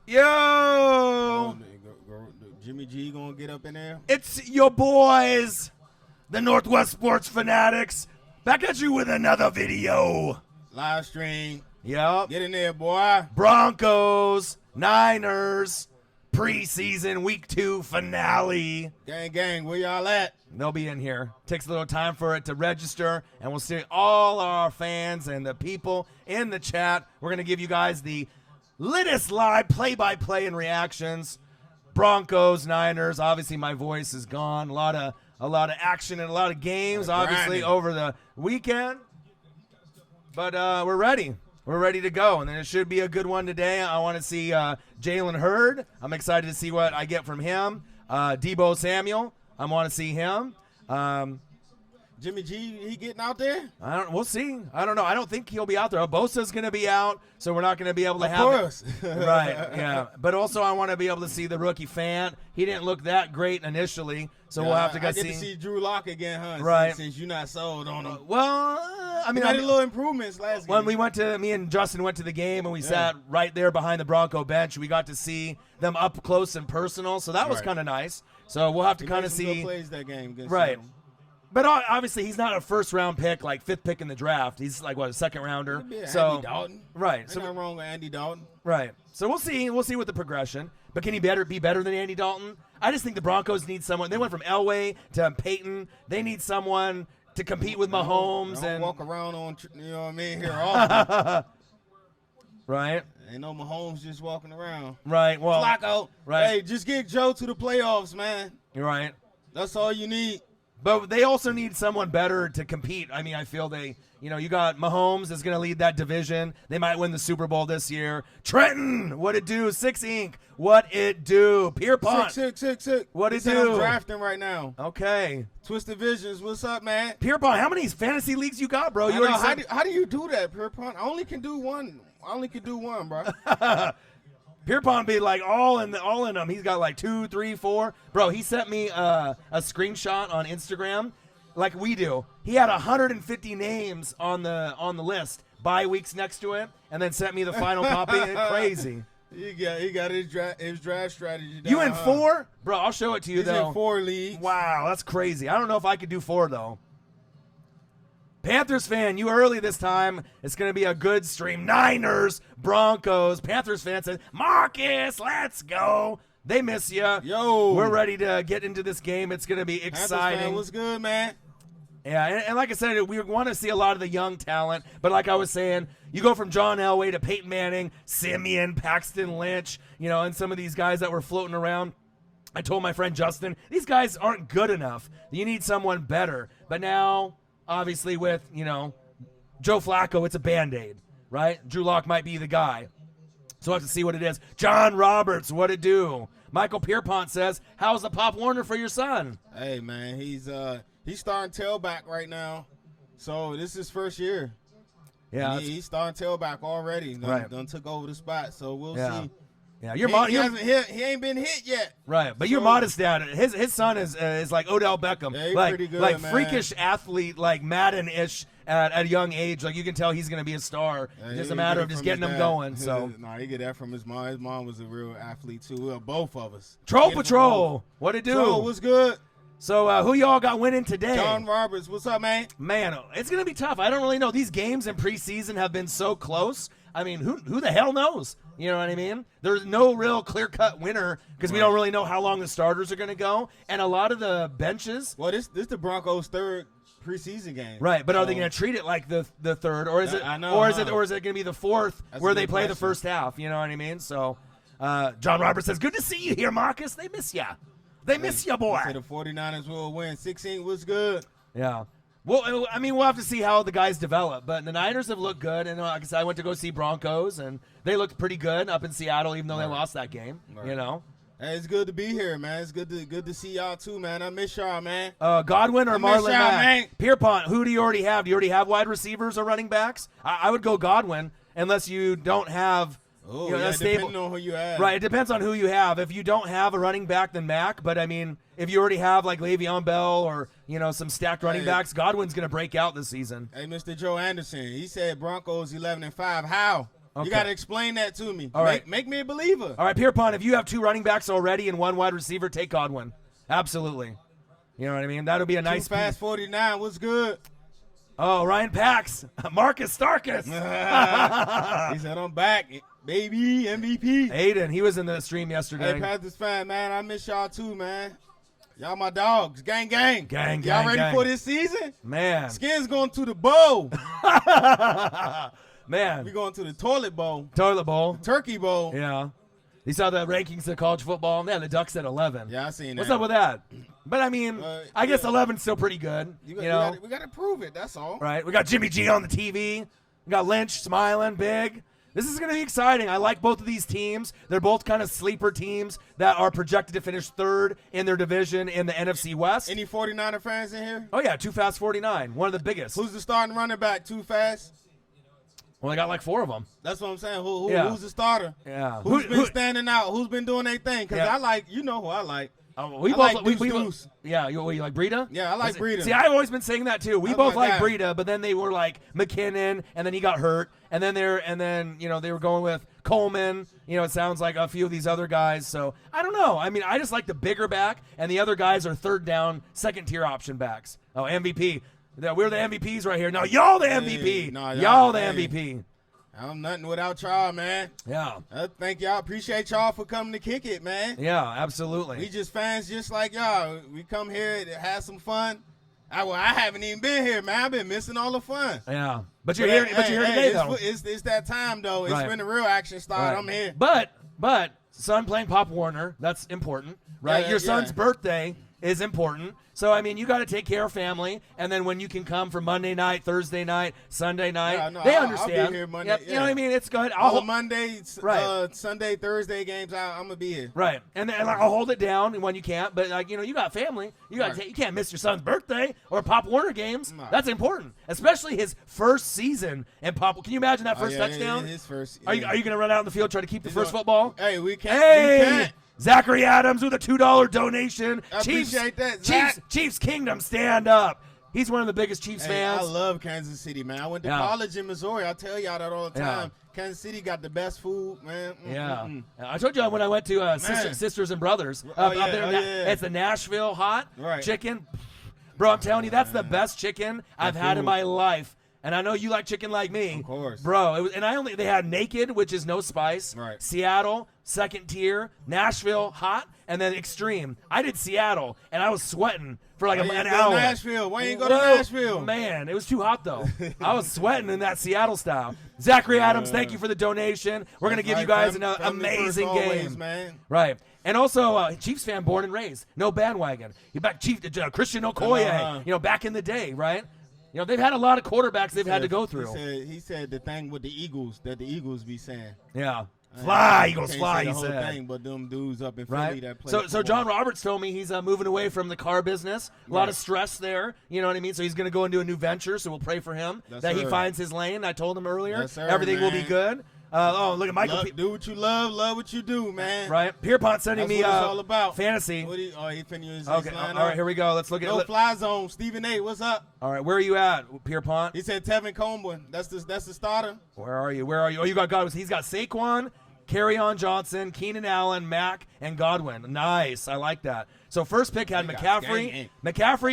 Yo! Jimmy G gonna get up in there? It's your boys, the Northwest Sports Fanatics, back at you with another video. Live stream. Yep. Get in there, boy. Broncos, Niners, preseason week 2 finale. Gang, where y'all at? They'll be in here. Takes a little time for it to register, and we'll see all our fans and the people in the chat. We're going to give you guys the latest live play-by-play and reactions. Broncos, Niners. Obviously, my voice is gone. A lot of action and a lot of games, obviously, over the weekend. But we're ready. We're ready to go, and then it should be a good one today. I want to see Jalen Hurd. I'm excited to see what I get from him. Deebo Samuel. I want to see him. Jimmy G, he getting out there? We'll see. I don't know. I don't think he'll be out there. Bosa's going to be out, so we're not going to be able to have. Of course. Right. Yeah. But also, I want to be able to see the rookie Fant. He didn't look that great initially, so we'll have to I get to see Drew Lock again, huh? Right. Since you're not sold on him. I mean, I made a little improvements last game. When me and Justin went to the game and we sat right there behind the Bronco bench, we got to see them up close and personal, so that was kind of nice. So we'll have to kind of see. He plays that game. Right. But obviously, he's not a first-round pick, like 5th pick in the draft. He's like, what, a second-rounder? So Andy Dalton. Right. Ain't nothing wrong with Andy Dalton. Right. So we'll see. We'll see with the progression. But can he be better than Andy Dalton? I just think the Broncos need someone. They went from Elway to Peyton. They need someone to compete with Mahomes. Don't walk around on, you know what I mean, here often. Right. Ain't no Mahomes just walking around. Right. Well, Flacco. Right. Hey, just get Joe to the playoffs, man. You're right. That's all you need. But they also need someone better to compete. I mean, I feel you got Mahomes is going to lead that division. They might win the Super Bowl this year. Trenton, what it do? 6 Inc. What it do? Pierpont. Sick. What it do? I'm drafting right now. Okay. Twisted Visions, what's up, man? Pierpont, how many fantasy leagues you got, bro? How do you do that, Pierpont? I only can do one. Bro. Pierpont be like all in them. He's got like 2, 3, 4. Bro, he sent me a screenshot on Instagram, like we do. He had 150 names on the list, bye weeks next to it, and then sent me the final copy. Crazy. He got his draft strategy down. You in 4? Bro, I'll show it to you. He's though. In 4 leagues. Wow, that's crazy. I don't know if I could do 4 though. Panthers fan, you early this time. It's going to be a good stream. Niners, Broncos. Panthers fan says, Marcus, let's go. They miss you. Yo. We're ready to get into this game. It's going to be exciting. Panthers fan, what's good, man? Yeah, and like I said, we want to see a lot of the young talent. But like I was saying, you go from John Elway to Peyton Manning, Simeon, Paxton Lynch, and some of these guys that were floating around. I told my friend Justin, these guys aren't good enough. You need someone better. But now, obviously, with, Joe Flacco, it's a Band-Aid, right? Drew Lock might be the guy. So we'll have to see what it is. John Roberts, what it do? Michael Pierpont says, how's the Pop Warner for your son? Hey, man, he's starting tailback right now. So this is his first year. Yeah. He's starting tailback already. Done took over the spot, so we'll see. Yeah, he ain't been hit yet. Right, but you're modest dad. His son is like Odell Beckham. Yeah, he's like, pretty good, like man. Freakish athlete, like Madden-ish at a young age. Like you can tell he's going to be a star. Yeah, it's just a matter of just getting him going. So he get that from his mom. His mom was a real athlete too. Both of us. Troll Patrol, what it do? Troll, what's good? So who y'all got winning today? John Roberts, what's up, man? Man, it's going to be tough. I don't really know. These games in preseason have been so close. I mean, who the hell knows? You know what I mean? There's no real clear-cut winner because we don't really know how long the starters are going to go. And a lot of the benches. Well, this the Broncos' third preseason game. Right, but are they going to treat it like the third, or is it going to be the fourth where they play the first half? You know what I mean? So, John Roberts says, "Good to see you here, Marcus. They miss ya. They miss ya, boy." The 49ers will win. 16 was good. Yeah. Well, I mean, we'll have to see how the guys develop. But the Niners have looked good. And like I said, I went to go see Broncos, and they looked pretty good up in Seattle, even though they lost that game. Right. Hey, it's good to be here, man. It's good to see y'all, too, man. I miss y'all, man. Godwin or Marlon Mack? Pierpont, who do you already have? Do you already have wide receivers or running backs? I would go Godwin unless you don't have depending on who you have. Right, it depends on who you have. If you don't have a running back, then Mack. But, I mean, if you already have, like, Le'Veon Bell or, some stacked running backs, Godwin's going to break out this season. Hey, Mr. Joe Anderson, he said Broncos 11-5. How? Okay. You got to explain that to me. All right. Make me a believer. All right, Pierpont, if you have 2 running backs already and 1 wide receiver, take Godwin. Absolutely. You know what I mean? That'll be a nice Too Fast piece. 49, what's good? Oh, Ryan Pax. Marcus Starkus. He said, I'm back, baby, MVP. Aiden, he was in the stream yesterday. Hey, Panthers fan, man, I miss y'all too, man. Y'all my dogs. Gang, gang. Gang, Y'all gang, ready gang. for this season? Man. Skins going to the bowl. Man. We going to the toilet bowl. Toilet bowl. Turkey bowl. Yeah. You saw the rankings of college football? Man, the Ducks at 11. Yeah, I seen that. What's up with that? But, I mean, I guess 11's still pretty good. We know? got to prove it. That's all. Right. We got Jimmy G on the TV. We got Lynch smiling big. This is going to be exciting. I like both of these teams. They're both kind of sleeper teams that are projected to finish 3rd in their division in the NFC West. Any 49er fans in here? Oh, yeah, Too Fast 49, one of the biggest. Who's the starting running back, Too Fast? Well, they got like 4 of them. That's what I'm saying. Yeah. Who's the starter? Yeah. Who's been standing out? Who's been doing their thing? Because Yeah. I like, you know who I like. We I both like we Deuce. Yeah, you like Breida? Yeah, I like Breida. See, I've always been saying that too. We That's both my like guy. Breida, but then they were like McKinnon, and then he got hurt, and then they were going with Coleman. It sounds like a few of these other guys. So I don't know. I mean, I just like the bigger back, and the other guys are 3rd down, 2nd tier option backs. Oh, MVP. We're the MVPs right here. No, y'all the MVP. no, y'all the hey. MVP. I'm nothing without y'all, man. Yeah. Thank y'all. Appreciate y'all for coming to kick it, man. Yeah, absolutely. We just fans just like y'all. We come here to have some fun. I haven't even been here, man. I've been missing all the fun. Yeah. But you're here today, though. It's that time, though. It's Right. when the real action starts. Right. I'm here. But son playing Pop Warner, that's important, right? Yeah, Your son's yeah. birthday is important. So, I mean, you got to take care of family, and then when you can come for Monday night, Thursday night, Sunday night, Yeah, no, they I'll understand. be here Monday, Yep, you know yeah. what I mean? It's good. All the Monday, Right. Sunday, Thursday games, I'm going to be here. Right, and I'll hold it down when you can't. But you got family. You got Right. you can't miss your son's birthday or Pop Warner games. No. That's important, especially his first season in Pop. Can you imagine that first Oh, yeah, touchdown? His first. Are you going to run out in the field try to keep the He's first gonna- football? Hey, we can't. Hey, We can't. Zachary Adams with a $2 donation. I Chiefs, appreciate that, Zach. Chiefs Kingdom, stand up. He's one of the biggest Chiefs Hey, fans. I love Kansas City, man. I went to Yeah. college in Missouri. I tell y'all that all the Yeah. time. Kansas City got the best food, man. Yeah, I told you when I went to Sisters and Brothers up yeah, there. oh, yeah. It's the Nashville hot Right. chicken. Bro, I'm telling you, that's the best chicken I've had in food. my life. And I know you like chicken like me. Of course. Bro, they had Naked, which is no spice. Right. Seattle, 2nd tier. Nashville, hot. And then Extreme. I did Seattle, and I was sweating for like Why an you go to hour. Nashville? Why you ain't go to Whoa, Nashville? Man, it was too hot, though. I was sweating in that Seattle style. Zachary Adams, thank you for the donation. We're going to give you guys an amazing game. Man. Right. And also, Chiefs fan born and raised. No bandwagon. You back Christian Okoye, back in the day, right? They've had a lot of quarterbacks they've had to go through. He said the thing with the Eagles that the Eagles be saying. Yeah. Fly, Eagles, Can't fly, say he the whole said. thing, but them dudes up in Philly Right. that play So football. John Roberts told me he's moving away from the car business. A lot of stress there. You know what I mean? So he's going to go into a new venture. So we'll pray for him Yes, that he sir. finds his lane. I told him earlier. Yes, sir, Everything will be man. good. Look at Michael. Do what you love what you do, man. Right. Pierpont sending That's me what it's all about. fantasy. He finna use his Okay. lineup. All right. Here we go. Let's look at No it. fly zone. Stephen A. What's up? All right. Where are you at, Pierpont? He said Tevin Coleman. That's the starter. Where are you? Oh, you got. He's got Saquon, Kerryon Johnson, Keenan Allen, Mack, and Godwin. Nice. I like that. So first pick had We got McCaffrey,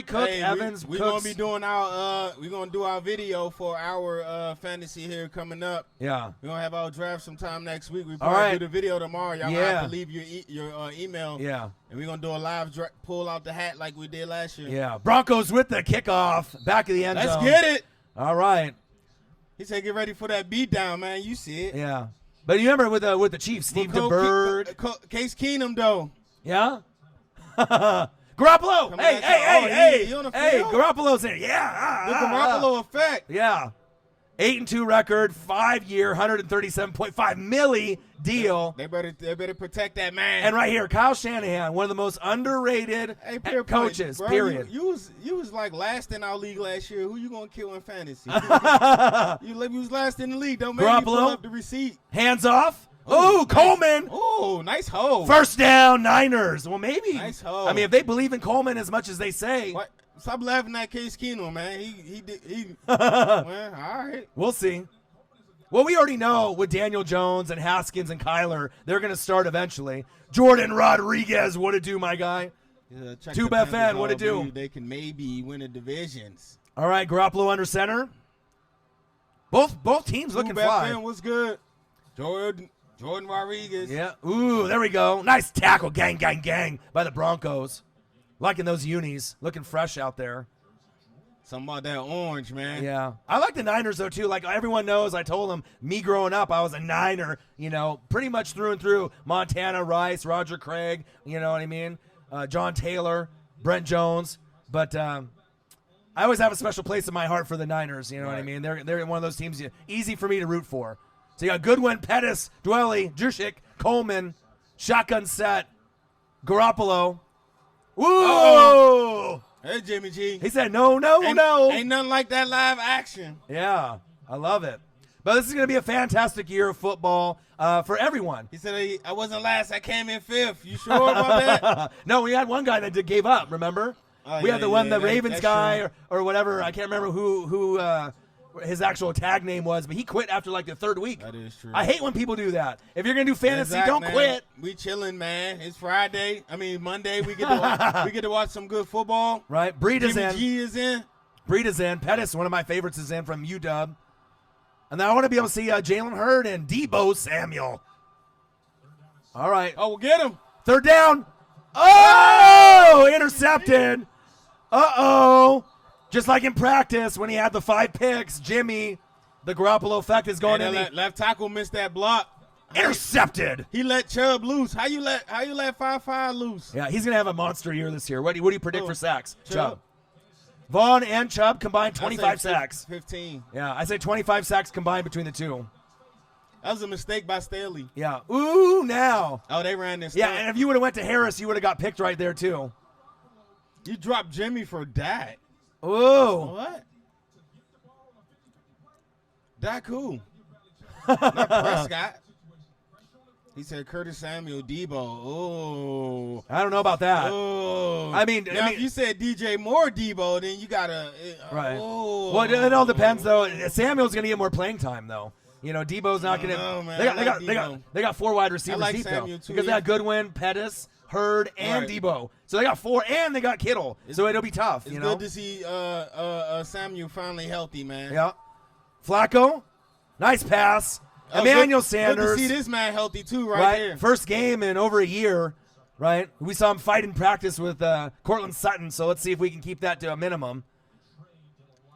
gang. Cook, Hey, Evans, we Cooks. gonna be doing we're gonna do our video for our fantasy here coming up. Yeah. We're gonna have our draft sometime next week. We All probably right. do the video tomorrow. Y'all Yeah. have to leave your email. Yeah. And we're gonna do a live pull out the hat like we did last year. Yeah. Broncos with the kickoff, back of the end Let's zone. get it. All right. He said, "Get ready for that beat down, man. You see it." Yeah. But you remember with the Chiefs, Steve DeBird. Case Keenum though. Yeah. Garoppolo. Come Hey, on, hey, he on the hey, field? Garoppolo's in. Yeah. The Garoppolo effect. Yeah. 8-2 record, 5-year, $137.5 million deal. They better protect that man. And right here, Kyle Shanahan, one of the most underrated Pure coaches, bro, period. You was like last in our league last year. Who you gonna kill in fantasy? you was last in the league. Don't make me pull Garoppolo? up the receipt. Hands off. Oh, Coleman. Oh, nice hole. First down, Niners. Well, maybe. Nice hole. I mean, if they believe in Coleman as much as they say, What? Stop laughing at Case Keenum, man. He did. Well, all right. we'll see. Well, we already know with Daniel Jones and Haskins and Kyler, they're going to start eventually. Jordan Rodriguez, what it do, my guy? Tube FN, what it do? They can maybe win the divisions. All right, Garoppolo under center. Both teams looking fly. FN was good. Jordan Rodriguez. Yeah. Ooh, there we go. Nice tackle, gang, gang, gang, by the Broncos. Liking those unis. Looking fresh out there. Something about that orange, man. Yeah. I like the Niners, though, too. Like everyone knows, I told them, me growing up, I was a Niner, pretty much through and through. Montana, Rice, Roger Craig, you know what I mean? John Taylor, Brent Jones. But I always have a special place in my heart for the Niners, you know what I mean? They're one of those teams easy for me to root for. So you got Goodwin, Pettis, Dwelly, Juszczyk, Coleman, shotgun set, Garoppolo. Whoa! Hey, Jimmy G. He said, no. Ain't nothing like that live action. Yeah, I love it. But this is going to be a fantastic year of football for everyone. He said, I wasn't last. I came in fifth. You sure about that? No, we had one guy that gave up, remember? We had the Ravens guy or whatever. I can't remember who his actual tag name was, but he quit after like the third week. That is true. I hate when people do that. If you're going to do fantasy, don't man. quit. We chilling, man. It's Monday. We get to watch some good football. Right. Breed is Jimmy in. G is in. Breed is in. Pettis, one of my favorites, is in from UW. And then I want to be able to see Jalen Hurd and Deebo Samuel. All right. Oh, we'll get him. Third down. Oh, intercepted. Uh-oh. Just like in practice when he had the 5 picks, Jimmy, the Garoppolo effect is going in. Left tackle missed that block. Intercepted. He let Chubb loose. How you let 5-5 loose? Yeah, he's going to have a monster year this year. What do you predict for sacks? Chubb. Vaughn and Chubb combined 25 sacks. 15. Yeah, I say 25 sacks combined between the two. That was a mistake by Staley. Yeah. Ooh, now. Oh, they ran this. Yeah, and if you would have went to Harris, you would have got picked right there too. You dropped Jimmy for that. Ooh. What? That cool. Not Prescott. He said Curtis Samuel, Deebo. Oh. I don't know about that. Oh. I mean, if you said DJ Moore, Deebo, then you gotta. Right. Oh. Well, it all depends though. Samuel's gonna get more playing time though. Debo's not gonna. They got 4 wide receivers deep though, because they got Goodwin, Pettis, Hurd, and Deebo. So they got 4, and they got Kittle. So it'll be tough. It's good to see Samuel finally healthy, man. Yeah. Flacco, nice pass. Emmanuel Sanders. Good to see this man healthy too, right there. First game in over a year, right? We saw him fight in practice with Cortland Sutton, so let's see if we can keep that to a minimum.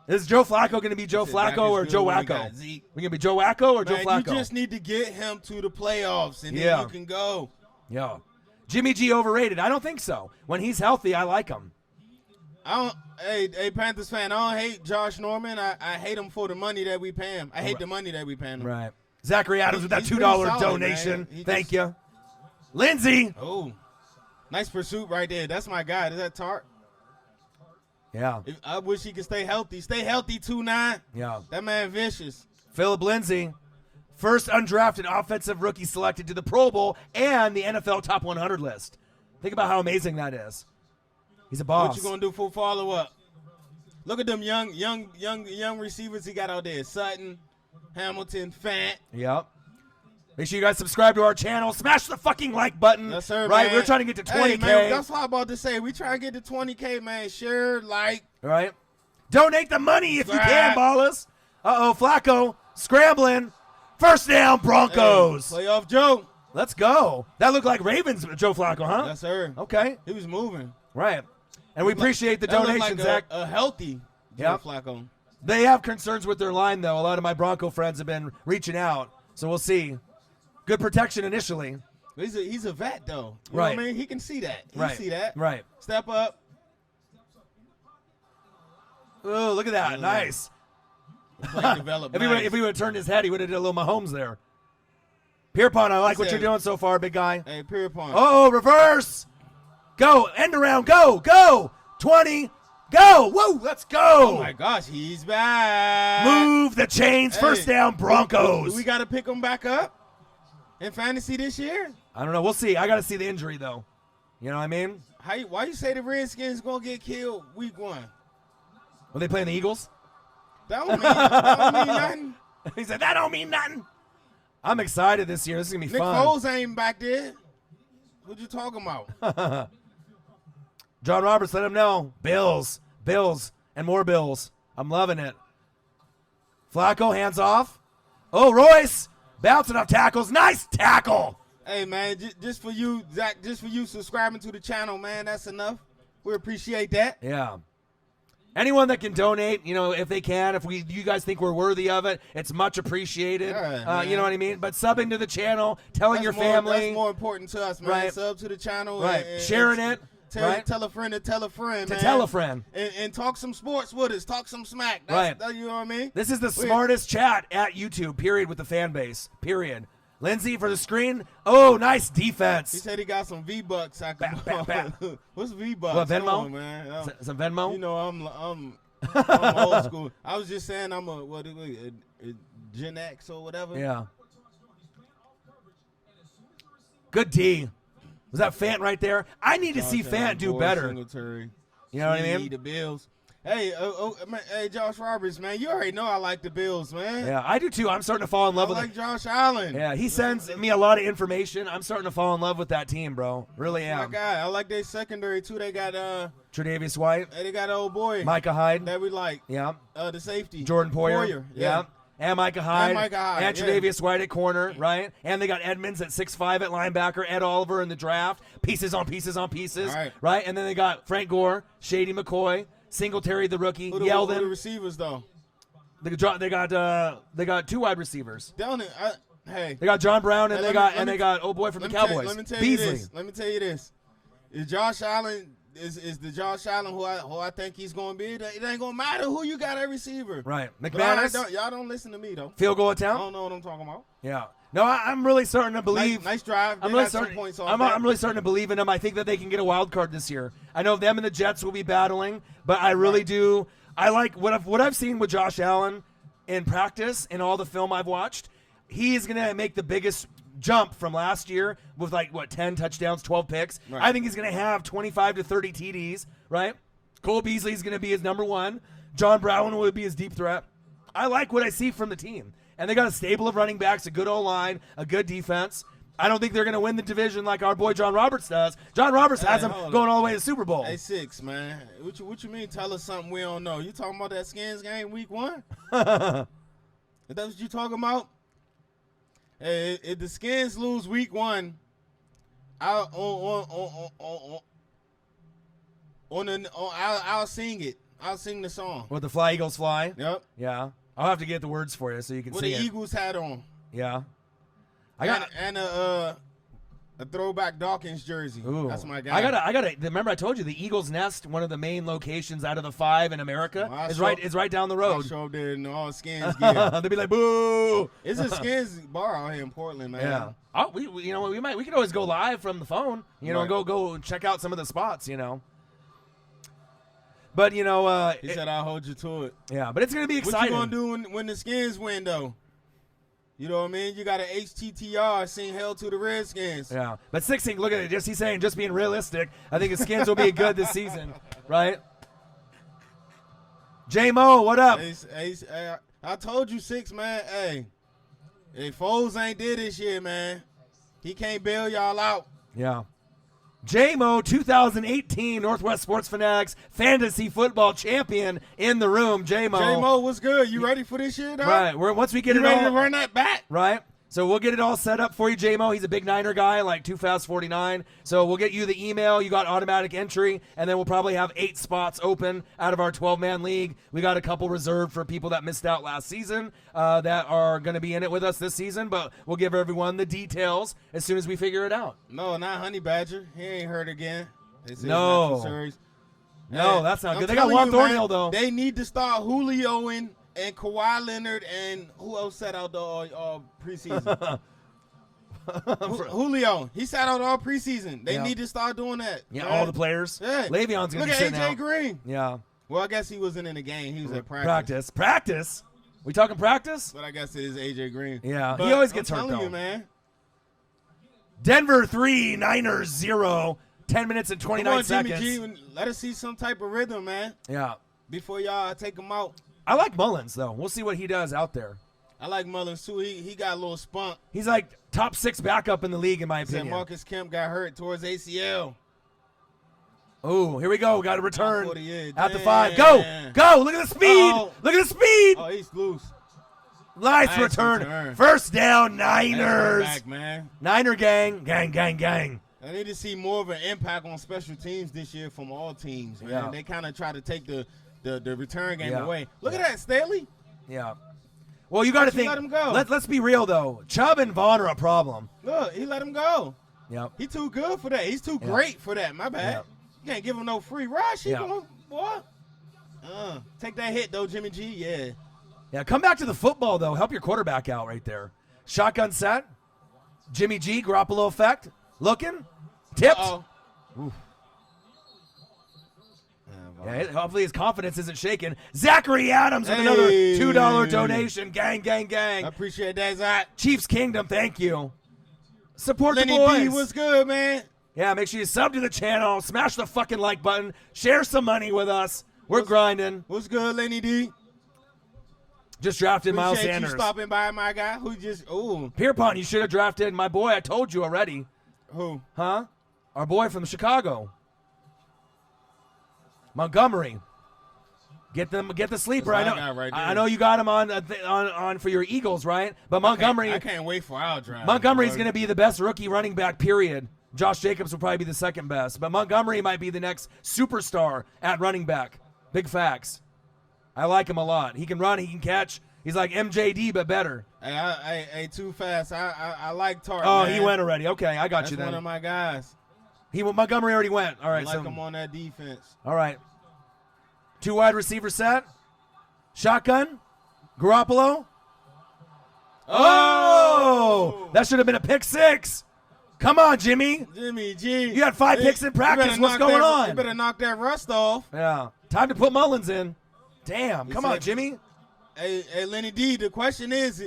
Is Joe Flacco going to be Joe Flacco or Joe Wacko? We going to be Joe Wacko or Joe Flacco? You just need to get him to the playoffs, and then you can go. Yeah. Jimmy G overrated? I don't think so. When he's healthy, I like him. Hey, Panthers fan, I don't hate Josh Norman. I hate him for the money that we pay him. I hate the money that we pay him. Right. Zachary Adams with that $2 donation. Thank you. Lindsey. Oh, nice pursuit right there. That's my guy. Is that Tart? Yeah. I wish he could stay healthy. Stay healthy, 2-9. Yeah. That man vicious. Philip Lindsay, first undrafted offensive rookie selected to the Pro Bowl and the NFL Top 100 list. Think about how amazing that is. He's a boss. What you gonna do for follow-up? Look at them young receivers he got out there. Sutton, Hamilton, Fant. Yep. Make sure you guys subscribe to our channel. Smash the fucking like button. Yes, sir, right? Man. We're trying to get to 20K. Hey, man, that's what I'm about to say. We trying to get to 20K, man. Share, like. All right. Donate the money if you can, ballers. Uh-oh, Flacco scrambling. First down, Broncos. Hey, playoff Joe. Let's go. That looked like Ravens, Joe Flacco, huh? Yes, sir. Okay. He was moving. Right. And we appreciate the donation, Zach. A healthy Joe Flacco. They have concerns with their line, though. A lot of my Bronco friends have been reaching out, so we'll see. Good protection initially. He's a vet, though. You right. know what I mean? He can see that. He right. see that. Right. Step up. Oh, look at that. Nice. If he would have turned his head, he would have did a little Mahomes there. Pierpont, I like what you're doing so far, big guy. Hey, Pierpont. Oh, reverse. Go. End around. Go. 20. Go. Whoa, let's go. Oh, my gosh. He's back. Move the chains. First down, Broncos. Do we got to pick him back up in fantasy this year? I don't know. We'll see. I got to see the injury, though. You know what I mean? Why you say the Redskins going to get killed week 1? Were they playing the Eagles? That don't mean nothing. He said, that don't mean nothing. I'm excited this year. This is going to be Nick fun. Foles ain't back there. What you talking about? John Roberts, let him know. Bills, and more Bills. I'm loving it. Flacco, hands off. Oh, Royce, bouncing off tackles. Nice tackle. Hey, man, just for you, Zach, just for you subscribing to the channel, man, that's enough. We appreciate that. Yeah. Anyone that can donate, if they can, you guys think we're worthy of it, it's much appreciated. Yeah, you know what I mean? But subbing to the channel, telling your family. That's more important to us, man. Right. Sub to the channel. Right. Sharing it. Tell a friend to tell a friend, to man. tell a friend. And talk some sports with us. Talk some smack. Right. You know what I mean? This is the smartest chat at YouTube, period, with the fan base, period. Lindsay for the screen. Oh, nice defense. He said he got some V-Bucks. What's V-Bucks? What, Venmo? Come on, man. Some Venmo? You know, I'm old school. I was just saying I'm a Gen X or whatever. Yeah. Good D. Was that Fant right there? I need to see Fant do better. Singletary. You know what I mean? The Bills. Hey, hey, Josh Roberts, man. You already know I like the Bills, man. Yeah, I do too. I'm starting to fall in love with like Josh Allen. Yeah, he sends me a lot of information. I'm starting to fall in love with that team, bro. Really am. My guy. I like their secondary too. They got Tre'Davious White. They got old boy Micah Hyde. that we like. Yeah. The safety. Jordan Poyer. Yeah. And Micah Hyde. And yeah. Tre'Davious White at corner, right? And they got Edmonds at 6'5" at linebacker, Ed Oliver in the draft. Pieces on pieces on pieces. Right? And then they got Frank Gore, Shady McCoy, Singletary the rookie, Yeldon. Who the receivers though? They got two wide receivers. Hey. They got John Brown and they got old boy from the Cowboys. Let me tell Beasley. you this. Let me tell you this. Is Josh Allen is the Josh Allen who I think he's going to be? It ain't going to matter who you got at receiver. Right. McManus. Y'all don't listen to me though. Field goal I attempt. don't know what I'm talking about. Yeah. No, I'm really starting to believe. Nice drive. I'm really starting to believe in them. I think that they can get a wild card this year. I know them and the Jets will be battling, but I really do. I like what I've seen with Josh Allen in practice and all the film I've watched. He's gonna make the biggest jump from last year with 10 touchdowns, 12 picks. Right. I think he's gonna have 25 to 30 TDs. Right. Cole Beasley's gonna be his number one. John Brown will be his deep threat. I like what I see from the team. And they got a stable of running backs, a good O-line, a good defense. I don't think they're going to win the division like our boy John Roberts does. John Roberts has them going all the way to the Super Bowl. Hey, Six, man. What you mean tell us something we don't know? You talking about that Skins game week 1? Is that what you talking about? Hey, if the Skins lose week 1, I'll sing it. I'll sing the song. What, the Fly Eagles Fly? Yep. Yeah. I'll have to get the words for you so you can With sing the it. Eagles hat on. Yeah. A throwback Dawkins jersey. Ooh. That's my guy. I gotta remember I told you the Eagles Nest, one of the main locations out of the 5 in America, is right down the road. I'll show up there in all Skins gear. They'll be like, boo! It's a Skins bar out here in Portland, man. Yeah. Oh, we could always go live from the phone, and go check out some of the spots, But he said I'll hold you to it. Yeah, but it's gonna be exciting. What you gonna do when the Skins win though? You know what I mean? You got an HTTR sing hell to the Redskins. Yeah, but 16. Look at it. He's saying just being realistic. I think the Skins will be good this season, right? J-Mo, what up? I told you, 6, man. Hey, Foles ain't did this year, man. He can't bail y'all out. Yeah. J-Mo, 2018 Northwest Sports Fanatics Fantasy Football Champion in the room. J-Mo. J-Mo, what's good? You ready for this shit, dog? Right. Once we get you it ready all, to run that back? Right. So we'll get it all set up for you, J-Mo. He's a big Niner guy, like Too Fast 49. So we'll get you the email. You got automatic entry, and then we'll probably have 8 spots open out of our 12-man league. We got a couple reserved for people that missed out last season that are going to be in it with us this season, but we'll give everyone the details as soon as we figure it out. No, not Honey Badger. He ain't hurt again. No, that's not good. They got Juan Thornhill, though. They need to start Julioing and Kawhi Leonard and who else sat out the preseason? Julio. He sat out all preseason. They need to start doing that. Yeah, all the players. Yeah. Le'Veon's going to be sitting out. Look at AJ Green. Yeah. Well, I guess he wasn't in the game. He was at practice. Practice? We talking practice? But I guess it is AJ Green. Yeah, but he always gets hurt, I'm though. telling you, man. Denver 3, Niners 0. 10 minutes and 29 seconds. Jimmy G, let us see some type of rhythm, man. Yeah. Before y'all take him out. I like Mullins, though. We'll see what he does out there. I like Mullins too. He got a little spunk. He's like top 6 backup in the league, in my Said opinion. Marcus Kemp got hurt towards ACL. Oh, here we go. Got to return 48. at the Damn. 5. Go. Look at the speed. Uh-oh. Look at the speed. Oh, he's loose. Nice return. First down, Niners. Back, man. Niner gang. Gang. I need to see more of an impact on special teams this year from all teams, man. Yeah. They kind of try to take the return game Yeah. away. Look at that, Staley. Yeah. Well, you got to think. let him go? Let's be real, though. Chubb and Vaughn are a problem. Look, he let him go. Yep. He too good for that. He's too great for that. My bad. Yep. You can't give him no free rush. He Yeah. going, boy. Take that hit, though, Jimmy G. Yeah. Yeah, come back to the football, though. Help your quarterback out right there. Shotgun set. Jimmy G, Garoppolo effect. Looking. Tipped. Uh-oh. Oof. Yeah, hopefully his confidence isn't shaken. Zachary Adams with another $2 donation. Gang. I appreciate that, Zach. Chiefs Kingdom, thank you. Support Lenny the boys. D, what's good, man? Yeah, make sure you sub to the channel. Smash the fucking like button. Share some money with us. We're grinding. What's good, Lenny D? Just drafted Miles Appreciate Sanders. you stopping by, my guy. Who just, Pierpont, you should have drafted my boy. I told you already. Who? Huh? Our boy from Chicago. Montgomery. Get the sleeper. I That's know. my guy right there. I know you got him on for your Eagles, right? But Montgomery. I can't wait for our draft. Montgomery's going to be the best rookie running back. Period. Josh Jacobs will probably be the second best, but Montgomery might be the next superstar at running back. Big facts. I like him a lot. He can run. He can catch. He's like MJD, but better. Hey, too fast. I like Tart. Oh, man. he went already. Okay, I got That's you then. one of my guys. Montgomery already went. All right, I like so him on that defense. all right. 2 wide receiver set. Shotgun. Garoppolo. Oh! That should have been a pick 6. Come on, Jimmy. Jimmy G. You had 5 picks in practice. What's going You on? better knock that rust off. Yeah. Time to put Mullins in. Damn. Come on, Jimmy. Hey, Lenny D, the question is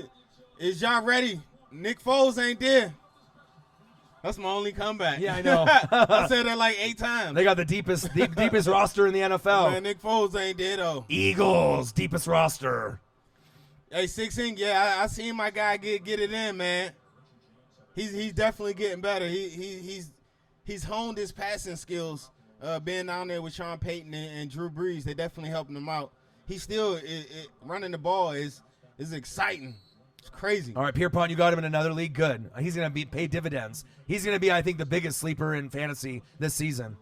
y'all ready? Nick Foles ain't there. That's my only comeback. Yeah, I know. I said that like 8 times. They got the deepest roster in the NFL. Man, Nick Foles ain't there, though. Eagles, deepest roster. Hey, 16, yeah, I seen my guy get it in, man. He's definitely getting better. He's honed his passing skills. Being down there with Sean Payton and Drew Brees, they definitely helping him out. He still running the ball is exciting. It's crazy. All right, Pierpont, you got him in another league. Good. He's going to pay dividends. He's going to be, I think, the biggest sleeper in fantasy this season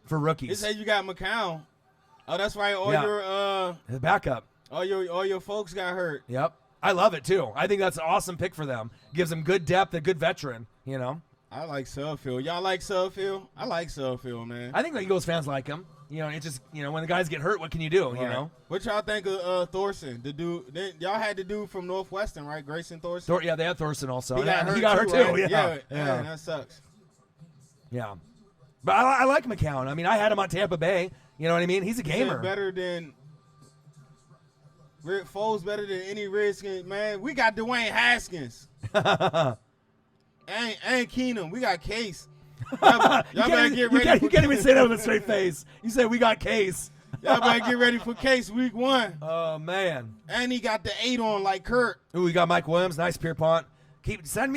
for They rookies. say you got McCown. Oh, that's right. The backup. All your folks got hurt. Yep. I love it, too. I think that's an awesome pick for them. Gives them good depth, a good veteran, you know. I like Sudfield. Y'all like Sudfield? I like Sudfield, man. I think the Eagles fans like him. You know, it's just, when the guys get hurt, what can you do, you know? What y'all think of Thorson? The dude, y'all had the dude from Northwestern, right? Grayson Thorson? Yeah, they had Thorson also. He got hurt too. right? Yeah. Man, that sucks. Yeah. But I like McCown. I mean, I had him on Tampa Bay. You know what I mean? He's a gamer. Better than Foles, better than any Redskins, man. We got Dwayne Haskins. and Keenum. We got Case. Y'all better get ready. You can't even say that with a straight face. You say we got Case. Y'all better get ready for Case week 1. Oh, man. And he got the 8 on like Kurt. Ooh, we got Mike Williams. Nice, Pierpont. Keep sending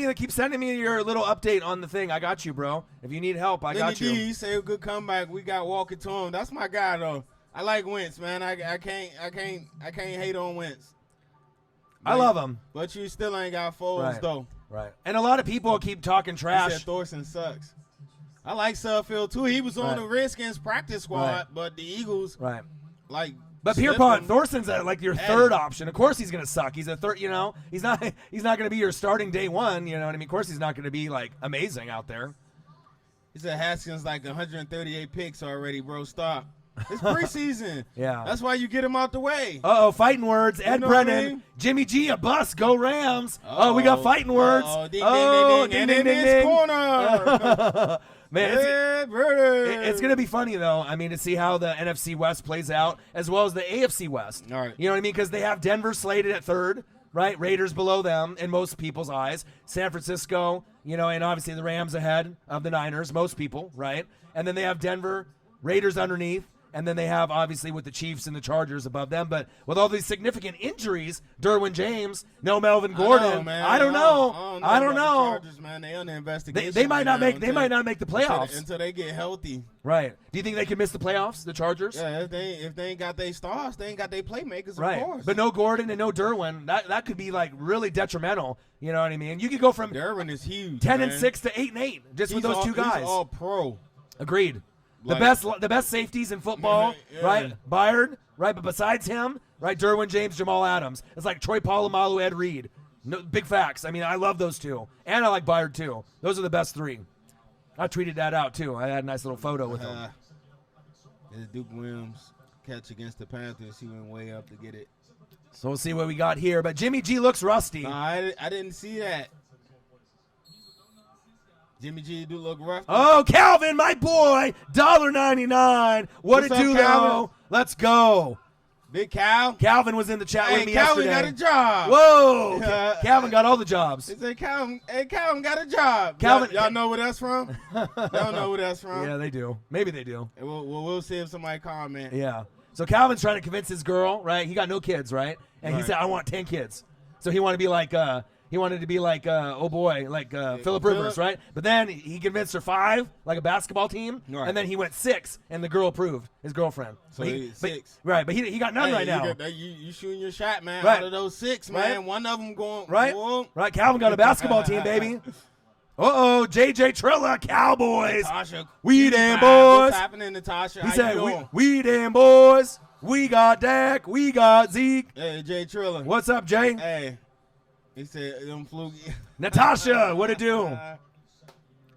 me your little update on the thing. I got you, bro. If you need help, I got you. He say a good comeback. We got Walker to him. That's my guy though. I like Wentz, man. I can't hate on Wentz. I love him. But you still ain't got Foles though. Right. And a lot of people keep talking trash. He said Thorson sucks. I like Sudfield too. He was on the Redskins practice squad, but the Eagles, But Pierpont, Thorson's like your third option. Of course he's gonna suck. He's a third. You know, he's not gonna be your starting day one. You know what I mean? Of course he's not gonna be like amazing out there. He said Haskins like 138 picks already, bro. Stop. It's preseason. Yeah. That's why you get him out the way. Uh-oh, fighting words. Ed Brennan. What I mean? Jimmy G, a bus. Go Rams. Oh, we got fighting words. Ding, ding, ding. Corner. Man, it's going to be funny, though, I mean, to see how the NFC West plays out, as well as the AFC West. All right. You know what I mean? Because they have Denver slated at 3rd, right? Raiders below them in most people's eyes. San Francisco, and obviously the Rams ahead of the Niners, most people, right? And then they have Denver, Raiders underneath, And then they have, obviously, with the Chiefs and the Chargers above them. But with all these significant injuries, Derwin James, no Melvin Gordon. I don't know. I don't know. The Chargers, man, they under investigation. They might not make. They might not make the playoffs until they get healthy. Right. Do you think they can miss the playoffs? The Chargers. Yeah, if they ain't got their stars, they ain't got their playmakers. Right. Of course. But no Gordon and no Derwin. That could be like really detrimental. You know what I mean? You could go from Derwin is huge. 10-6 to 8-8 just with those two guys. He's all pro. Agreed. Like, the best safeties in football, right? Byard, right? But besides him, right? Derwin James, Jamal Adams. It's like Troy Polamalu, Ed Reed. No, big facts. I mean, I love those two, and I like Byard too. Those are the best three. I tweeted that out too. I had a nice little photo with him. Duke Williams catch against the Panthers. He went way up to get it. So we'll see what we got here. But Jimmy G looks rusty. No, I didn't see that. Jimmy G do look rough. Oh, Calvin, my boy, $1.99. What it do, though? Let's go. Big Cal. Calvin was in the chat with me Calvin yesterday. Calvin got a job. Whoa. Calvin got all the jobs. He said, Calvin got a job. Calvin, y'all know where that's from? Y'all know where that's from? Yeah, they do. Maybe they do. We'll see if somebody comment. Yeah. So Calvin's trying to convince his girl, right? He got no kids, right? And he said, I want 10 kids. So he wanted to be like Phillip Rivers, right? But then he convinced her 5, like a basketball team, and then he went 6, and the girl approved, his girlfriend. So he's 6. Right, but he got none right now. You shooting your shot, man. Right. Out of those 6, man, one of them going. Right, whoa. right. Calvin got a basketball team, baby. Uh-oh, J.J. Trilla, Cowboys. Natasha, we them boys. What's happening, Natasha? He said, we them boys. We got Dak. We got Zeke. Hey, Jay Trilla. What's up, Jay? Hey. He said, them fluky. Natasha, what it do?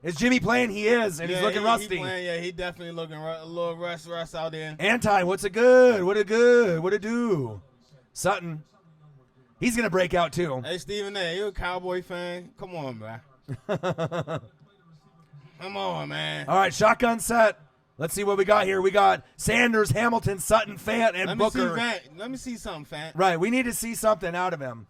Is Jimmy playing? He is, and he's looking rusty. He definitely looking a little rust out there. What's it good? What it good? What it do? Sutton. He's going to break out, too. Hey, Stephen A., you a Cowboy fan? Come on, man. Come on, man. All right, shotgun set. Let's see what we got here. We got Sanders, Hamilton, Sutton, Fant, and Booker. Let me see something, Fant. Right, we need to see something out of him.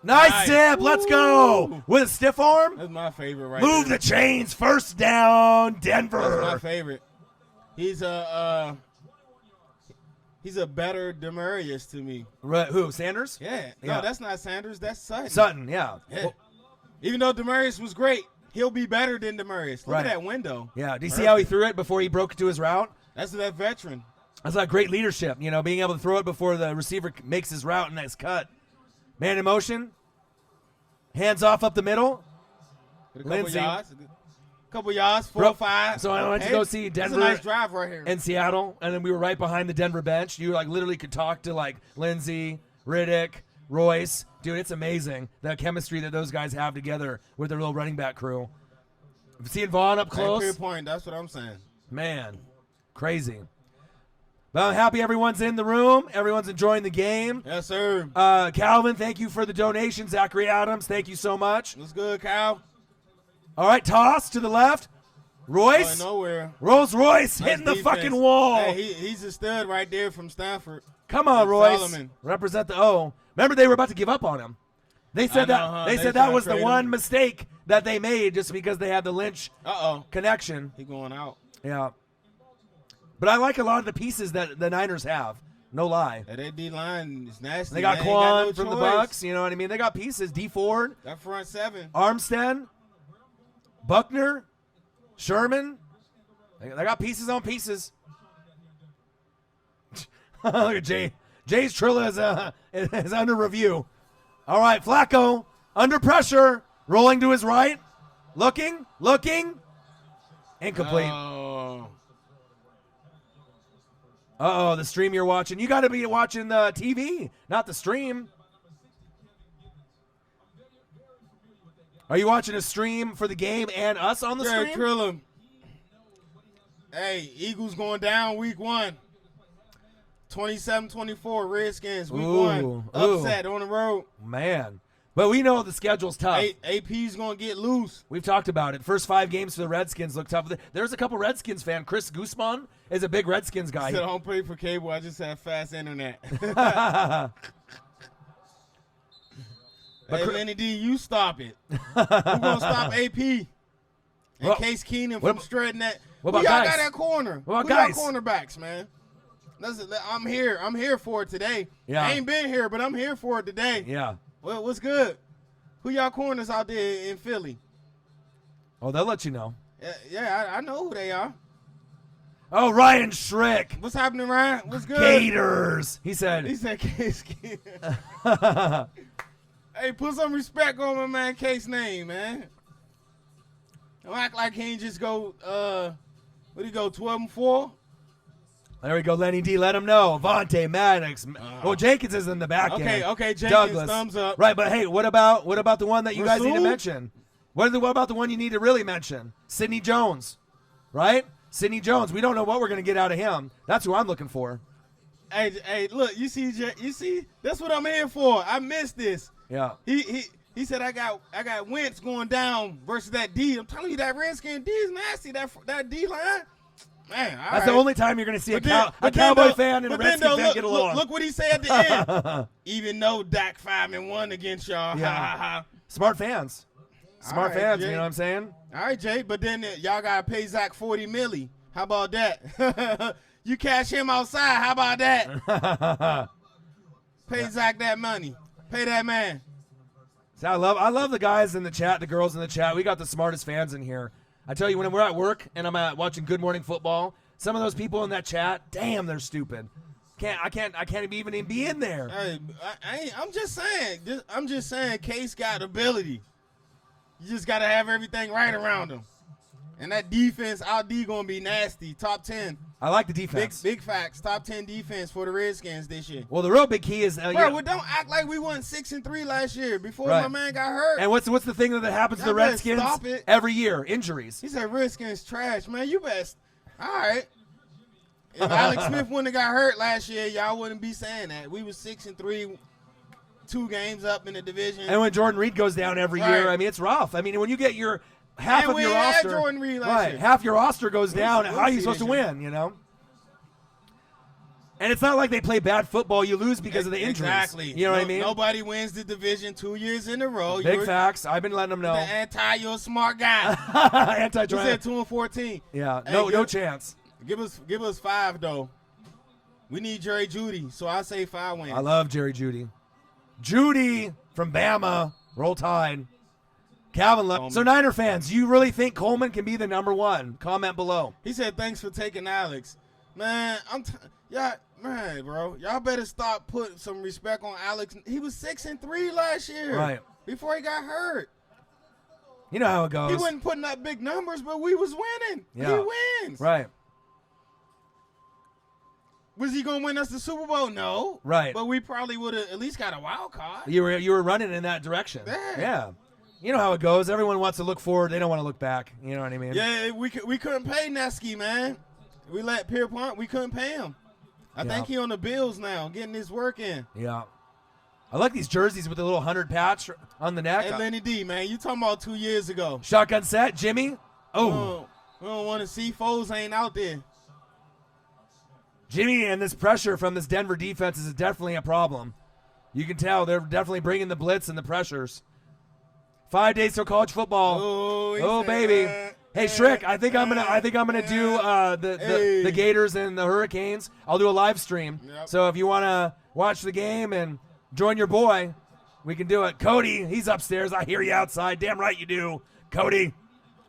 Nice tip. Let's go. With a stiff arm. That's my favorite right Move there. the chains. First down, Denver. That's my favorite. He's a better Demarius to me. Right, who, Sanders? Yeah. No, that's not Sanders. That's Sutton. Sutton, yeah. Well, even though Demarius was great, he'll be better than Demarius. Look at that window. Yeah. Do you see how he threw it before he broke to his route? That's that veteran. That's like great leadership, being able to throw it before the receiver makes his route and his cut. Man in motion. Hands off up the middle. Lindsey. Couple yards, 4 or 5. So I went to go see Denver. That's a nice drive right here. And Seattle. And then we were right behind the Denver bench. You literally could talk to Lindsey, Riddick, Royce. Dude, it's amazing the chemistry that those guys have together with their little running back crew. Seeing Vaughn up close. Fair point. That's what I'm saying. Man, crazy. But I'm happy everyone's in the room. Everyone's enjoying the game. Yes, sir. Calvin, thank you for the donation. Zachary Adams, thank you so much. What's good, Cal? All right, toss to the left. Royce. Going nowhere. Rolls Royce Nice hitting the defense. fucking wall. Hey, he's a stud right there from Stanford. Come on, Royce. Solomon. Represent the O. Remember, they were about to give up on him. They said They said that was the one mistake that they made just because they had the Lynch connection. He going out. Yeah. But I like a lot of the pieces that the Niners have. No lie. Yeah, their D-line is nasty. They got Quan from the Bucks. You know what I mean? They got pieces. D Ford. That front 7. Armstead. Buckner. Sherman. They got pieces on pieces. Look at Jay. Jay's Trilla is under review. All right, Flacco. Under pressure. Rolling to his right. Looking. Incomplete. Uh-oh, the stream you're watching. You got to be watching the TV, not the stream. Are you watching a stream for the game and us on the stream? Trilla. Hey, Eagles going down week 1. 27-24, Redskins, week 1. Upset on the road. Man. But we know the schedule's tough. AP's going to get loose. We've talked about it. First 5 games for the Redskins look tough. There's a couple Redskins fan. Chris Guzman is a big Redskins guy. He said, I don't pay for cable. I just have fast internet. Hey, Lenny D, you stop it. Who's going to stop AP? And Case Keenum from What about Who y'all guys? got at corner? What about Who guys? y'all cornerbacks, man? I'm here. I'm here for it today. Yeah. I ain't been here, but I'm here for it today. Yeah. Well, what's good? Who y'all corners out there in Philly? Oh, they'll let you know. Yeah, I know who they are. Oh, Ryan Schrick. What's happening, Ryan? What's good? Gators. He said. Case. Hey, put some respect on my man Case name, man. Don't act like he ain't just go, what do you go, 12-4? There we go, Lenny D. Let him know. Vontae, Maddox. Well, Jenkins is in the back end. Okay, Jenkins, Douglas. thumbs up. Right, but hey, what about the one that you guys need to Rasul? mention? What about the one you need to really mention? Sidney Jones, right? Sidney Jones. We don't know what we're going to get out of him. That's who I'm looking for. Hey, look, you see, that's what I'm here for. I missed this. Yeah. He said I got Wentz going down versus that D. I'm telling you, that Redskins D is nasty. That D line, man. That's the only time you're going to see a Cowboy fan and a Redskins fan get along. Look what he said at the end. Even though Dak 5-1 against y'all. Yeah. Smart fans. Smart fans, Jay. you know what I'm saying? All right, Jay, but then y'all got to pay Zach $40 million. How about that? You cash him outside. How about that? Pay Zach that money. Pay that man. See, I love the guys in the chat, the girls in the chat. We got the smartest fans in here. I tell you, when we're at work and I'm watching Good Morning Football, some of those people in that chat, damn, they're stupid. I can't even be in there. Hey, I'm just saying. Case got ability. You just got to have everything right around him. And that defense, our D gonna be nasty. Top 10. I like the defense. Big facts. Top 10 defense for the Redskins this year. Well, the real big key is Bro, well, don't act like we won 6-3 last year before Right. my man got hurt. And what's the thing that happens to the Y'all better Redskins stop it. every year? Injuries. He said Redskins trash, man. You best. All right. If Alex Smith wouldn't have got hurt last year, y'all wouldn't be saying that. We was 6-3, 2 games up in the division. And when Jordan Reed goes down every Right. year, I mean, it's rough. I mean, when you get your half And of we your had roster, Jordan Reed last right? year. Half your roster goes down. we'll How are you see supposed to this year. win? You know. And it's not like they play bad football. You lose because of the injuries. Exactly. You know what I mean? Nobody wins the division 2 years in a row. Big facts. I've been letting them know. You're a smart guy. You Anti-Trump. said 2-14. Yeah. Hey, No chance. Give us 5 though. We need Jerry Judy, so I say 5 wins. I love Jerry Judy. Judy from Bama. Roll Tide. Calvin love. So Niner fans, you really think Coleman can be the number 1? Comment below. He said thanks for taking Alex. Man, bro. Y'all better stop putting some respect on Alex. He was 6-3 last year. Right. Before he got hurt. You know how it goes. He wasn't putting up big numbers, but we was winning. Yeah. He wins. Right. Was he gonna win us the Super Bowl? No. Right. But we probably would have at least got a wild card. You were running in that direction. Yeah. You know how it goes. Everyone wants to look forward. They don't want to look back. You know what I mean? Yeah, we couldn't pay Nesky, man. We let Pierpont. We couldn't pay him. I think he on the Bills now, getting his work in. Yeah. I like these jerseys with the little 100 patch on the neck. Hey, Lenny D, man, you talking about 2 years ago. Shotgun set, Jimmy. Oh. We don't want to see foes ain't out there. Jimmy and this pressure from this Denver defense is definitely a problem. You can tell they're definitely bringing the blitz and the pressures. 5 days till college football. Oh baby. Hey Shrick, I think I'm gonna do the Gators and the Hurricanes. I'll do a live stream. Yep. So if you wanna watch the game and join your boy, we can do it. Cody, he's upstairs. I hear you outside. Damn right you do, Cody.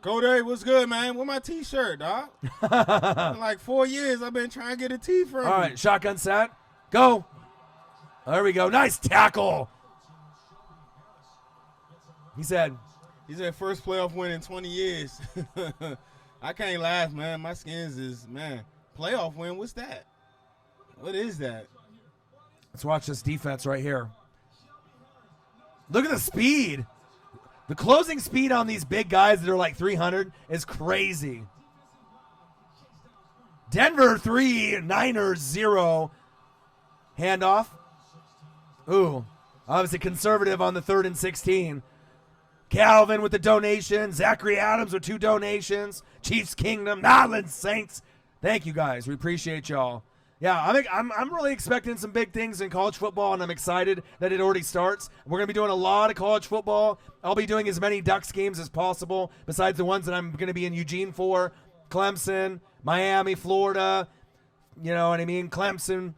Cody, what's good, man? Where my T-shirt, dog? In like 4 years, I've been trying to get a T from All you. right, shotgun set. Go. There we go. Nice tackle. He said first playoff win in 20 years. I can't laugh, man. My skins is, man. Playoff win, what's that? What is that? Let's watch this defense right here. Look at the speed. The closing speed on these big guys that are like 300 is crazy. Denver 3, Niners 0. Handoff. Ooh, obviously conservative on the 3rd and 16. Calvin with the donation. Zachary Adams with 2 donations. Chiefs Kingdom. Nodland Saints. Thank you guys. We appreciate y'all. Yeah, I'm really expecting some big things in college football, and I'm excited that it already starts. We're going to be doing a lot of college football. I'll be doing as many Ducks games as possible, besides the ones that I'm going to be in Eugene for. Clemson, Miami, Florida, you know what I mean? Clemson,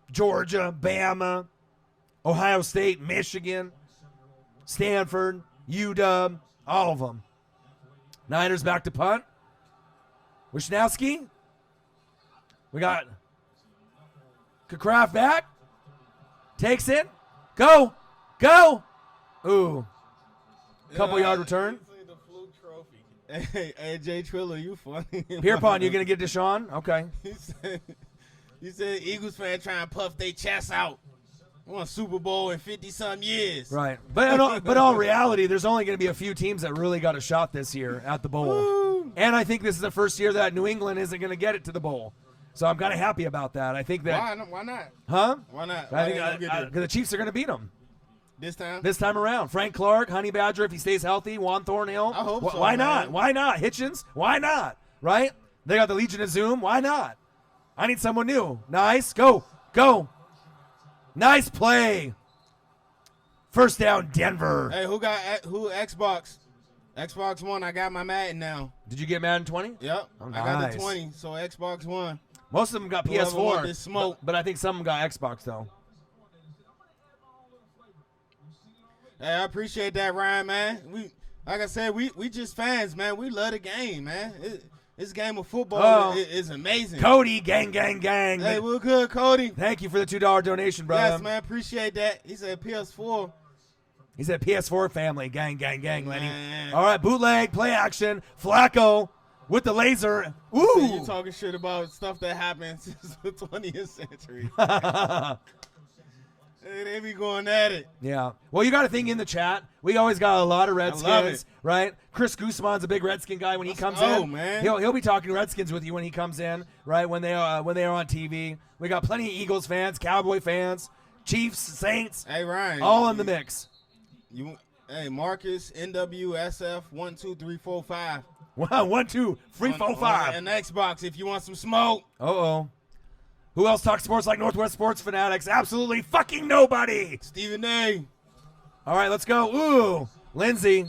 Georgia, Bama, Ohio State, Michigan, Stanford, UW, all of them. Niners back to punt. Wishnowski. We got Kraft back. Takes it. Go. Ooh. Couple yard return. The fluke trophy. Hey, Jay Triller, you funny. Pierpont, you going to get Deshaun? Okay. He said Eagles fan trying to puff their chests out. Won a Super Bowl in 50-some years. Right. But in all reality, there's only going to be a few teams that really got a shot this year at the bowl. Woo. And I think this is the first year that New England isn't going to get it to the bowl. So I'm kind of happy about that. I think that. Why not? Huh? Why not? I think because the Chiefs are going to beat them. This time around. Frank Clark, Honey Badger, if he stays healthy, Juan Thornhill. I hope so. Why man. not? Why not? Hitchens? Why not? Right? They got the Legion of Zoom. Why not? I need someone new. Nice. Go. Nice play. First down, Denver. Hey, who Xbox? Xbox One. I got my Madden now. Did you get Madden 20? Yep. Oh, I got nice. the 20, so Xbox One. Most of them got Whoever want PS4. this smoke. But I think some of them got Xbox, though. Hey, I appreciate that, Ryan, man. Like I said, we just fans, man. We love the game, man. This game of football is amazing. Cody, gang. Hey, we're good, Cody. Thank you for the $2 donation, brother. Yes, man. Appreciate that. He said PS4. He said PS4 family, gang, Lenny. Man. All right, bootleg, play action. Flacco with the laser. Ooh. You talking shit about stuff that happened since the 20th century. Hey, they be going at it. Yeah. Well, you got to think in the chat. We always got a lot of love Redskins, it. right? Chris Guzman's a big Redskin guy when he comes in. Man. He'll be talking Redskins with you when he comes in, right? When they are on TV. We got plenty of Eagles fans, Cowboy fans, Chiefs, Saints, Hey, Ryan. all in the mix. Hey, Marcus, NWSF 12345. 1, 2, 3, 4, 5. And Xbox if you want some smoke. Uh-oh. Who else talks sports like Northwest Sports Fanatics? Absolutely fucking nobody. Stephen A. All right, let's go. Ooh, Lindsey.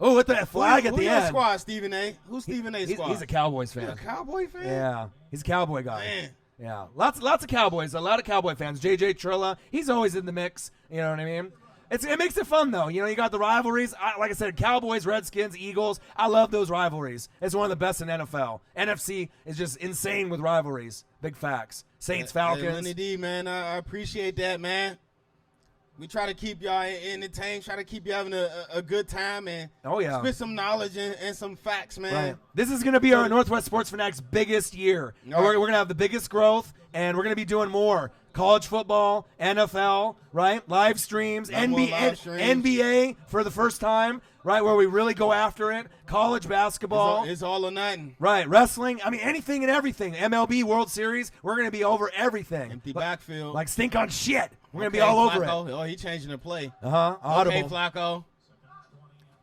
Oh, with the flag at the Who's end. squad, Stephen A? Who's Stephen A's squad? He's a Cowboys You fan. a Cowboy fan? Yeah, he's a Cowboy guy. Man. Yeah, lots of Cowboys. A lot of Cowboy fans. JJ Trilla, he's always in the mix. You know what I mean? It makes it fun though. You know, you got the rivalries. Like I said, Cowboys, Redskins, Eagles. I love those rivalries. It's one of the best in NFL. NFC is just insane with rivalries. Big facts. Saints, Falcons. Hey, Lenny D, man, I appreciate that, man. We try to keep y'all entertained, try to keep you having a good time, and spit some knowledge and some facts, man. Right. This is going to be our Northwest Sports Fanatics biggest year. Right. We're going to have the biggest growth, and we're going to be doing more. College football, NFL, right? Live streams, NBA for the first time, right? Where we really go after it. College basketball. It's all or nothing. Right. Wrestling. I mean, anything and everything. MLB, World Series. We're going to be over everything. Empty backfield. Like stink on shit. We're going to be all over Flacco. it. Oh, he changing the play. Audible. Okay, Flacco.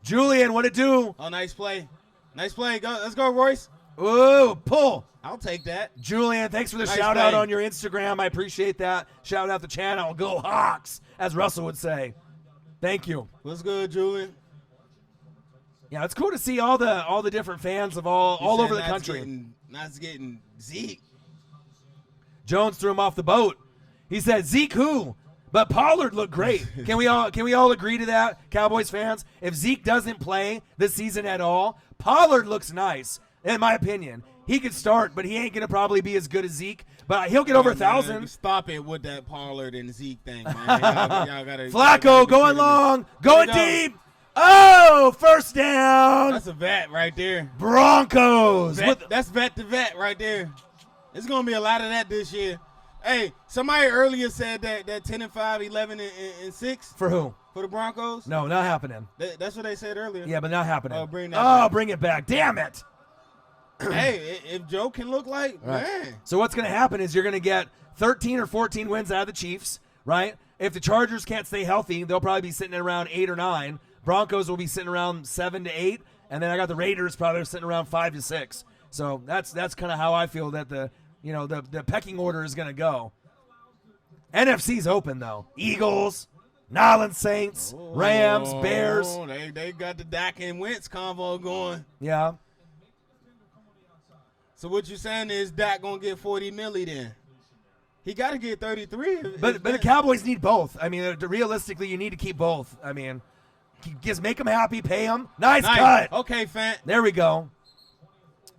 Julian, what it do? Oh, nice play. Nice play. Let's go, Royce. Ooh, pull. I'll take that. Julian, thanks for the Nice shout out play. on your Instagram. I appreciate that. Shout out the channel. Go Hawks, as Russell would say. Thank you. What's good, Julian? Yeah, it's cool to see all the different fans of all over the country. Not getting Zeke. Jones threw him off the boat. He said, Zeke who? But Pollard looked great. Can we all agree to that, Cowboys fans? If Zeke doesn't play this season at all, Pollard looks nice, in my opinion. He could start, but he ain't going to probably be as good as Zeke. But he'll get over 1,000. Stop it with that Pollard and Zeke thing, man. Y'all gotta, Flacco going long, going deep. Oh, first down. That's a vet right there. Broncos. That's vet to vet right there. There's going to be a lot of that this year. Hey, somebody earlier said that 10-5, 11-6. For who? For the Broncos? No, not happening. That's what they said earlier. Yeah, but not happening. Oh, bring that back. Bring it back. Damn it. Hey, if Joe can look like, right. Man. So what's going to happen is you're going to get 13 or 14 wins out of the Chiefs, right? If the Chargers can't stay healthy, they'll probably be sitting at around 8 or 9. Broncos will be sitting around 7 to 8, and then I got the Raiders probably sitting around 5 to 6. So that's kind of how I feel that the pecking order is going to go. NFC's open though. Eagles, Nolans Saints, Rams, Bears. They got the Dak and Wentz convo going. Yeah. So what you saying is Dak gonna get 40 milli then? He got to get 33. But the Cowboys need both. I mean, realistically, you need to keep both. I mean, just make them happy, pay them. Nice cut. Okay, Fant. There we go.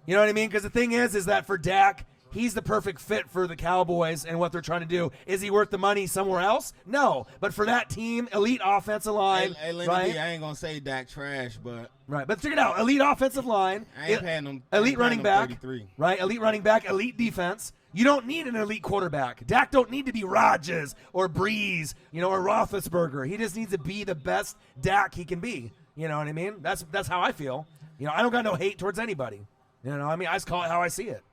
You know what I mean? Because the thing is that for Dak, he's the perfect fit for the Cowboys and what they're trying to do. Is he worth the money somewhere else? No. But for that team, elite offensive line, hey, right? I ain't going to say Dak trash, but. Right. But check it out. Elite offensive line. I ain't paying him. Elite running back. 33. Right? Elite running back, elite defense. You don't need an elite quarterback. Dak don't need to be Rodgers or Breeze, or Roethlisberger. He just needs to be the best Dak he can be. You know what I mean? That's how I feel. I don't got no hate towards anybody. I just call it how I see it.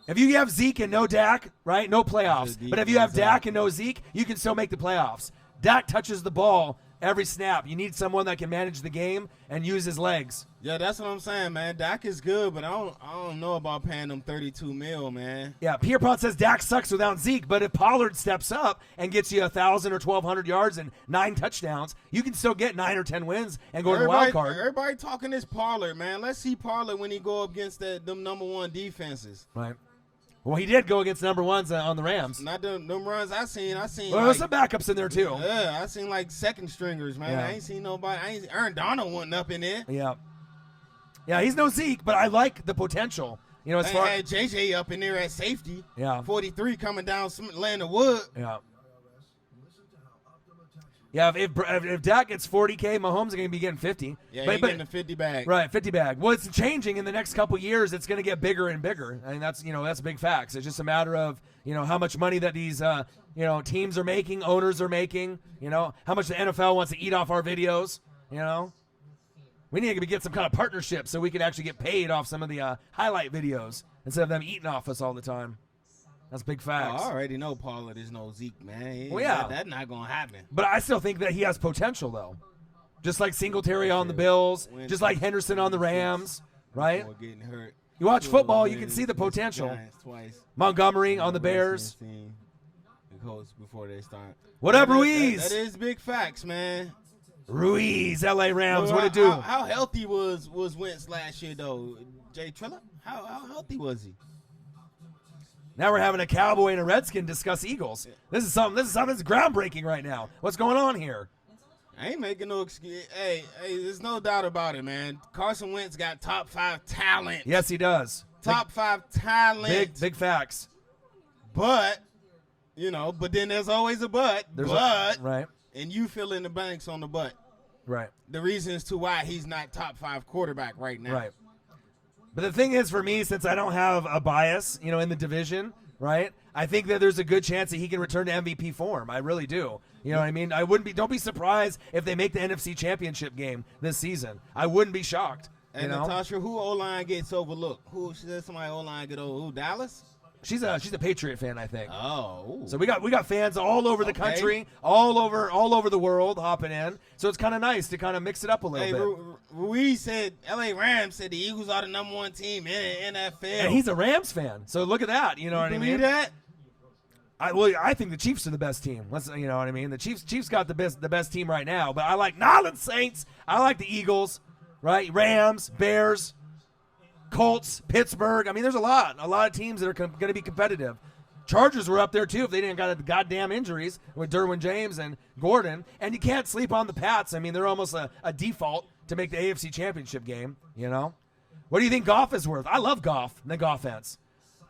If you have Zeke and no Dak, right, no playoffs. But if you have Dak and no Zeke, you can still make the playoffs. Dak touches the ball every snap. You need someone that can manage the game and use his legs. Yeah, that's what I'm saying, man. Dak is good, but I don't know about paying him $32 million, man. Yeah, Pierpont says Dak sucks without Zeke, but if Pollard steps up and gets you 1,000 or 1,200 yards and 9 touchdowns, you can still get 9 or 10 wins and go to the wild card. Everybody talking this Pollard, man. Let's see Pollard when he go up against them number one defenses. Right. Well, he did go against number ones on the Rams. Not them runs I seen. Well, there's some backups in there, too. Yeah, I seen like second stringers, man. Yeah. I ain't seen nobody. Aaron Donald wasn't up in there. Yeah. Yeah, he's no Zeke, but I like the potential. As far had JJ up in there at safety. Yeah. 43 coming down laying the wood. Yeah. Yeah, if Dak gets 40K, Mahomes is going to be getting 50. Yeah, he's getting the 50 bag. Right, 50 bag. Well, it's changing in the next couple years. It's going to get bigger and bigger. I mean, that's big facts. It's just a matter of, how much money that these, teams are making, owners are making, how much the NFL wants to eat off our videos, We need to get some kind of partnership so we can actually get paid off some of the highlight videos instead of them eating off us all the time. That's big facts. I already know Pollard is no Zeke, man. Well, yeah. That's not going to happen. But I still think that he has potential, though. Just like Singletary on the Bills, just like Henderson on the Rams, right? Getting hurt. You watch football, you can see the potential. Twice. Montgomery on the Bears. The coach before they start. What up, Ruiz? That is big facts, man. Ruiz, L.A. Rams, what it do? How healthy was Wentz last year, though? Jay Trilla? How healthy was he? Now we're having a Cowboy and a Redskin discuss Eagles. This is something that's groundbreaking right now. What's going on here? I ain't making no excuse. Hey, there's no doubt about it, man. Carson Wentz got top 5 talent. Yes, he does. Top 5 talent. Big facts. But, but then there's always a but. Right. And you fill in the blanks on the but. Right. The reasons to why he's not top 5 quarterback right now. Right. But the thing is, for me, since I don't have a bias, in the division, right, I think that there's a good chance that he can return to MVP form. I really do. You know what I mean? Don't be surprised if they make the NFC Championship game this season. I wouldn't be shocked. And Natasha, who O-line gets overlooked? Who says somebody O-line get overlooked? Who, Dallas? She's a Patriot fan, I think. Oh. So we got fans all over the country, all over the world hopping in. So it's kind of nice to kind of mix it up a little bit. Ruiz said, L.A. Rams said the Eagles are the number 1 team in the NFL. And he's a Rams fan. So look at that. You know what I mean? Believe that? I think the Chiefs are the best team. You know what I mean? The Chiefs got the best team right now. But I like Nolan Saints. I like the Eagles, right? Rams, Bears, Colts, Pittsburgh. I mean, there's a lot of teams that are going to be competitive. Chargers were up there too if they didn't got the goddamn injuries with Derwin James and Gordon. And you can't sleep on the Pats. I mean, they're almost a default to make the AFC Championship game. What do you think Goff is worth? I love Goff and the Goffense.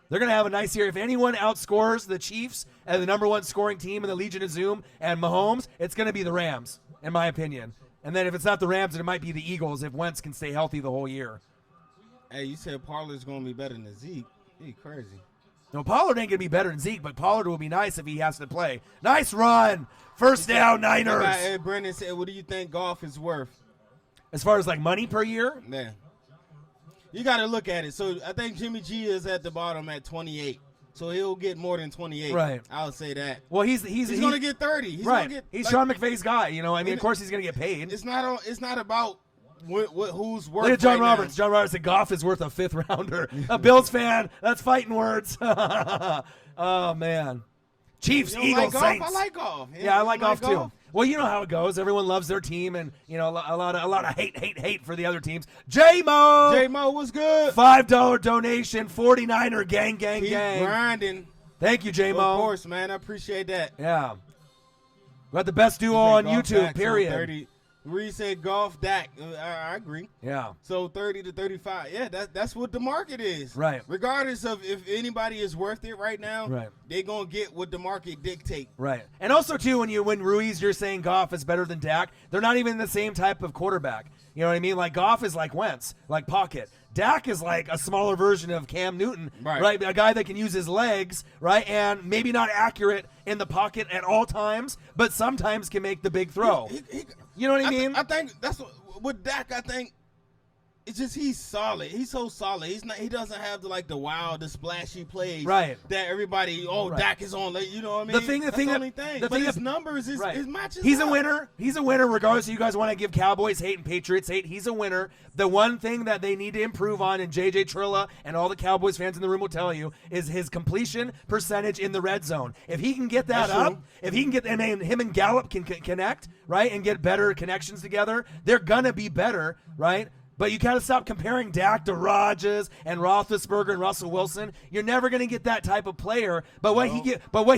They're going to have a nice year. If anyone outscores the Chiefs and the number 1 scoring team in the Legion of Zoom and Mahomes, it's going to be the Rams, in my opinion. And then if it's not the Rams, it might be the Eagles if Wentz can stay healthy the whole year. Hey, you said Pollard's going to be better than Zeke. He crazy. No, Pollard ain't going to be better than Zeke, but Pollard will be nice if he has to play. Nice run. First down, Niners. Hey, Brendan said, what do you think Goff is worth? As far as like money per year? Yeah. You got to look at it. So I think Jimmy G is at the bottom at 28. So he'll get more than 28. Right. I'll say that. Well, he's going to get 30. He's Sean McVay's guy. Of course he's going to get paid. It's not about who's worth. Look at John right Roberts. Now. John Roberts said Goff is worth a 5th rounder. A Bills fan. That's fighting words. Oh, man. Chiefs, Eagles, like Saints. I like Goff. Yeah, I like Goff too. Well, you know how it goes. Everyone loves their team, and a lot of hate for the other teams. J-Mo! J-Mo, what's good? $5 donation, 49er gang. Keep grinding. Thank you, J-Mo. Of course, man. I appreciate that. Yeah. We got the best duo on YouTube, Dak, period. So 30. Reed said golf Dak. I agree. Yeah. So 30 to 35. Yeah, that's what the market is. Right. Regardless of if anybody is worth it right now, right, they're going to get what the market dictate. Right. And also, too, when Ruiz, you're saying Goff is better than Dak, they're not even the same type of quarterback. You know what I mean? Like, Goff is like Wentz, like pocket. Dak is like a smaller version of Cam Newton, right? A guy that can use his legs, right? And maybe not accurate in the pocket at all times, but sometimes can make the big throw. You know what I mean? I think that's with Dak. I think it's just he's solid. He's so solid. He doesn't have the wild, the splashy plays, right? That everybody Dak is on. You know what I mean? The thing. But his numbers, his matches. He's a winner. He's a winner. Regardless of you guys want to give Cowboys hate and Patriots hate, he's a winner. The one thing that they need to improve on, and JJ Trilla and all the Cowboys fans in the room will tell you, is his completion percentage in the red zone. If he can get that up, if he can get, and him and Gallup can connect, right, and get better connections together, they're gonna be better, right? But you got to stop comparing Dak to Rodgers and Roethlisberger and Russell Wilson. You're never going to get that type of player. But what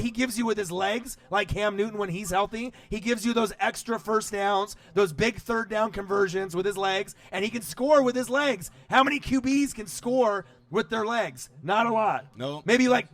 he gives you with his legs, like Cam Newton when he's healthy, he gives you those extra first downs, those big third down conversions with his legs, and he can score with his legs. How many QBs can score with their legs? Not a lot. No. Maybe like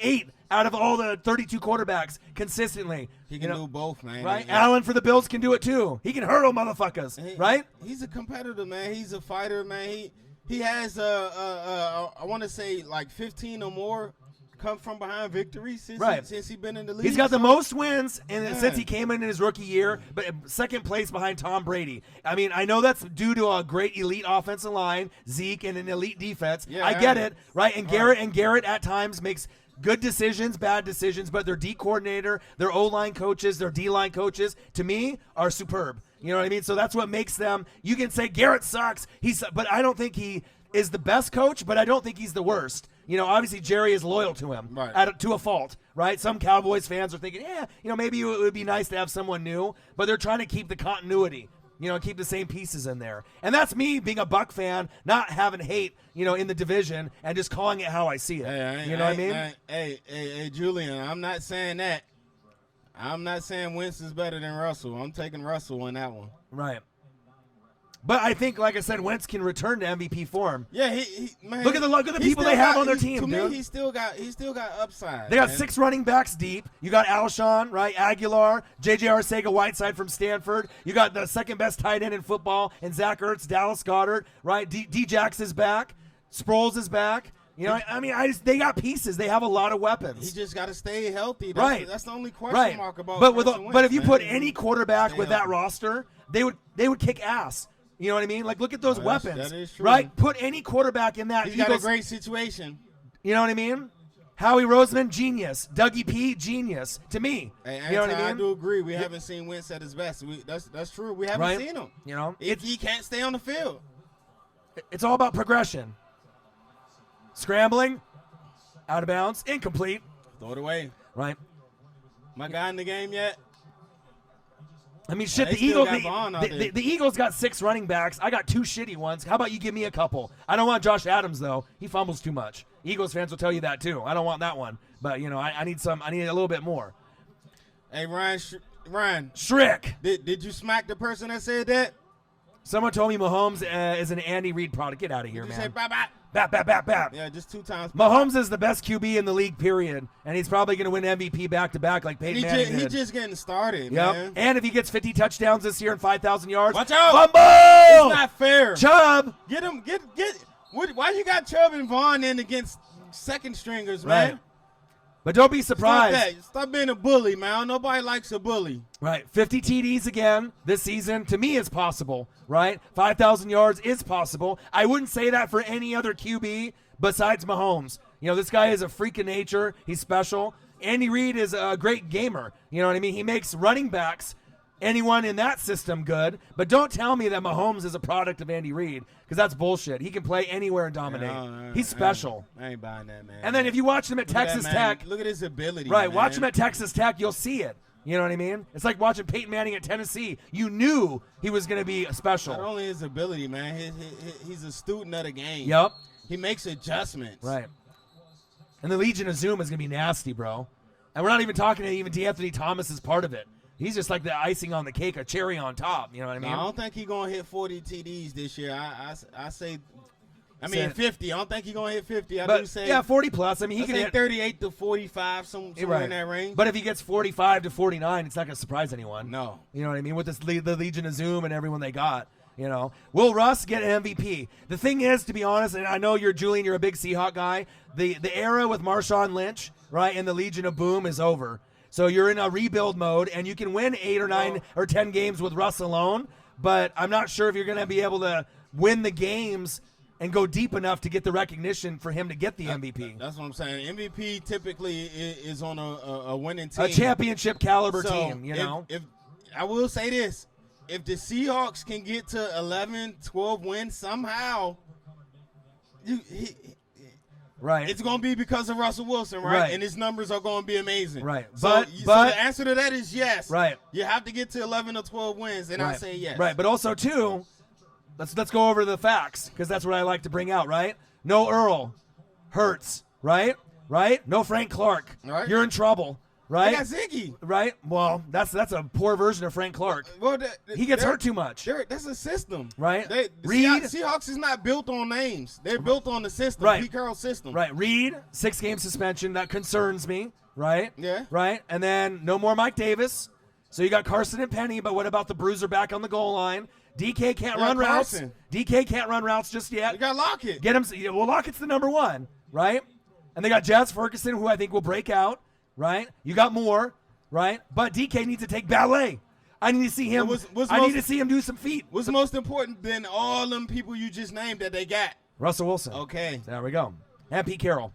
8 out of all the 32 quarterbacks consistently. He can do both, man. Right? Yeah. Allen for the Bills can do it too. He can hurdle motherfuckers, right? He's a competitor, man. He's a fighter, man. He has I want to say like 15 or more come from behind victories since he's been in the league. He's got the most wins since he came in his rookie year, but second place behind Tom Brady. I mean, I know that's due to a great elite offensive line, Zeke, and an elite defense. Yeah, I get it, right? And Garrett at times makes good decisions, bad decisions, but their D coordinator, their O-line coaches, their D-line coaches, to me, are superb. You know what I mean? So that's what makes them. You can say Garrett sucks, but I don't think he is the best coach, but I don't think he's the worst. Obviously Jerry is loyal to him, to a fault, right? Some Cowboys fans are thinking, maybe it would be nice to have someone new, but they're trying to keep the continuity. Keep the same pieces in there. And that's me being a Buck fan, not having hate, in the division and just calling it how I see it. What I mean? Hey, Julian, I'm not saying that. I'm not saying Wentz is better than Russell. I'm taking Russell on that one. Right. But I think, like I said, Wentz can return to MVP form. Yeah, man. Look at the people they have on their team, to dude. Me, he still got upside. They got 6 running backs deep. You got Alshon, right? Aguilar, J.J. Arcega-Whiteside from Stanford. You got the second best tight end in football, and Zach Ertz, Dallas Goedert, right? D-Jax is back. Sproles is back. They got pieces. They have a lot of weapons. He just got to stay healthy. That's the only question mark about. But if you put any quarterback with that roster, they would kick ass. You know what I mean? Like, look at those weapons, that is true. right? Put any quarterback in that. He's got a great situation. You know what I mean? Howie Roseman, genius. Dougie P, genius. To me, hey, you know what I mean? I do agree. We haven't seen Wentz at his best. That's true. We haven't seen him. If he can't stay on the field, it's all about progression. Scrambling, out of bounds, incomplete. Throw it away. Right. My guy in the game yet? I mean, shit, the Eagles got 6 running backs. I got 2 shitty ones. How about you give me a couple? I don't want Josh Adams, though. He fumbles too much. Eagles fans will tell you that, too. I don't want that one. But, I need a little bit more. Hey, Ryan. Shrick. Did you smack the person that said that? Someone told me Mahomes is an Andy Reid product. Get out of here, Did man. You say bye-bye? Bap. Yeah, just 2 times. Mahomes is the best QB in the league, period. And he's probably going to win MVP back-to-back like Peyton Manning did. He's just getting started, yep. man. And if he gets 50 touchdowns this year and 5,000 yards. Watch out. Fumble! It's not fair. Chubb. Get him. Why you got Chubb and Vaughn in against second stringers, man? Right. But don't be surprised. Stop being a bully, man. Nobody likes a bully. Right. 50 TDs again this season. To me, is possible, right? 5,000 yards is possible. I wouldn't say that for any other QB besides Mahomes. This guy is a freak of nature. He's special. Andy Reid is a great gamer. You know what I mean? He makes running backs, anyone in that system, good. But don't tell me that Mahomes is a product of Andy Reid, because that's bullshit. He can play anywhere and dominate. He's special. I ain't buying that, man. And then if you watch him at Texas Tech. Look at his ability. Right. Man. Watch him at Texas Tech. You'll see it. You know what I mean? It's like watching Peyton Manning at Tennessee. You knew he was going to be special. Not only his ability, man, he's a student of the game. Yep. He makes adjustments. Right. And the Legion of Zoom is going to be nasty, bro. And we're not even talking to even D'Anthony Thomas is part of it. He's just like the icing on the cake, a cherry on top. You know what I mean? No, I don't think he's going to hit 40 TDs this year. I say, 50. I don't think he's going to hit 50. I do say. Yeah, 40 plus. I mean, he I can say hit 38 to 45, somewhere in that range. But if he gets 45 to 49, it's not going to surprise anyone. No. You know what I mean? With the Legion of Zoom and everyone they got. You know, will Russ get an MVP? The thing is, to be honest, and I know you're Julian, you're a big Seahawk guy. The era with Marshawn Lynch, right, and the Legion of Boom is over. So you're in a rebuild mode, and you can win 8 or 9 or 10 games with Russ alone. But I'm not sure if you're going to be able to win the games and go deep enough to get the recognition for him to get the MVP. That's what I'm saying. MVP typically is on a winning team, a championship caliber team. You know, if I will say this. If the Seahawks can get to 11, 12 wins somehow, right, it's going to be because of Russell Wilson, right? And his numbers are going to be amazing. Right. So the answer to that is yes. Right. You have to get to 11 or 12 wins, and I say yes. Right. But also, too, let's go over the facts because that's what I like to bring out, right? No Earl. Hurts, right? Right? No Frank Clark. Right. You're in trouble. Right? They got Ziggy. Right? Well, that's a poor version of Frank Clark. Well, he gets hurt too much. That's a system. Right? Reed. Seahawks is not built on names. They're built on the system. Right. Pete Carroll's system. Right. Reed, 6-game suspension. That concerns me. Right? Yeah. Right? And then no more Mike Davis. So you got Carson and Penny, but what about the bruiser back on the goal line? DK can't run routes. DK can't run routes just yet. You got Lockett. Get him. Well, Lockett's the number one. Right? And they got Jazz Ferguson, who I think will break out. Right? You got more. Right, but DK needs to take ballet. I need to see him. Need to see him do some feet. What's most important than all them people you just named that they got? Russell Wilson. Okay, there we go. And Pete Carroll.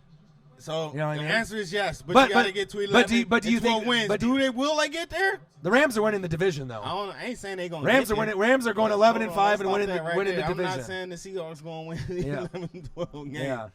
So you know the answer is yes, but you got to get to 11. But do you think wins? But will they get there? The Rams are winning the division, though. I ain't saying they're going. Rams are winning. Rams are going 11-5 and winning the division. I'm not saying the Seahawks going to win 11, 12 games. Yeah.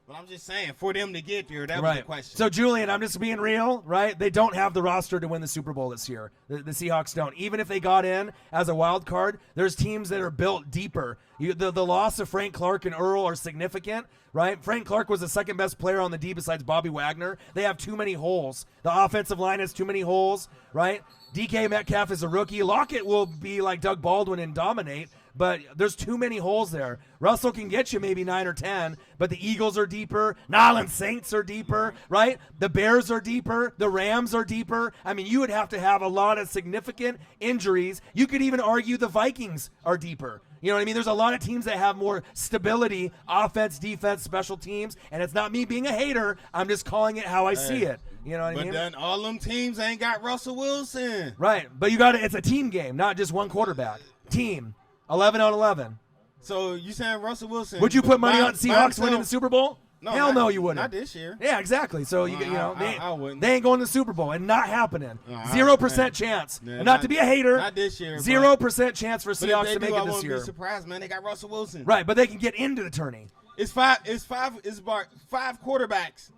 But I'm just saying, for them to get there, that was the question. So, Julian, I'm just being real, right? They don't have the roster to win the Super Bowl this year. The Seahawks don't. Even if they got in as a wild card, there's teams that are built deeper. The loss of Frank Clark and Earl are significant, right? Frank Clark was the second best player on the D besides Bobby Wagner. They have too many holes. The offensive line has too many holes, right? DK Metcalf is a rookie. Lockett will be like Doug Baldwin and dominate. But there's too many holes there. Russell can get you maybe 9 or 10, but the Eagles are deeper. Nyland Saints are deeper, right? The Bears are deeper. The Rams are deeper. I mean, you would have to have a lot of significant injuries. You could even argue the Vikings are deeper. You know what I mean? There's a lot of teams that have more stability, offense, defense, special teams, and it's not me being a hater. I'm just calling it how I see it. You know what I mean? But then all them teams ain't got Russell Wilson. Right, but you got it's a team game, not just one quarterback. Team. 11 on 11. So you saying Russell Wilson? Would you put money on Seahawks winning the Super Bowl? No, Hell no, you wouldn't. Not this year. Yeah, exactly. So I wouldn't. They ain't going to the Super Bowl and not happening. 0% chance. Yeah, and not to be a hater. Not this year. 0% chance for Seahawks to make it this year. I wouldn't be surprised, man. They got Russell Wilson. Right, but they can get into the tourney. It's five quarterbacks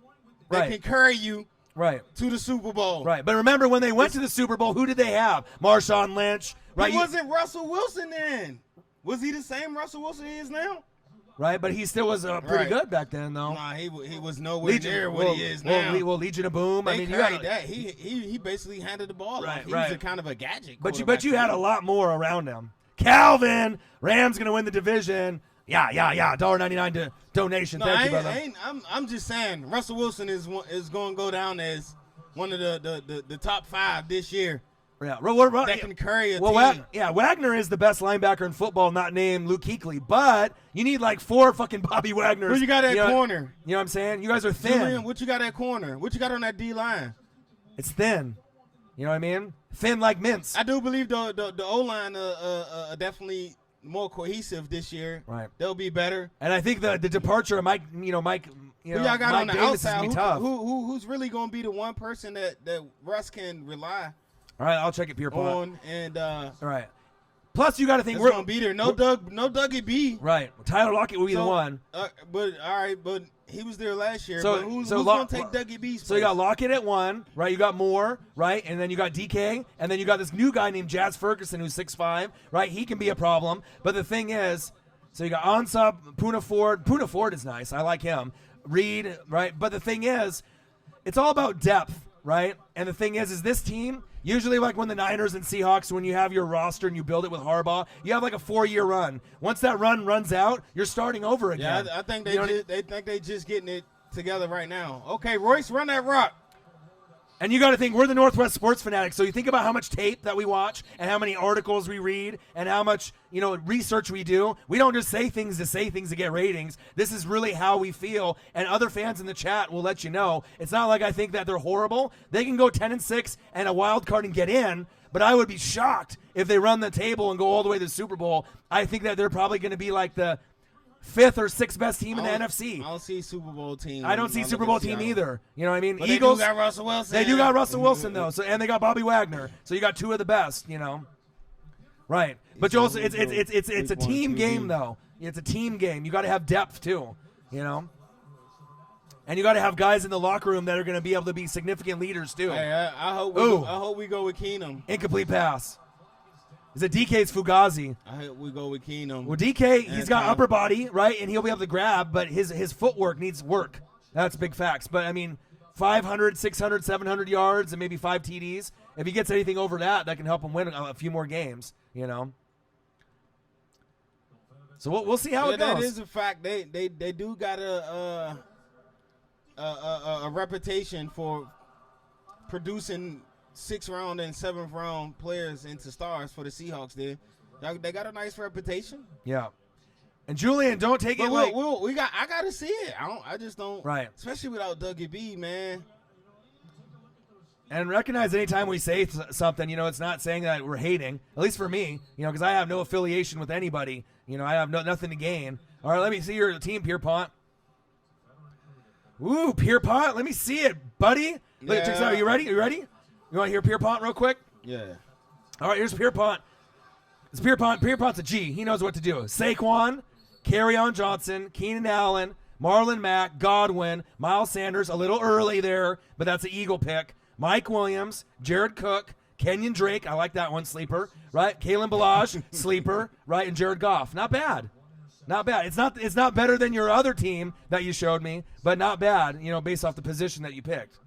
that can carry you. Right. To the Super Bowl. Right. But remember when they went to the Super Bowl, who did they have? Marshawn Lynch. Right. He wasn't Russell Wilson then. Was he the same Russell Wilson he is now? Right, but he still was pretty good back then, though. Nah, he was nowhere near what he is now. Well, Legion of Boom. I mean, you had that. He basically handed the ball off. He was a kind of a gadget. But you had a lot more around him. Calvin, Rams gonna win the division. Yeah. $1.99 donation. Thank you, brother. I'm just saying, Russell Wilson is going to go down as one of the top 5 this year. Yeah, that can carry a team. Wagner is the best linebacker in football, not named Luke Kuechly, but you need like 4 fucking Bobby Wagners. Who you got at corner? You know what I'm saying? You guys are thin. Julian, what you got at corner? What you got on that D line? It's thin. You know what I mean? Thin like mince. I do believe the O-line definitely more cohesive this year. Right. They'll be better. And I think the departure of Mike. Who y'all got Mike on the Davis outside? Is tough. Who's really going to be the one person that Russ can rely All right, I'll check it, Pierpont. on? And all right. Plus, you got to think We're gonna be there. No Dougie B. Right. Tyler Lockett will be the one. But all right, but he was there last year. So but who's gonna take Dougie B's place? So you got Lockett at 1, right? You got Moore, right? And then you got DK, and then you got this new guy named Jazz Ferguson who's 6'5", right? He can be a problem. But the thing is, so you got Ansah, Puna Ford. Puna Ford is nice. I like him. Reed, right? But the thing is, it's all about depth, right? And the thing is this team, usually like when the Niners and Seahawks, when you have your roster and you build it with Harbaugh, you have like a 4-year run. Once that run runs out, you're starting over again. Yeah, I think they think they just getting it together right now. Okay, Royce, run that rock. And you got to think, we're the Northwest Sports Fanatics, so you think about how much tape that we watch and how many articles we read and how much, research we do. We don't just say things to get ratings. This is really how we feel, and other fans in the chat will let you know. It's not like I think that they're horrible. They can go 10-6 and a wild card and get in, but I would be shocked if they run the table and go all the way to the Super Bowl. I think that they're probably going to be like the 5th or 6th best team in the NFC. I don't see Super Bowl team. I don't see Super Bowl team either. You know what I mean? But Eagles. They do got Russell Wilson. They do got Russell Wilson though. So and they got Bobby Wagner. So you got 2 of the best. Right. But you also it's a team game though. It's a team game. You got to have depth too. And you got to have guys in the locker room that are going to be able to be significant leaders too. Hey, I hope we go with Keenum. Incomplete pass. Is it DK's Fugazi? I hope we go with Keenum. Well, DK, he's got upper body, right, and he'll be able to grab, but his footwork needs work. That's big facts. But, 500, 600, 700 yards and maybe 5 TDs. If he gets anything over that can help him win a few more games, So we'll see how it goes. That is a fact. They do got a reputation for producing 6th round and 7th round players into stars for the Seahawks. They got a nice reputation. Yeah. And Julian, don't take it like I gotta see it. I just don't. Right. Especially without Dougie B, man. And recognize anytime we say something, it's not saying that we're hating. At least for me, because I have no affiliation with anybody. I have nothing to gain. All right, let me see your team, Pierpont. Ooh, Pierpont, let me see it, buddy. Look, check this out. Are you ready? You want to hear Pierpont real quick? Yeah. All right, here's Pierpont. It's Pierpont. Pierpont's a G. He knows what to do. Saquon, Kerryon Johnson, Keenan Allen, Marlon Mack, Godwin, Miles Sanders, a little early there, but that's an Eagle pick. Mike Williams, Jared Cook, Kenyon Drake, I like that one, sleeper, right? Kalen Ballage, sleeper, right? And Jared Goff. Not bad. Not bad. It's not better than your other team that you showed me, but not bad, based off the position that you picked,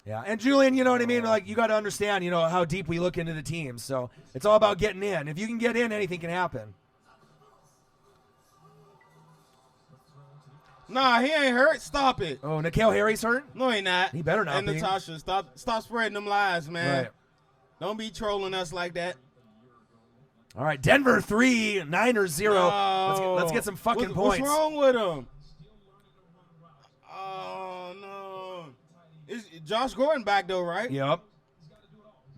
Yeah, and Julian, you know what I mean? Like, you got to understand, how deep we look into the teams. So it's all about getting in. If you can get in, anything can happen. Nah, he ain't hurt. Stop it. Oh, N'Keal Harry's hurt? No, he not. He better not and be. And Natasha, stop spreading them lies, man. Right. Don't be trolling us like that. All right, Denver 3, Niners 0. No. Let's get some fucking points. What's wrong with him? Oh, no. Is Josh Gordon back, though, right? Yep.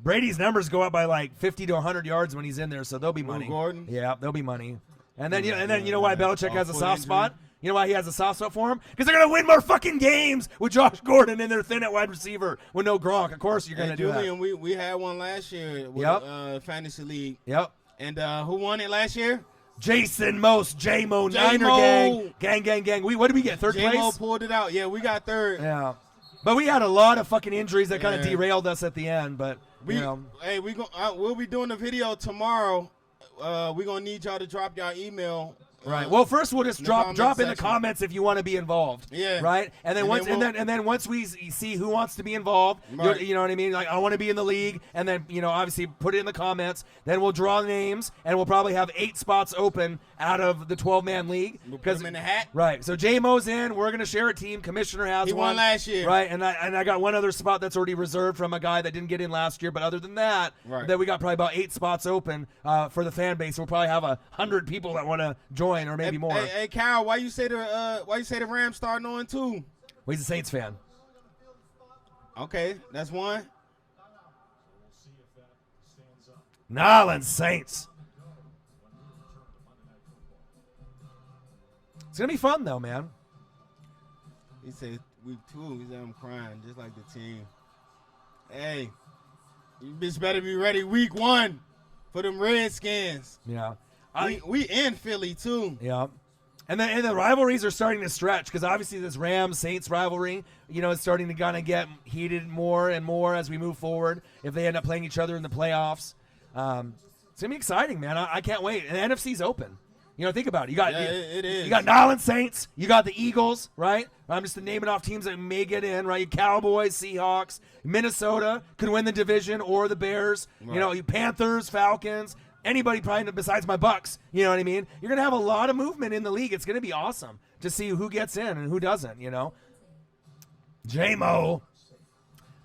Brady's numbers go up by like 50 to 100 yards when he's in there, so there'll be money. Gordon? Yeah, there'll be money. And then you know why Belichick has a soft spot? You know why he has a soft spot for him? Because they're going to win more fucking games with Josh Gordon and they're thin at wide receiver with no Gronk. Of course you're going to do that. Julian, we had one last year with Fantasy League. Yep. And who won it last year? Jason Most, J-Mo, Niner gang. What did we get, third place? J-Mo pulled it out. Yeah, we got third. Yeah. But we had a lot of fucking injuries that kind of derailed us at the end. But, Hey, we'll be doing a video tomorrow. We're going to need y'all to drop y'all email. Right. Well, first we'll just drop in the comments if you want to be involved. Yeah. Right. And then once we see who wants to be involved, right. You know what I mean. Like, I want to be in the league, and then obviously put it in the comments. Then we'll draw names, and we'll probably have 8 spots open out of the 12-man league. We'll put them in the hat. Right. So J-Mo's in. We're gonna share a team. Commissioner has he one. won last year. Right. And I got one other spot that's already reserved from a guy that didn't get in last year. But other than that, then we got probably about 8 spots open for the fan base. We'll probably have 100 people that want to join, or maybe more. Hey, Kyle, why you say the Rams starting on 2? Well, he's a Saints fan. Okay, that's one. Nolans Saints. It's gonna be fun though, man. He said week 2. He said I'm crying, just like the team. Hey, you bitch better be ready week 1 for them Redskins. Yeah. We in Philly, too. Yeah. And the rivalries are starting to stretch because obviously this Rams-Saints rivalry, is starting to kind of get heated more and more as we move forward if they end up playing each other in the playoffs. It's going to be exciting, man. I can't wait. And the NFC's open. Think about it. It is. You got Nolans Saints. You got the Eagles, right? I'm just naming off teams that may get in, right? Cowboys, Seahawks, Minnesota could win the division, or the Bears. Right. Panthers, Falcons. Anybody probably besides my Bucks. You know what I mean? You're going to have a lot of movement in the league. It's going to be awesome to see who gets in and who doesn't, J-Mo.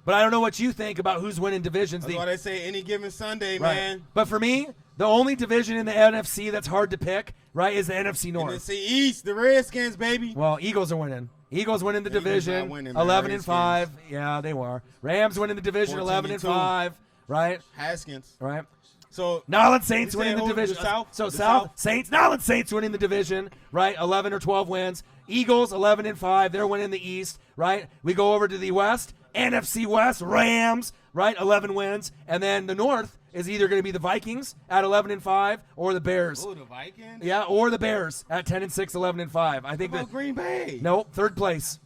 But I don't know what you think about who's winning divisions. That's why they say any given Sunday, right. man. But for me, the only division in the NFC that's hard to pick, right, is the NFC North. NFC East, the Redskins, baby. Well, Eagles are winning. Eagles winning the division, 11-5. Yeah, they were. Rams winning the division, 11-5. Right. Haskins. Right. So Nolans Saints winning the who? division. The South Saints, Nolans Saints winning the division. Right. 11 or 12 wins. Eagles 11-5. They're winning the East. Right. We go over to the West. NFC West, Rams, right, 11 wins. And then the North is either going to be the Vikings at 11-5 or the Bears. Oh, the Vikings? Yeah, or the Bears at 10-6, 11-5. I think that Green Bay. No, third place.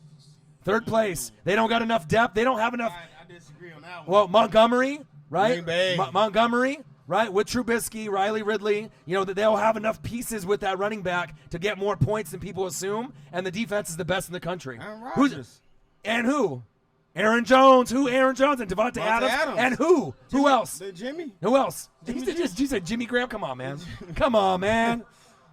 Third place. They don't got enough depth. They don't have enough. I disagree on that one. Well, Montgomery, right? Green Bay. Montgomery, right, with Trubisky, Riley Ridley, that they'll have enough pieces with that running back to get more points than people assume, and the defense is the best in the country. Aaron Rodgers. Who? Aaron Jones. Who? Aaron Jones and Devontae Adams. And who? Who else? Jimmy. Who else? Jimmy You said Jimmy Graham? Come on, man. Come on, man.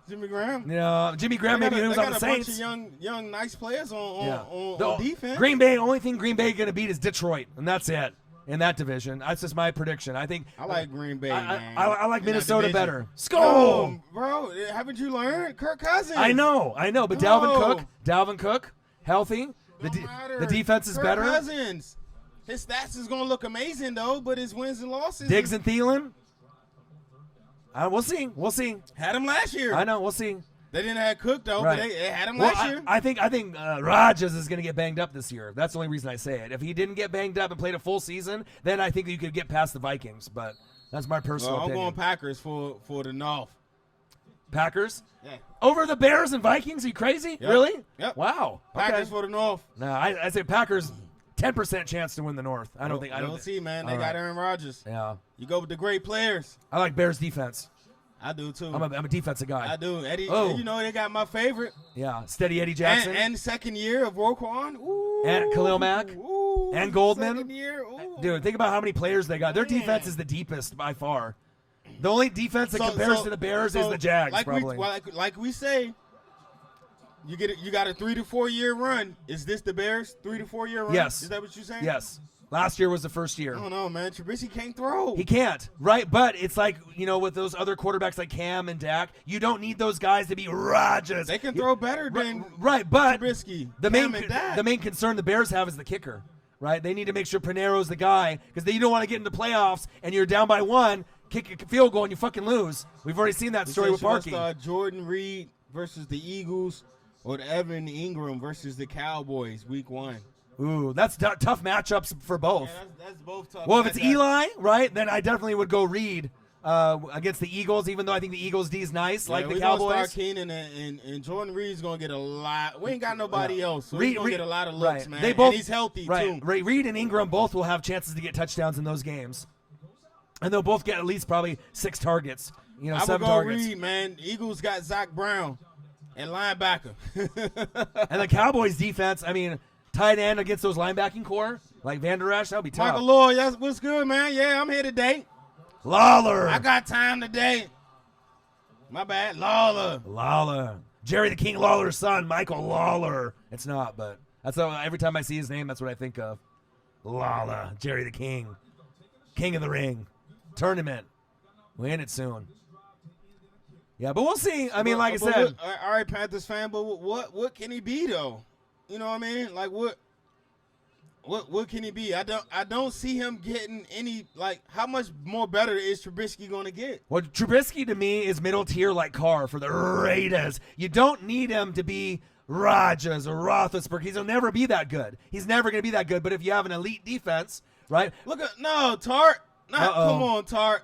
Jimmy Graham. Yeah, Jimmy Graham maybe he was on the Saints. They got a bunch of young, nice players on defense. Green Bay, only thing Green Bay going to beat is Detroit, and that's it in that division. That's just my prediction. I think I like Green Bay, man. I like Minnesota better. Skull! No, bro, haven't you learned? Kirk Cousins. I know, but Dalvin Cook, healthy. The defense is better. Kirk Cousins. His stats is going to look amazing, though, but his wins and losses. Diggs and Thielen? We'll see. Had him last year. I know, we'll see. They didn't have Cook, though, right. but they had him last year. I think Rodgers is going to get banged up this year. That's the only reason I say it. If he didn't get banged up and played a full season, then I think you could get past the Vikings. But that's my personal opinion. I'm going Packers for the North. Packers? Yeah. Over the Bears and Vikings? Are you crazy? Yep. Really? Yep. Wow. Packers for the North. No, I say Packers 10% chance to win the North. I don't think. We'll see, man. They got Aaron Rodgers. Yeah. You go with the great players. I like Bears defense. I do, too. I'm a defensive guy. I do. Eddie, oh. They got my favorite. Yeah. Steady Eddie Jackson. And second year of Roquan. Ooh. And Khalil Mack. Ooh. And Goldman. Second year. Ooh. Dude, think about how many players they got. Their defense is the deepest by far. The only defense that compares to the Bears is the Jags, probably. Like we say, you got a 3 to 4 year run. Is this the Bears 3 to 4 year run? Yes. Is that what you're saying? Yes. Last year was the first year. I don't know, man. Trubisky can't throw. He can't, right? But it's like, with those other quarterbacks like Cam and Dak, you don't need those guys to be Rodgers. They can throw better than but Trubisky. The main concern the Bears have is the kicker, right? They need to make sure Pinero's the guy because you don't want to get into playoffs and you're down by one, kick a field goal and you fucking lose. We've already seen that story with Parkey. Jordan Reed versus the Eagles or Evan Ingram versus the Cowboys week 1. Ooh, that's tough matchups for both. Yeah, that's both tough. Well, if it's Eli, right, then I definitely would go Reed against the Eagles, even though I think the Eagles D is nice, like the Cowboys. Start Keenan and Jordan Reed's going to get a lot. We ain't got nobody else, so he's going to get a lot of looks, man. And he's healthy, too. Reed and Ingram both will have chances to get touchdowns in those games. And they'll both get at least probably 6 targets, 7 targets. Reed, man. Eagles got Zach Brown and linebacker. And the Cowboys defense, tight end against those linebacking core, like Van Der Esch, that would be tough. Michael Lloyd, what's good, man? Yeah, I'm here today. Lawler. I got time today. My bad. Lawler. Jerry the King Lawler's son, Michael Lawler. It's not, but every time I see his name, that's what I think of. Lawler. Jerry the King. King of the Ring. Tournament. We in it soon. Yeah, but we'll see. Like I said. All right, Panthers fan, but what can he be, though? You know what I mean? Like what can he be? I don't see him getting any, like, how much more better is Trubisky going to get? Well, Trubisky to me is middle tier like Carr for the Raiders. You don't need him to be Rodgers or Roethlisberger. He'll never be that good. He's never going to be that good. But if you have an elite defense, right? Look at Tart. Come on, Tart.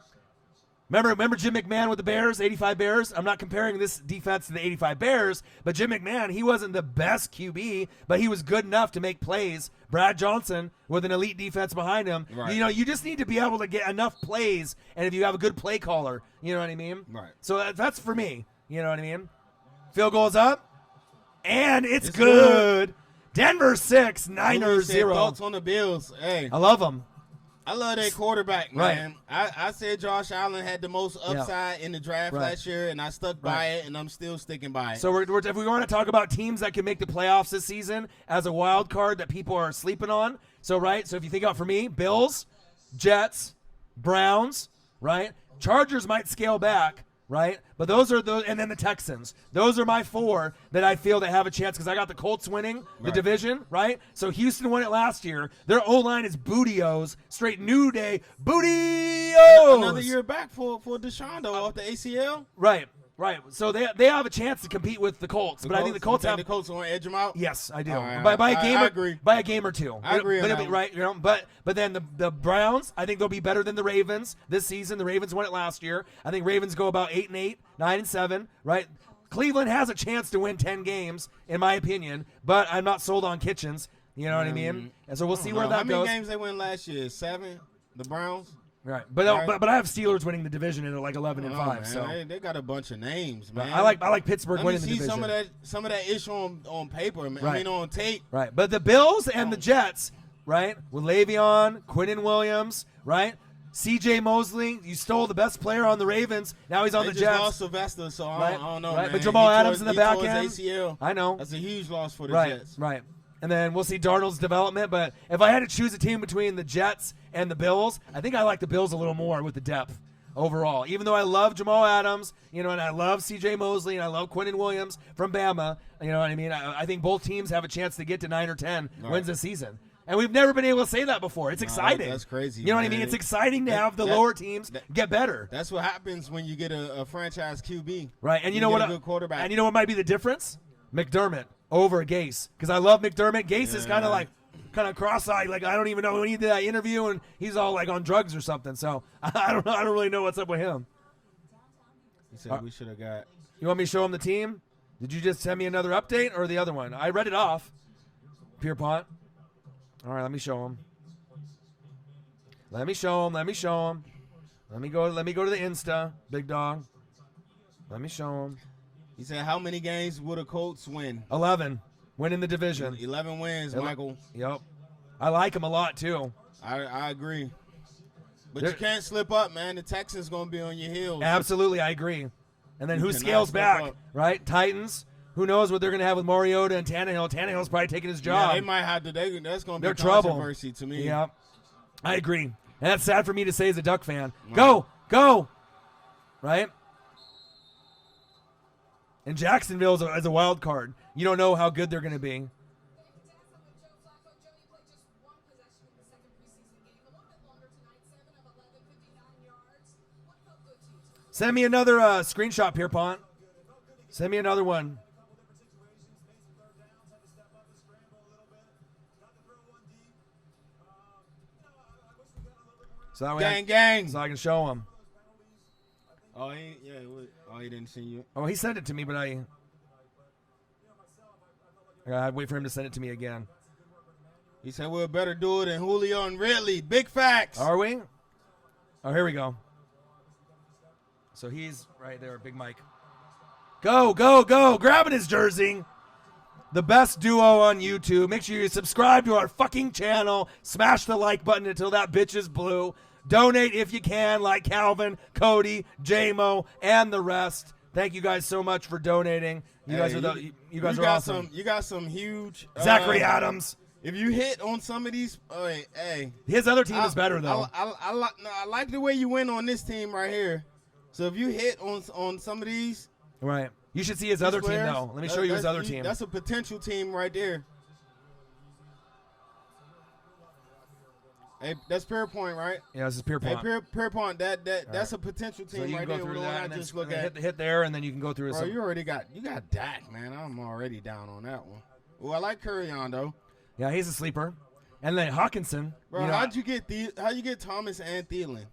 Remember Jim McMahon with the Bears, 85 Bears? I'm not comparing this defense to the 85 Bears, but Jim McMahon, he wasn't the best QB, but he was good enough to make plays. Brad Johnson with an elite defense behind him. Right. You know, you just need to be able to get enough plays, and if you have a good play caller, you know what I mean? Right. So that's for me. You know what I mean? Field goal's up, and it's good. good. Denver 6, Niners 0. Thoughts on the Bills? Hey, I love them. I love that quarterback, man. I said Josh Allen had the most upside in the draft last year, and I stuck by it, and I'm still sticking by it. So if we want to talk about teams that can make the playoffs this season as a wild card that people are sleeping on, so if you think about for me, Bills, Jets, Browns, right? Chargers might scale back, right? But those are those, and then the Texans. Those are my 4 that I feel that have a chance because I got the Colts winning the division, right? So Houston won it last year. Their O-line is Bootios, straight New Day Bootios. Another year back for Deshaun off the ACL. Right. So they have a chance to compete with the Colts, but I think the Colts have the Colts want to edge them out. Yes, I do. Right. By a game, I agree. By a game or two. I agree. Right, you know. But then the Browns, I think they'll be better than the Ravens this season. The Ravens won it last year. I think Ravens go about 8-8, 9-7. Right. Cleveland has a chance to win 10 games, in my opinion, but I'm not sold on Kitchens. You know what I mean? And so we'll see where that goes. How many games they win last year? 7. The Browns. Right, but I have Steelers winning the division at like 11-5. Man. So they got a bunch of names, man. I like Pittsburgh winning the see division. some of that issue on paper, man. Right. I mean on tape. Right, but the Bills and the Jets, right, with Le'Veon, Quinnen Williams, right, C.J. Mosley, you stole the best player on the Ravens. Now he's on They the just Jets. lost Sylvester, so Right. I don't know, Right, man. but Jamal Adams in the back tore end. his ACL. I know. That's a huge loss for the Right, Jets. right. And then we'll see Darnold's development. But if I had to choose a team between the Jets and the Bills, I think I like the Bills a little more with the depth overall. Even though I love Jamal Adams, you know, and I love C.J. Mosley, and I love Quinnen Williams from Bama, you know what I mean? I think both teams have a chance to get to 9 or 10 wins this season. And we've never been able to say that before. It's exciting. That's crazy. You know what I man. mean? It's exciting to have the lower teams get better. That's what happens when you get a franchise QB. Right, and you know what? A good quarterback. And you know what might be the difference? McDermott over Gase, because I love McDermott. Gase is kind of cross-eyed, like I don't even know when he did that interview, and he's all like on drugs or something. So I don't know. I don't really know what's up with him. He said we should have got. You want me to show him the team? Did you just send me another update or the other one? I read it off. Pierpont. All right, let me show him. Let me show him. Let me go to the Insta, big dog. Let me show him. He said, how many games will the Colts win? 11. Winning the division. 11 wins, Michael. Yep. I like him a lot, too. I agree. But you can't slip up, man. The Texans going to be on your heels. Absolutely, I agree. And then You who cannot scales slip back, up. right? Titans. Who knows what they're going to have with Mariota and Tannehill. Tannehill's probably taking his job. Yeah, they might have to. That's going to be They're trouble. controversy to me. Yeah, I agree. And that's sad for me to say as a Duck fan. Go. Right? And Jacksonville is a wild card. You don't know how good they're going to be. Send me another screenshot, Pierpont. Send me another one. So that way Gang. so I can show him. Oh, he didn't see you. Oh, he sent it to me, but I gotta wait for him to send it to me again. He said we'll better do it than Julio and Ridley. Big facts. Are we? Oh, here we go. So he's right there, Big Mike. Go. Grabbing his jersey. The best duo on YouTube. Make sure you subscribe to our fucking channel. Smash the like button until that bitch is blue. Donate if you can, like Calvin, Cody, J-Mo, and the rest. Thank you guys so much for donating. You guys are awesome. You got some huge. Zachary Adams. If you hit on some of these, hey. His other team is better, though. I like the way you win on this team right here. So if you hit on some of these. Right. You should see his other team, though. Let me show you his other team. That's a potential team right there. Hey, that's Pierpont, right? Yeah, this is Pierpont. Hey, Pierpont, that's a potential team So you right can there. go through The one that I and then just look at. hit there, and then you can go through Bro, some. you got Dak, man. I'm already down on that one. Well, I like Curry on though. Yeah, he's a sleeper. And then Hawkinson. Bro, you know, how you get Thomas and Thielen?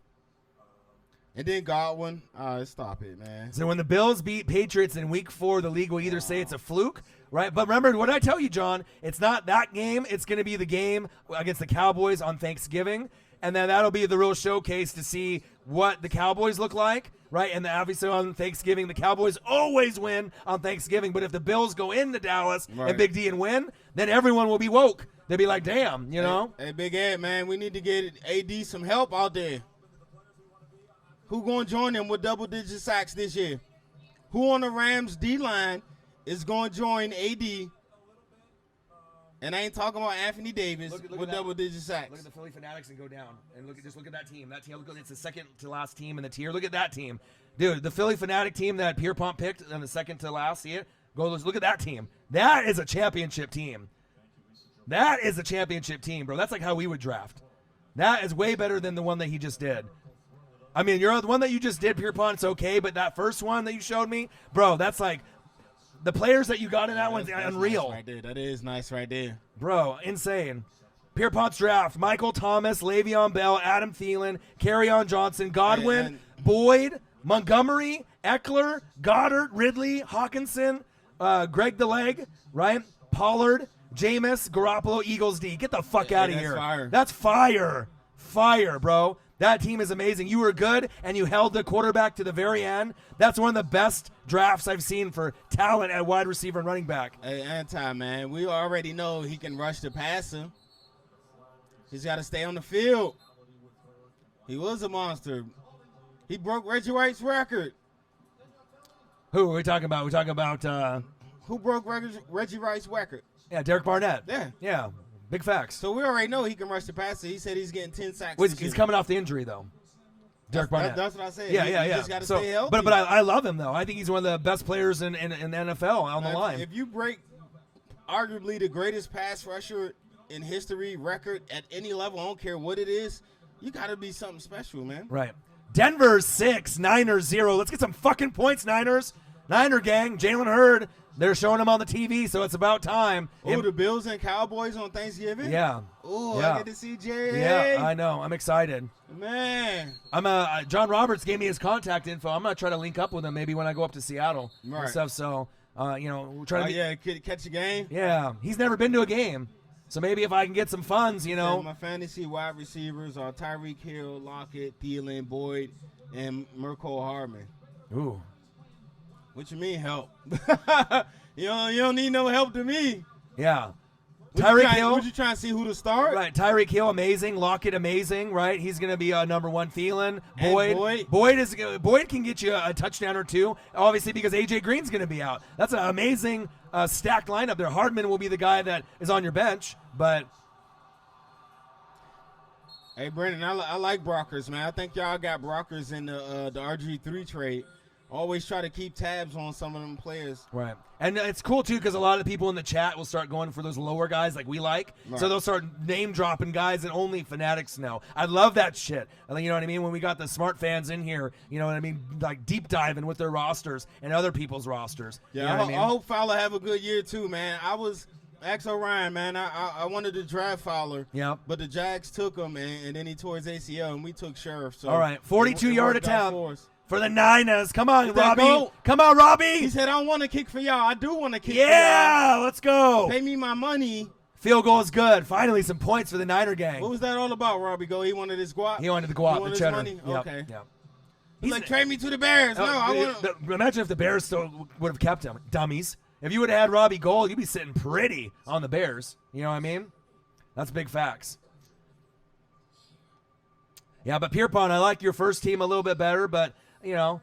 And then Godwin. Stop it, man. So when the Bills beat Patriots in Week 4, the league will either say it's a fluke, right? But remember, what did I tell you, John? It's not that game. It's going to be the game against the Cowboys on Thanksgiving. And then that'll be the real showcase to see what the Cowboys look like, right? And obviously on Thanksgiving, the Cowboys always win on Thanksgiving. But if the Bills go into Dallas and Big D and win, then everyone will be woke. They'll be like, damn, you know? Hey, Big Ed, man, we need to get AD some help out there. Who going to join them with double-digit sacks this year? Who on the Rams D-line is going to join AD? And I ain't talking about Anthony Davis with double-digit sacks. Look at the Philly Fanatics and go down. And look at that team. That team, it's the second to last team in the tier. Look at that team. Dude, the Philly Fanatic team that Pierpont picked in the second to last, see it? Look at that team. That is a championship team. That is a championship team, bro. That's like how we would draft. That is way better than the one that he just did. I mean, the one that you just did, Pierpont's okay, but that first one that you showed me, bro, that's like the players that you got in that one's unreal. Nice right there. That is nice right there. Bro, insane. Pierpont's draft, Michael Thomas, Le'Veon Bell, Adam Thielen, Kerryon Johnson, Godwin, Boyd, Montgomery, Eckler, Goddard, Ridley, Hawkinson, Greg the Leg, right? Pollard, Jameis, Garoppolo, Eagles D. Get the fuck out of here. Fire. That's fire. Fire, bro. That team is amazing. You were good, and you held the quarterback to the very end. That's one of the best drafts I've seen for talent at wide receiver and running back. Hey, Anti, man, we already know he can rush the passer. He's got to stay on the field. He was a monster. He broke Reggie White's record. Who are we talking about? We're talking about who broke Reggie White's record? Yeah, Derek Barnett. Yeah. Big facts. So we already know he can rush the passer. He said he's getting 10 sacks. He's coming off the injury, though. Derek Barnett. That's what I said. Yeah, You just got to stay healthy. But I love him, though. I think he's one of the best players in the NFL on the line. If you break arguably the greatest pass rusher in history record at any level, I don't care what it is, you got to be something special, man. Right. Denver 6, Niners 0. Let's get some fucking points, Niners. Niner gang, Jalen Hurd. They're showing him on the TV, so it's about time. Oh, the Bills and Cowboys on Thanksgiving? Yeah. Oh, yeah. I get to see Jay. Yeah, I know. I'm excited. Man. John Roberts gave me his contact info. I'm going to try to link up with him maybe when I go up to Seattle and stuff. So, we'll try to catch a game? Yeah. He's never been to a game. So maybe if I can get some funds, My fantasy wide receivers are Tyreek Hill, Lockett, Thielen, Boyd, and Mecole Hardman. Ooh. What you mean help? you don't need no help to me. Yeah. Tyreek Hill. Would you trying to see who to start? Right. Tyreek Hill, amazing. Lockett, amazing. Right. He's going to be number one. Thielen. Boyd. Boyd can get you a touchdown or two, obviously, because AJ Green's going to be out. That's an amazing stacked lineup there. Hardman will be the guy that is on your bench, but. Hey, Brandon, I like Brockers, man. I think y'all got Brockers in the RG3 trade. Always try to keep tabs on some of them players. Right. And it's cool, too, because a lot of the people in the chat will start going for those lower guys like we like. Right. So they'll start name-dropping guys that only fanatics know. I love that shit. You know what I mean? When we got the smart fans in here, you know what I mean? Like deep diving with their rosters and other people's rosters. Yeah, you know what I mean? I hope Fowler have a good year, too, man. Ask Orion, man. I wanted to draft Fowler. Yeah. But the Jags took him, and then he tore his ACL, and we took Sheriff. So all right, 42-yard attempt for the Niners. Come on, Did Robbie. Come on, Robbie. He said, I don't want to kick for y'all. I do want to kick for y'all. Yeah, let's go. Pay me my money. Field goal is good. Finally, some points for the Niner gang. What was that all about, Robbie? He wanted his guap? He wanted the guap, the cheddar. Money? Yep. Okay. Yep. He's like, trade me to the Bears. Imagine if the Bears still would have kept him. Dummies. If you would have had Robbie Gould, you'd be sitting pretty on the Bears. You know what I mean? That's big facts. Yeah, but Pierpont, I like your first team a little bit better, but, and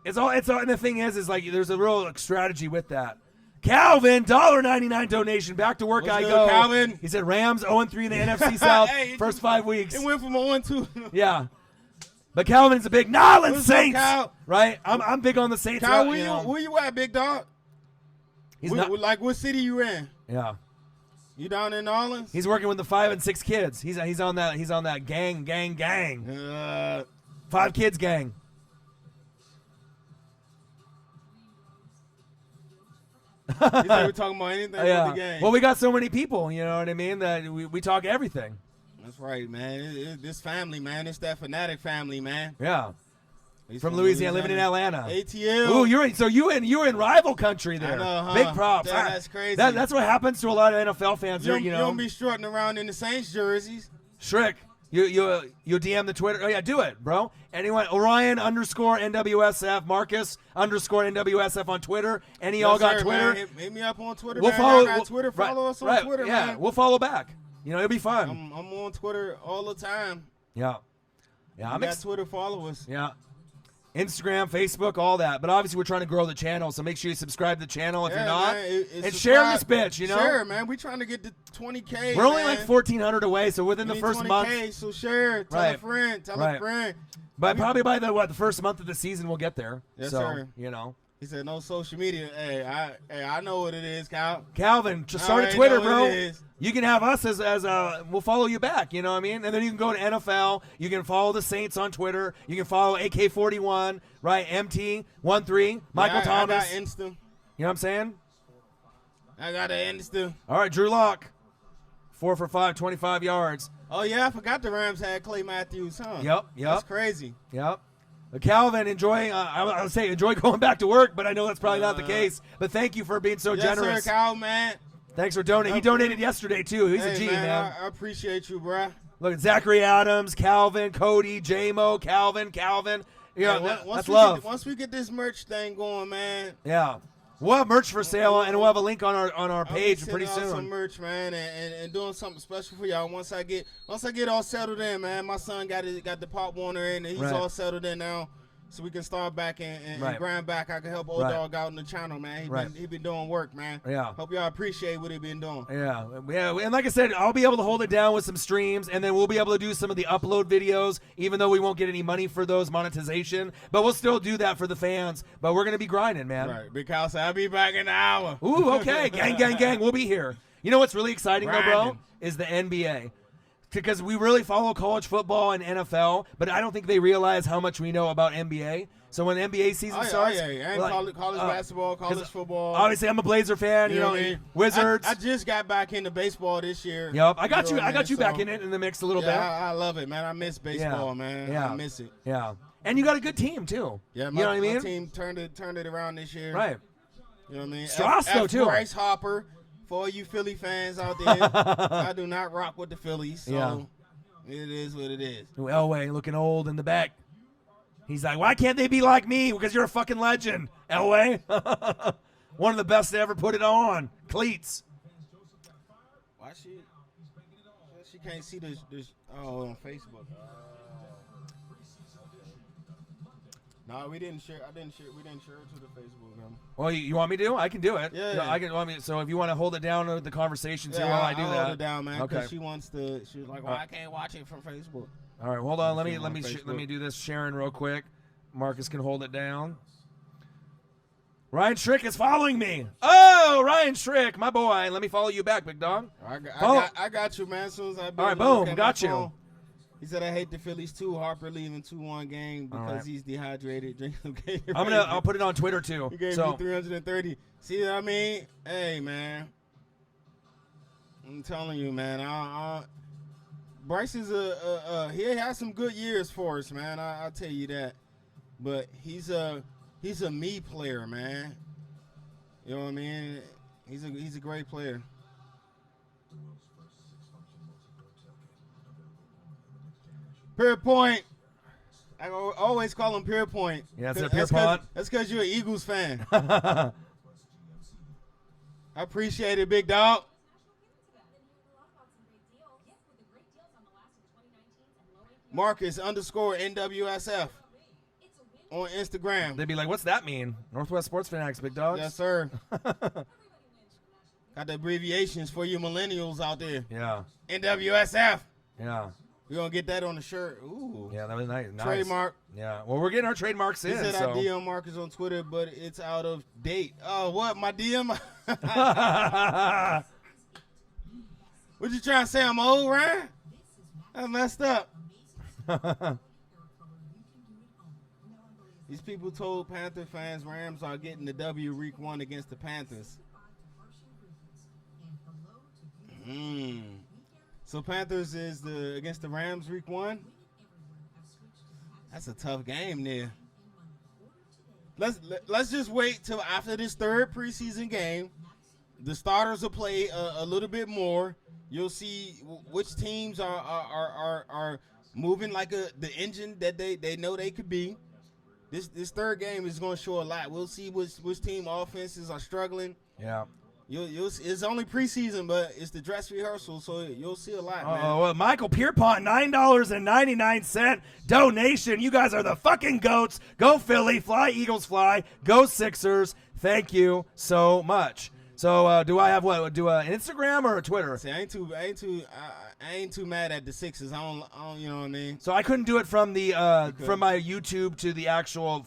the thing is like there's a real strategy with that. Calvin, $1.99 donation. Back to work. What's I good, go. Calvin? He said Rams 0-3 in the NFC South first 5 weeks. It went from 0-2. Yeah. But Calvin's a big Nolans Saints, up, right? I'm big on the Saints. Kyle, where you at, big dog? Like what city you in? Yeah. You down in New Orleans? He's working with the 5 and 6 kids. He's on that gang. 5 kids gang. He said we're talking about anything but the game. Well, we got so many people, you know what I mean, that we talk everything. That's right, man. This family, man. It's that fanatic family, man. Yeah. From Louisiana, living in Atlanta. ATL. Ooh, you're in rival country there. I know, huh? Big props. That's crazy. That's what happens to a lot of NFL fans. You know, don't be strutting around in the Saints jerseys. Shriek, you DM the Twitter. Oh yeah, do it, bro. Anyone? Orion _NWSF, Marcus _NWSF on Twitter. Any y'all got Twitter? Man. Hit me up on Twitter. We'll man. follow. Got Twitter. Follow us on Twitter, man. We'll follow back. You know, it'll be fun. I'm on Twitter all the time. Yeah. I'm got Twitter followers. Yeah. Instagram, Facebook, all that. But obviously, we're trying to grow the channel, so make sure you subscribe to the channel if you're not. And share this bitch, you know? Share, man. We're trying to get to 20K. We're only like 1,400 away, so within the first 20K, month. So share. Tell a friend. Tell a friend. But probably by the first month of the season, we'll get there. Yes, so, sir. You know. He said no social media. Hey, I know what it is, Cal. Calvin, just start a Twitter, bro. You can have us as we'll follow you back, you know what I mean? And then you can go to NFL. You can follow the Saints on Twitter. You can follow AK41, right? MT13, Michael Thomas. I got Insta. You know what I'm saying? I got an Insta. All right, Drew Lock, 4 for 5, 25 yards. Oh yeah, I forgot the Rams had Clay Matthews, huh? Yep. That's crazy. Yep. Calvin, enjoy going back to work, but I know that's probably not the case. But thank you for being so generous. Yes, sir, Cal, man. Thanks for donating. He donated yesterday, too. He's a G, man. I appreciate you, bro. Look at Zachary Adams, Calvin, Cody, J-Mo, Calvin. Yeah, that's love. Once we get this merch thing going, man. Yeah. We'll have merch for sale, and we'll have a link on our page pretty soon. Some merch, man, and doing something special for y'all. Once I get all settled in, man. My son got the Pop Warner in, and he's all settled in now. So we can start back and grind back. I can help old dog out in the channel, man. He been doing work, man. Yeah. Hope y'all appreciate what he been doing. Yeah. And like I said, I'll be able to hold it down with some streams, and then we'll be able to do some of the upload videos, even though we won't get any money for those monetization. But we'll still do that for the fans. But we're gonna be grinding, man. Right. Because I'll be back in an hour. Ooh, okay. Gang. We'll be here. You know what's really exciting though, bro? Is the NBA. Because we really follow college football and NFL, but I don't think they realize how much we know about NBA. So when the NBA season starts, and college basketball, college football. Obviously, I'm a Blazer fan. You know, what I mean? Wizards. I just got back into baseball this year. Yep, I got you back in the mix a little bit. I love it, man. I miss baseball, man. Yeah. I miss it. Yeah, and you got a good team too. Yeah, you know what I mean. My team turned it around this year. Right. You know what I mean. Strasso too. Bryce Harper, for all you Philly fans out there, I do not rock with the Phillies. So it is what it is. Elway looking old in the back. He's like, why can't they be like me? Because you're a fucking legend, Elway. One of the best to ever put it on. Cleats. Why she can't see this on Facebook? No, we didn't share. We didn't share it to the Facebook. Well, you want me to? I can do it. Yeah. I can. So if you want to hold it down with the conversations here while I do that, hold it down, man. Okay. She wants to. She's like, well, I can't watch it from Facebook. All right, hold on. Let me do this sharing real quick. Marcus can hold it down. Ryan Schrick is following me. Oh, Ryan Schrick, my boy. Let me follow you back, big dog. I got you, man. As soon as I all right, boom, got you. Phone. He said, I hate the Phillies too. Harper leaving 2-1 game because he's dehydrated. Drink some Gatorade. I'll put it on Twitter too. He gave me 330. See what I mean? Hey, man. I'm telling you, man. Bryce is he has some good years for us, man. I'll tell you that. But he's a me player, man. You know what I mean? He's a great player. Pure Point. I always call him Pure Point. Yeah, it's a Pure Point. That's because you're an Eagles fan. I appreciate it, big dog. Marcus _NWSF on Instagram. They'd be like, what's that mean? Northwest Sports Fanatics, big dogs? Yes, sir. Got the abbreviations for you millennials out there. Yeah. NWSF. Yeah. We're going to get that on the shirt. Ooh. Yeah, that was nice. Trademark. Yeah. Well, we're getting our trademarks in. He said I DM Marcus on Twitter, but it's out of date. Oh, what? My DM? What you trying to say? I'm old, Ryan? I messed up. These people told Panther fans Rams are getting the W week 1 against the Panthers. So Panthers is against the Rams week 1. That's a tough game there. Let's just wait till after this third preseason game. The starters will play a little bit more. You'll see which teams are moving like the engine that they know they could be. This third game is going to show a lot. We'll see which team offenses are struggling. Yeah. It's only preseason, but it's the dress rehearsal, so you'll see a lot, man. Oh, well, Michael Pierpont, $9.99 donation. You guys are the fucking goats. Go Philly, fly Eagles, fly. Go Sixers. Thank you so much. So do I have what? Do an Instagram or a Twitter? See, I ain't too mad at the Sixers. I don't, you know what I mean? So I couldn't do it from the from my YouTube to the actual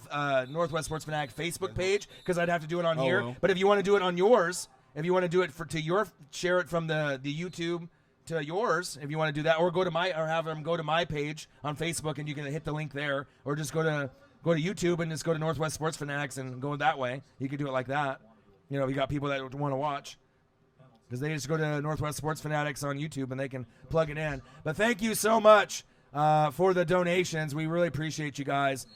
Northwest Sports Fanatic Facebook page because I'd have to do it on here. Well. But if you want to do it on yours, if you want to do it share it from the YouTube to yours, if you want to do that, or have them go to my page on Facebook and you can hit the link there, or just go to YouTube and just go to Northwest Sports Fanatics and go that way. You could do it like that. You know, you got people that want to watch. Because they just go to Northwest Sports Fanatics on YouTube and they can plug it in. But thank you so much for the donations. We really appreciate you guys.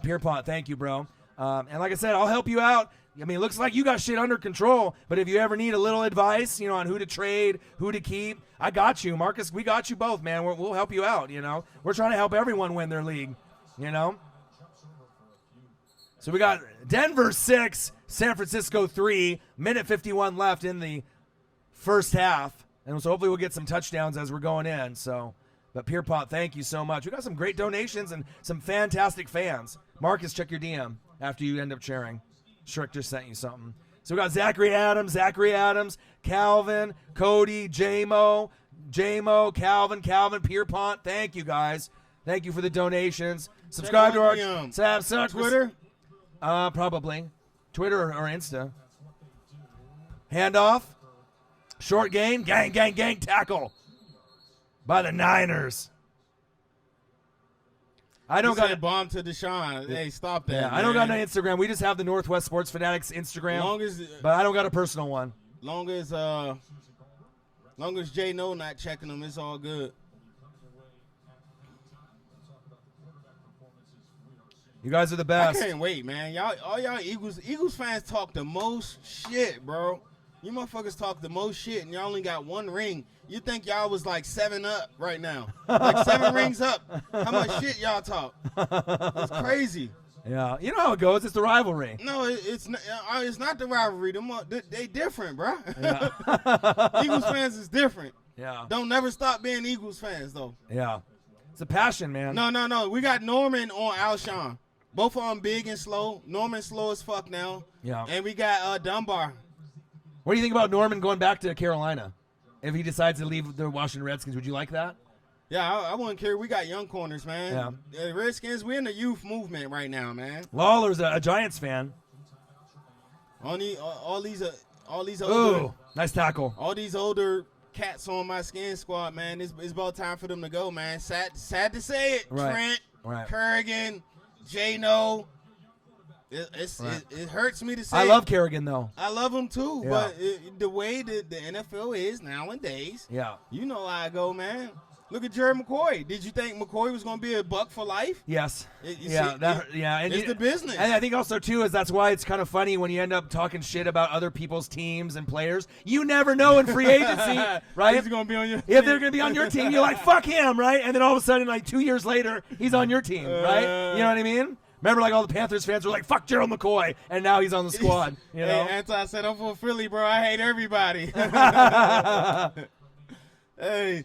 Pierpont, thank you, bro. And like I said, I'll help you out. I mean, it looks like you got shit under control. But if you ever need a little advice, on who to trade, who to keep, I got you. Marcus, we got you both, man. We'll help you out, We're trying to help everyone win their league, So we got Denver 6, San Francisco 3, minute 51 left in the first half, and so hopefully we'll get some touchdowns as we're going in. But Pierpont, thank you so much. We got some great donations and some fantastic fans. Marcus, check your DM after you end up sharing. Shrek just sent you something. So we got Zachary Adams, Calvin, Cody, J-Mo, Calvin, Pierpont. Thank you guys. Thank you for the donations. Subscribe to our Twitter. Probably Twitter or Insta. Handoff. Short gain, gang, tackle by the Niners. I don't got a bomb to Deshaun. Hey, stop that. Yeah, man. I don't got no Instagram. We just have the Northwest Sports Fanatics Instagram. But I don't got a personal one. Long as Jay not checking them, it's all good. You guys are the best. I can't wait, man. All y'all Eagles fans talk the most shit, bro. You motherfuckers talk the most shit, and y'all only got one ring. You think y'all was like 7 up right now. Like 7 rings up. How much shit y'all talk? It's crazy. Yeah. You know how it goes. It's the rivalry. No, it's not the rivalry. They different, bro. Yeah. Eagles fans is different. Yeah. Don't never stop being Eagles fans, though. Yeah. It's a passion, man. No. We got Norman on Alshon. Both of them big and slow. Norman's slow as fuck now. Yeah. And we got Dunbar. What do you think about Norman going back to Carolina? If he decides to leave the Washington Redskins, would you like that? Yeah, I wouldn't care. We got young corners, man. Yeah. Redskins, we're in the youth movement right now, man. Lawler's a Giants fan. All these older, Ooh, nice tackle. all these older cats on my skin squad, man. It's about time for them to go, man. Sad to say it. Right. Trent, Right. Kerrigan, J-No. It hurts me to say. I love Kerrigan, though. I love him too, Yeah. but the way that the NFL is nowadays, Yeah. you know how I go, man. Look at Jerry McCoy. Did you think McCoy was going to be a buck for life? Yes. You Yeah. see, And it's the business. And I think also, too, is that's why it's kind of funny when you end up talking shit about other people's teams and players. You never know in free agency, right? He's going to be on your If they're going to be on your team, you're like, fuck him, right? And then all of a sudden, like 2 years later, he's on your team, right? You know what I mean? Remember, like, all the Panthers fans were like, fuck Gerald McCoy, and now he's on the squad, you know? Hey, Anti said, I'm for Philly, bro. I hate everybody. Hey,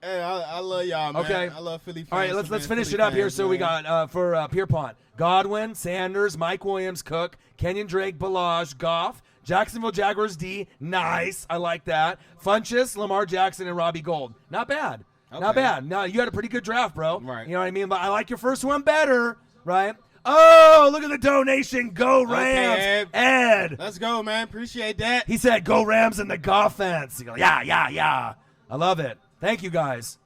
I love y'all, man. Okay. I love Philly fans. All right, let's finish it up here. So we got for Pierpont, Godwin, Sanders, Mike Williams, Cook, Kenyon Drake, Balaj, Goff, Jacksonville Jaguars D, nice. I like that. Funchess, Lamar Jackson, and Robbie Gold. Not bad. Okay. Not bad. No, you had a pretty good draft, bro. Right. You know what I mean? But I like your first one better, right? Oh, look at the donation. Go Rams. Okay, Ed. Let's go, man. Appreciate that. He said, go Rams in the Goff fence. You go, yeah. I love it. Thank you, guys.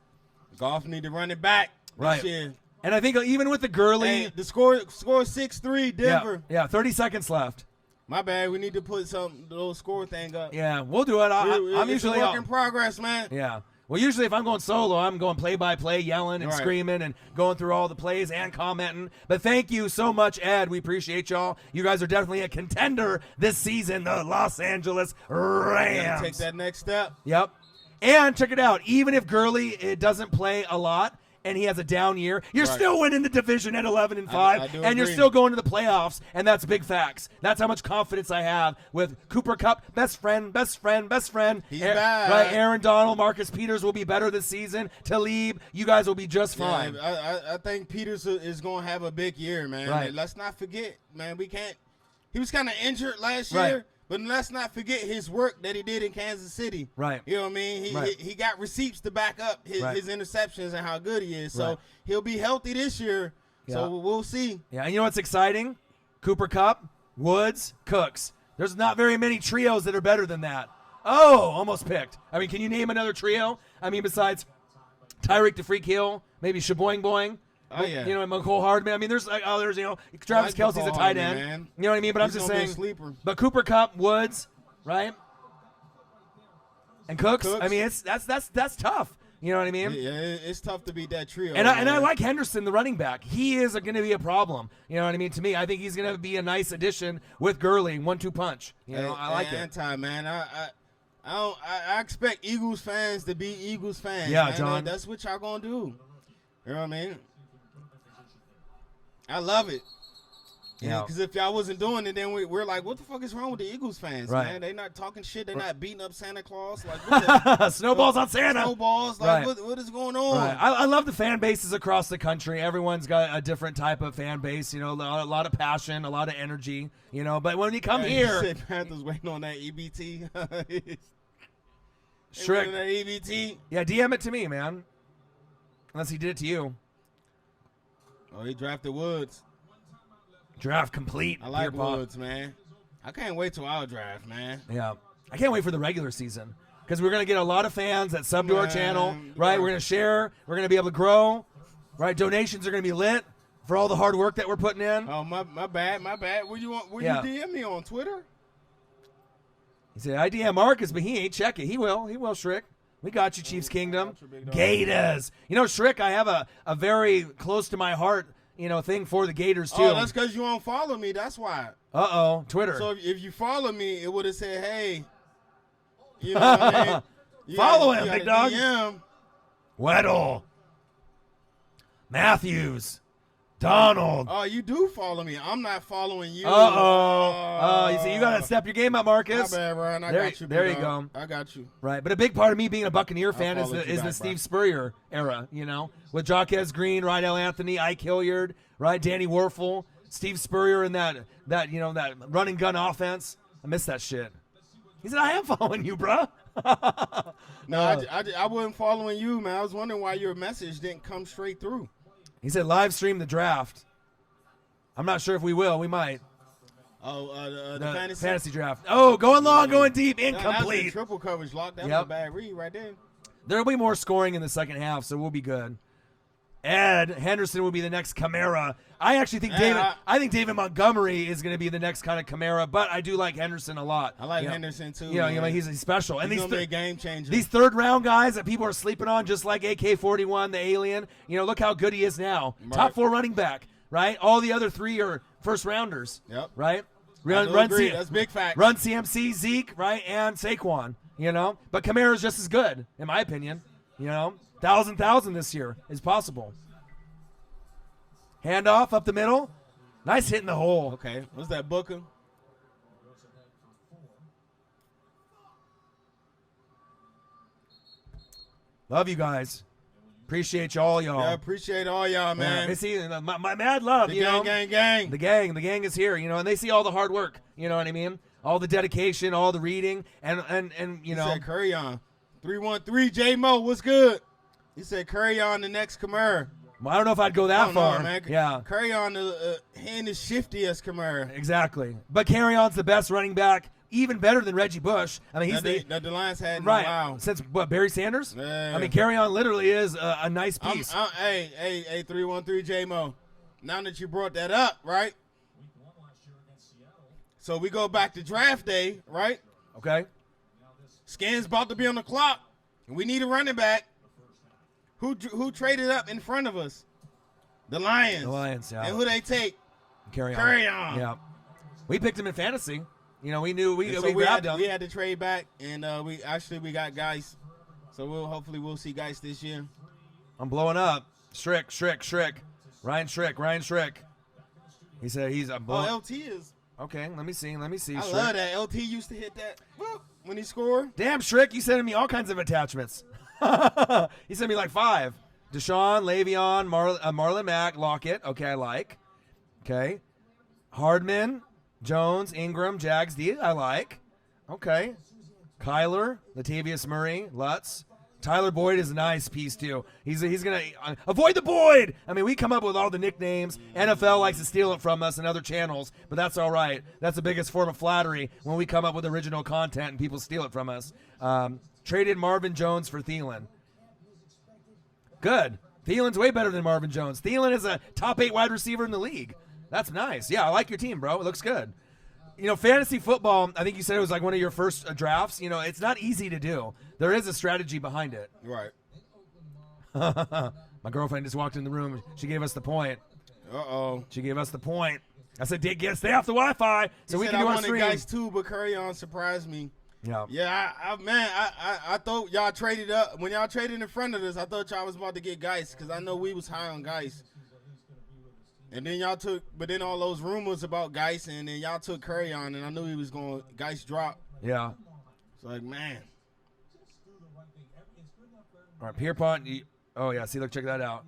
Goff need to run it back. Right. This year. And I think even with the Gurley. Hey, the score 6-3 Denver. Yeah, 30 seconds left. My bad. We need to put the little score thing up. Yeah, we'll do it. I'm it's usually a work in progress, man. Yeah. Well, usually if I'm going solo, I'm going play-by-play, yelling and screaming and going through all the plays and commenting. But thank you so much, Ed. We appreciate y'all. You guys are definitely a contender this season, the Los Angeles Rams. Take that next step. Yep. And check it out. Even if Gurley doesn't play a lot and he has a down year, you're still winning the division at 11-5, and you're still going to the playoffs, and that's big facts. That's how much confidence I have with Cooper Kupp, best friend. He's bad. Right, Aaron Donald, Marcus Peters will be better this season. Talib, you guys will be just fine. Yeah, I think Peters is going to have a big year, man. Right. Let's not forget, man, he was kind of injured last year. But let's not forget his work that he did in Kansas City. Right. You know what I mean? He got receipts to back up his interceptions and how good he is. So he'll be healthy this year. Yeah. So we'll see. Yeah, and you know what's exciting? Cooper Kupp, Woods, Cooks. There's not very many trios that are better than that. Oh, almost picked. I mean, can you name another trio? I mean, besides Tyreek the Freak Hill, maybe Shaboing Boing. Oh, yeah. You know, McCole Hardman. I mean, there's others, Travis Kelce's a tight end. Man. You know what I mean? But I'm just saying. Sleeper. But Cooper Kupp, Woods, right? And Cooks. I mean, that's tough. You know what I mean? Yeah, it's tough to beat that trio. And I like Henderson, the running back. He is going to be a problem. You know what I mean? To me, I think he's going to be a nice addition with Gurley, 1-2 punch. You know, I like it. Man. I expect Eagles fans to be Eagles fans. Yeah, man. John. That's what y'all gonna do. You know what I mean? I love it. Yeah, because if y'all wasn't doing it, then we're like, what the fuck is wrong with the Eagles fans, man? They not talking shit. They're not beating up Santa Claus. Like, what snowballs on Santa. Snowballs. Like, what is going on? Right. I love the fan bases across the country. Everyone's got a different type of fan base. You know, a lot of passion, a lot of energy. You know, but when you come here, you Panthers waiting on that EBT. Shriek. That EBT. Yeah, DM it to me, man. Unless he did it to you. Oh, he drafted Woods. Draft complete. I like Woods, man. I can't wait till our draft, man. Yeah. I can't wait for the regular season because we're going to get a lot of fans that sub to our channel, right? We're going to share. We're going to be able to grow, right? Donations are going to be lit for all the hard work that we're putting in. Oh, my bad. Where you DM me on Twitter? He said, I DM Marcus, but he ain't checking. He will, Shriek. We got you, Chiefs Kingdom. Gators. You know, Shriek, I have a very close to my heart, thing for the Gators, too. Oh, that's because you don't follow me. That's why. Uh-oh, Twitter. So if you follow me, it would have said, hey. You know what I mean? Follow him, big dog. DM. Weddle. Matthews. Donald. Oh, you do follow me. I'm not following you. Oh, you see, you got to step your game up, Marcus. My bad, Ryan. I got you. There you go. I got you. Right, but a big part of me being a Buccaneer fan is the Steve Spurrier era, with Jaquez Green, Rydell Anthony, Ike Hilliard, right, Danny Werfel, Steve Spurrier, and that running gun offense. I miss that shit. He said, I am following you, bro. No, I wasn't following you, man. I was wondering why your message didn't come straight through. He said live stream the draft. I'm not sure if we will. We might. Oh, the fantasy draft. Oh, going long, going deep, incomplete. That's triple coverage lock. That was a bad read right there. There'll be more scoring in the second half, so we'll be good. Ed Henderson will be the next Kamara. I actually think David Montgomery is going to be the next kind of Kamara, but I do like Henderson a lot. I like Henderson too. He's special. He's going to be a game changer. These third round guys that people are sleeping on, just like AK-41, the alien. Look how good he is now. Right. Top 4 running back, right? All the other 3 are first rounders. Yep. Right. That's big fact. Run CMC, Zeke, right, and Saquon. But Kamara's just as good, in my opinion. 1,000 this year is possible. Handoff up the middle. Nice hit in the hole. Okay. What's that, Booker? Love you guys. Appreciate y'all. Yeah, appreciate all y'all, man. They see my mad love. The gang. The gang is here. And they see all the hard work. You know what I mean? All the dedication, all the reading, and He said, curry on. 313 J Mo, what's good? He said, curry on the next Kamara. Well, I don't know if I'd go that far. Man. Yeah. Curry on the hand is shifty as Kamara. Exactly. But Carry On's the best running back, even better than Reggie Bush. I mean, he's that the Lions had right. Wow. Since Barry Sanders? Yeah. I mean, Carry On literally is a nice piece. Hey, 313 J Mo. Now that you brought that up, right? So we go back to draft day, right? Okay. Skins about to be on the clock. We need a running back. Who traded up in front of us? The Lions. The Lions, yeah. And who they take? Carry on. Carry on. Yeah. We picked him in fantasy. You know, we knew we we grabbed him. We had to trade back, and we got guys. So hopefully we'll see guys this year. I'm blowing up. Schrick. Ryan Schrick. He said he's a blow. LT is. Okay, let me see. I Schrick. love that. LT used to hit that when he scored. Damn, Schrick, you sending me all kinds of attachments. He sent me like 5. Deshaun, Le'Veon, Marlon Mack, Lockett. Okay, I like. Okay. Hardman, Jones, Ingram, Jags, D. I like. Okay. Kyler, Latavius Murray, Lutz. Tyler Boyd is a nice piece, too. He's going to avoid the Boyd. I mean, we come up with all the nicknames. NFL likes to steal it from us and other channels, but that's all right. That's the biggest form of flattery when we come up with original content and people steal it from us. Traded Marvin Jones for Thielen. Good. Thielen's way better than Marvin Jones. Thielen is a top 8 wide receiver in the league. That's nice. Yeah, I like your team, bro. It looks good. You know, fantasy football, I think you said it was like one of your first drafts. You know, it's not easy to do. There is a strategy behind it. Right. My girlfriend just walked in the room. She gave us the point. Uh-oh. She gave us the point. I said, stay off the Wi-Fi so we can do our stream. I wanted guys too, but Curry on surprised me. Yeah. Yeah, I thought y'all traded up. When y'all traded in front of us, I thought y'all was about to get Geis because I know we was high on Geis. And then then all those rumors about Geis, and then y'all took Curry on, and I knew he was going Geis drop. Yeah. It's like, man. All right, Pierpont. Oh yeah, see, look, check that out.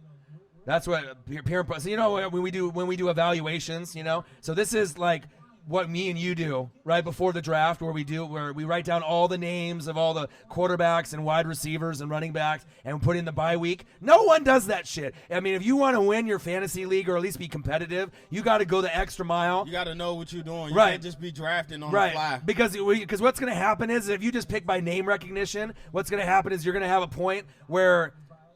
That's what Pierpont. So you know when we do evaluations, you know. So this is like what me and you do right before the draft, where we write down all the names of all the quarterbacks and wide receivers and running backs and put in the bye week. No one does that shit. I mean, if you want to win your fantasy league or at least be competitive, you got to go the extra mile. You got to know what you're doing. You right. can't just be drafting on right. the fly. Because what's going to happen is if you just pick by name recognition, what's going to happen is you're going to have a point where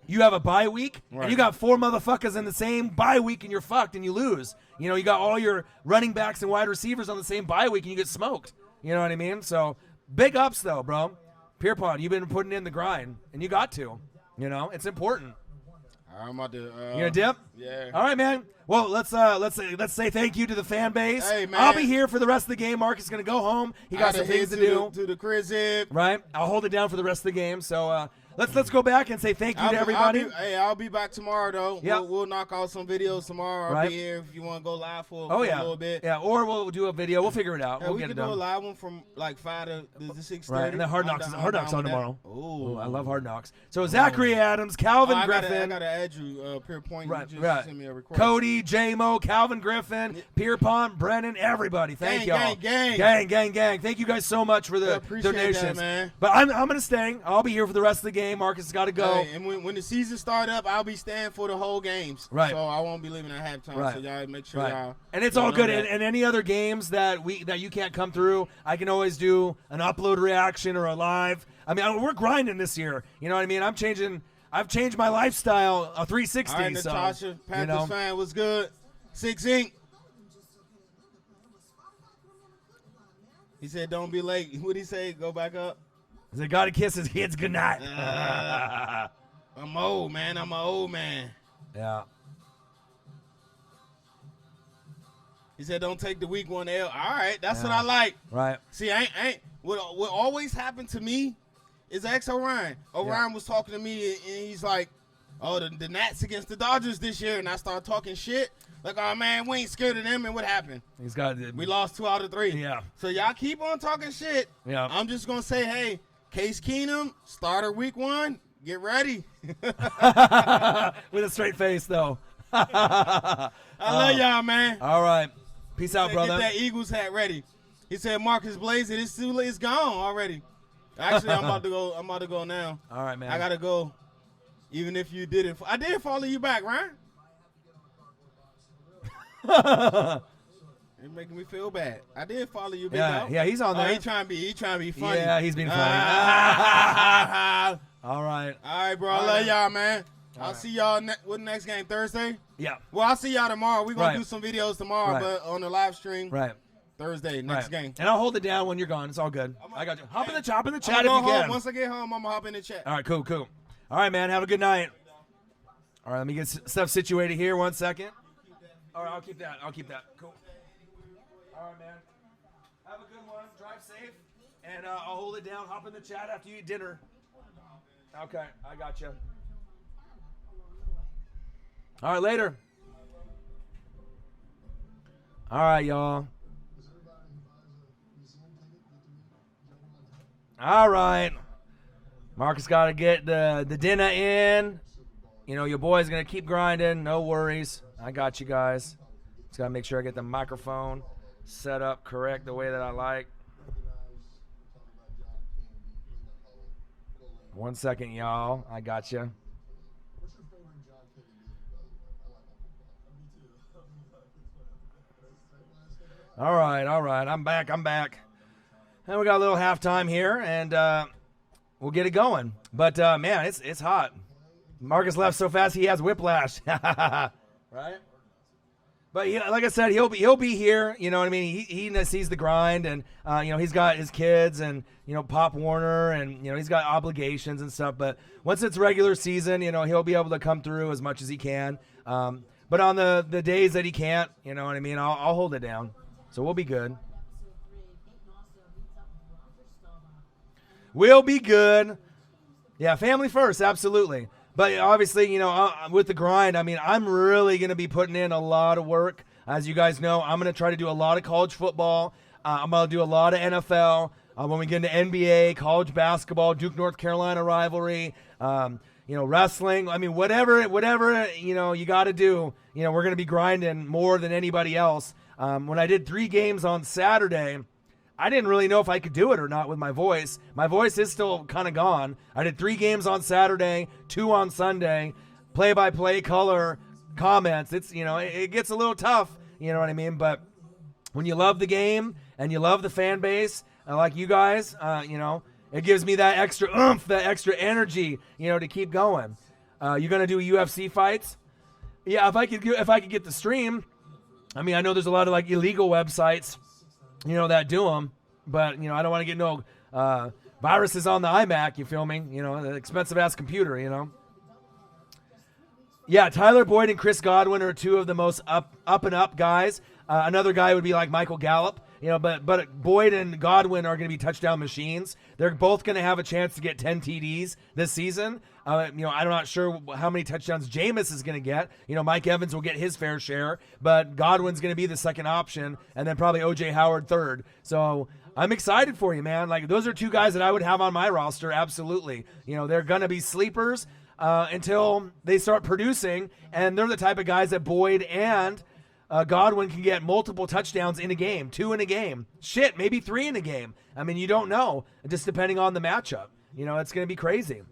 you have a bye week, right. and you got 4 motherfuckers in the same bye week, and you're fucked, and you lose. You know, you got all your running backs and wide receivers on the same bye week, and you get smoked. You know what I mean? So, big ups, though, bro. Pierpont, you've been putting in the grind, and you got to. You know, it's important. I'm about to. You gonna dip? Yeah. All right, man. Well, let's say thank you to the fan base. Hey, man. I'll be here for the rest of the game. Mark is gonna go home. He got some things to do. To the crib. Right. I'll hold it down for the rest of the game. So let's go back and say thank you to everybody. I'll be back tomorrow though. Yep. We'll knock out some videos tomorrow. I'll be here if you want to go live for a little bit. Yeah, or we'll do a video. We'll figure it out. Yeah, we'll we get can it done. do a live one from like 5 to 6:30. Right, and then Hard Knocks on tomorrow. Oh, I love Hard Knocks. So Zachary Adams, Calvin Griffin. I gotta add you, Pierpont. Right, You just send me a request. Cody, J-Mo, Calvin Griffin, Pierpont, Brennan, everybody. Thank y'all. Gang. Thank you guys so much for the donations. That, man. But I'm gonna stay. I'll be here for the rest of the game. Marcus has got to go. Hey, and when the season start up, I'll be staying for the whole games. Right. So I won't be leaving at halftime. Right. So y'all make sure right. y'all. And it's all good. And any other games that you can't come through, I can always do an upload reaction or a live. I mean, we're grinding this year. You know what I mean? I've changed my lifestyle a 360. All right, Natasha, Panthers fan, what's good? 6 Inc. He said, "Don't be late." What'd he say? Go back up. He said, "Gotta kiss his kids goodnight." I'm old, man. I'm an old man. Yeah. He said, "Don't take the week 1 L." All right, that's what I like. Right. See, I ain't what always happened to me is ex Orion. Orion was talking to me, and he's like, "Oh, the Nats against the Dodgers this year," and I started talking shit. Like, "Oh man, we ain't scared of them." And what happened? We lost 2 out of 3. Yeah. So y'all keep on talking shit. Yeah. I'm just gonna say, hey, Case Keenum, starter week 1. Get ready. With a straight face, though. I love y'all, man. All right. Peace out, brother. Get that Eagles hat ready. He said, "Marcus Blaze, it's gone already." Actually, I'm about to go. I'm about to go now. All right, man. I gotta go. Even if you didn't, I did follow you back, Ryan. You're making me feel bad. I did follow you back. Yeah, he's on there. He trying to be funny. Yeah, he's being funny. All right. All right, bro. I love y'all, man. I'll see y'all with the next game Thursday. Yeah. Well, I'll see y'all tomorrow. We're gonna Right. do some videos tomorrow, Right. but on the live stream. Right. Thursday, next game. And I'll hold it down when you're gone. It's all good. I got you. Hop in the chat if you home. can. Once I get home, I'm going to hop in the chat. All right, cool. All right, man. Have a good night. All right, let me get stuff situated here. 1 second. All right, I'll keep that. Cool. All right, man. Have a good one. Drive safe. And I'll hold it down. Hop in the chat after you eat dinner. Okay, I got you. All right, later. All right, y'all. All right. Marcus got to get the dinner in. You know, your boy's going to keep grinding. No worries. I got you guys. Just got to make sure I get the microphone set up correct the way that I like. 1 second, y'all. I got you. All right. I'm back. And we got a little halftime here, and we'll get it going. But, man, it's hot. Marcus left so fast he has whiplash. Right? But like I said, he'll be here. You know what I mean? He sees the grind, and you know, he's got his kids and, you know, Pop Warner, and, you know, he's got obligations and stuff. But once it's regular season, you know, he'll be able to come through as much as he can. But on the days that he can't, you know what I mean, I'll hold it down. So we'll be good. We'll be good. Yeah, family first, absolutely. But obviously, you know, with the grind, I mean, I'm really going to be putting in a lot of work. As you guys know, I'm going to try to do a lot of college football. I'm going to do a lot of NFL. When we get into NBA, college basketball, Duke, North Carolina rivalry, you know, wrestling. I mean, whatever, you know, you got to do. You know, we're going to be grinding more than anybody else. When I did 3 games on Saturday, I didn't really know if I could do it or not with my voice. My voice is still kind of gone. I did 3 games on Saturday, 2 on Sunday, play-by-play, color, comments. It's, you know, it gets a little tough, you know what I mean? But when you love the game and you love the fan base, like you guys, you know, it gives me that extra oomph, that extra energy, you know, to keep going. You gonna do UFC fights? Yeah, if I could get the stream. I mean, I know there's a lot of like illegal websites, you know, that do them, but, you know, I don't want to get no viruses on the iMac, you feel me? You know, the expensive-ass computer, you know? Yeah, Tyler Boyd and Chris Godwin are 2 of the most up-and-up guys. Another guy would be like Michael Gallup, you know, but Boyd and Godwin are going to be touchdown machines. They're both going to have a chance to get 10 TDs this season. You know, I'm not sure how many touchdowns Jameis is going to get. You know, Mike Evans will get his fair share, but Godwin's going to be the second option, and then probably O.J. Howard third. So I'm excited for you, man. Like, those are 2 guys that I would have on my roster, absolutely. You know, they're going to be sleepers until they start producing, and they're the type of guys that Boyd and Godwin can get multiple touchdowns in a game, 2 in a game. Shit, maybe 3 in a game. I mean, you don't know, just depending on the matchup. You know, it's going to be crazy.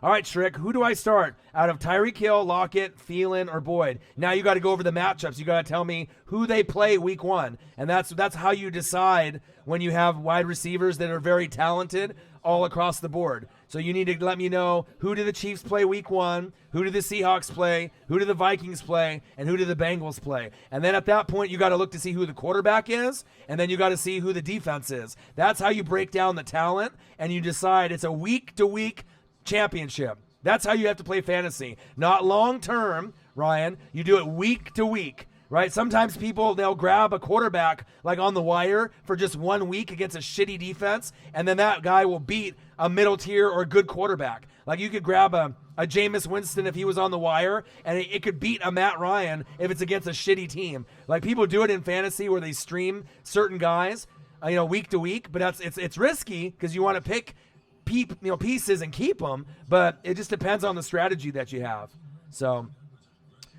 All right, Shrick, who do I start out of Tyreek Hill, Lockett, Thielen, or Boyd? Now you got to go over the matchups. You got to tell me who they play week 1, and that's how you decide when you have wide receivers that are very talented all across the board. So you need to let me know, who do the Chiefs play week 1, who do the Seahawks play, who do the Vikings play, and who do the Bengals play. And then at that point, you got to look to see who the quarterback is, and then you got to see who the defense is. That's how you break down the talent, and you decide it's a week-to-week championship. That's how you have to play fantasy. Not long-term, Ryan. You do it week-to-week. Right? Sometimes they'll grab a quarterback like on the wire for just 1 week against a shitty defense, and then that guy will beat a middle tier or a good quarterback. Like, you could grab a Jameis Winston if he was on the wire, and it could beat a Matt Ryan if it's against a shitty team. Like, people do it in fantasy where they stream certain guys, you know, week to week, but it's risky because you want to pick pieces and keep them, but it just depends on the strategy that you have. So,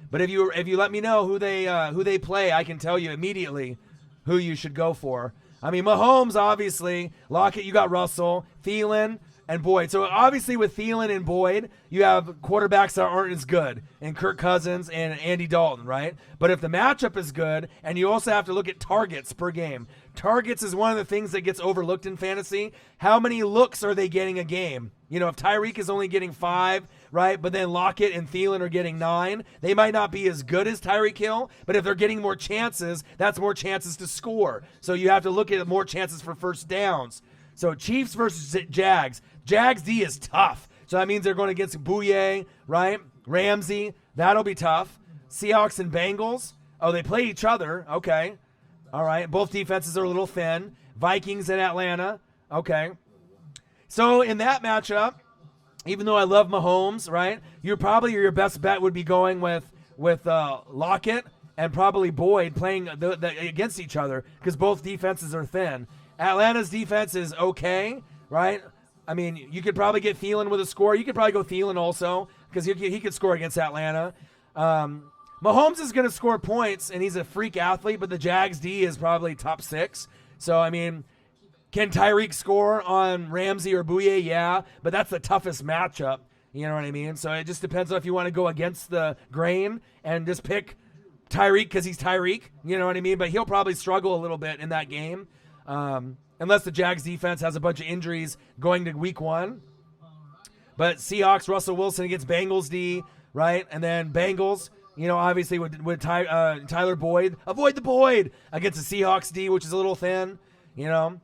but if you let me know who they play, I can tell you immediately who you should go for. I mean, Mahomes, obviously. Lockett, you got Russell, Thielen, and Boyd. So obviously with Thielen and Boyd, you have quarterbacks that aren't as good, and Kirk Cousins and Andy Dalton, right? But if the matchup is good, and you also have to look at targets per game. Targets is one of the things that gets overlooked in fantasy. How many looks are they getting a game? You know, if Tyreek is only getting 5 right? But then Lockett and Thielen are getting 9. They might not be as good as Tyreek Hill, but if they're getting more chances, that's more chances to score. So you have to look at more chances for first downs. So Chiefs versus Jags. Jags D is tough. So that means they're going against Bouye, right? Ramsey. That'll be tough. Seahawks and Bengals. Oh, they play each other. Okay. All right. Both defenses are a little thin. Vikings and Atlanta. Okay. So in that matchup, even though I love Mahomes, right, your best bet would be going with Lockett and probably Boyd playing against each other because both defenses are thin. Atlanta's defense is okay, right? I mean, you could probably get Thielen with a score. You could probably go Thielen also because he could score against Atlanta. Mahomes is going to score points, and he's a freak athlete, but the Jags D is probably top 6. So, I mean, can Tyreek score on Ramsey or Bouye? Yeah, but that's the toughest matchup. You know what I mean? So it just depends on if you want to go against the grain and just pick Tyreek because he's Tyreek. You know what I mean? But he'll probably struggle a little bit in that game unless the Jags defense has a bunch of injuries going to week 1. But Seahawks, Russell Wilson against Bengals D, right? And then Bengals, you know, obviously with Tyler Boyd. Avoid the Boyd against the Seahawks D, which is a little thin, you know.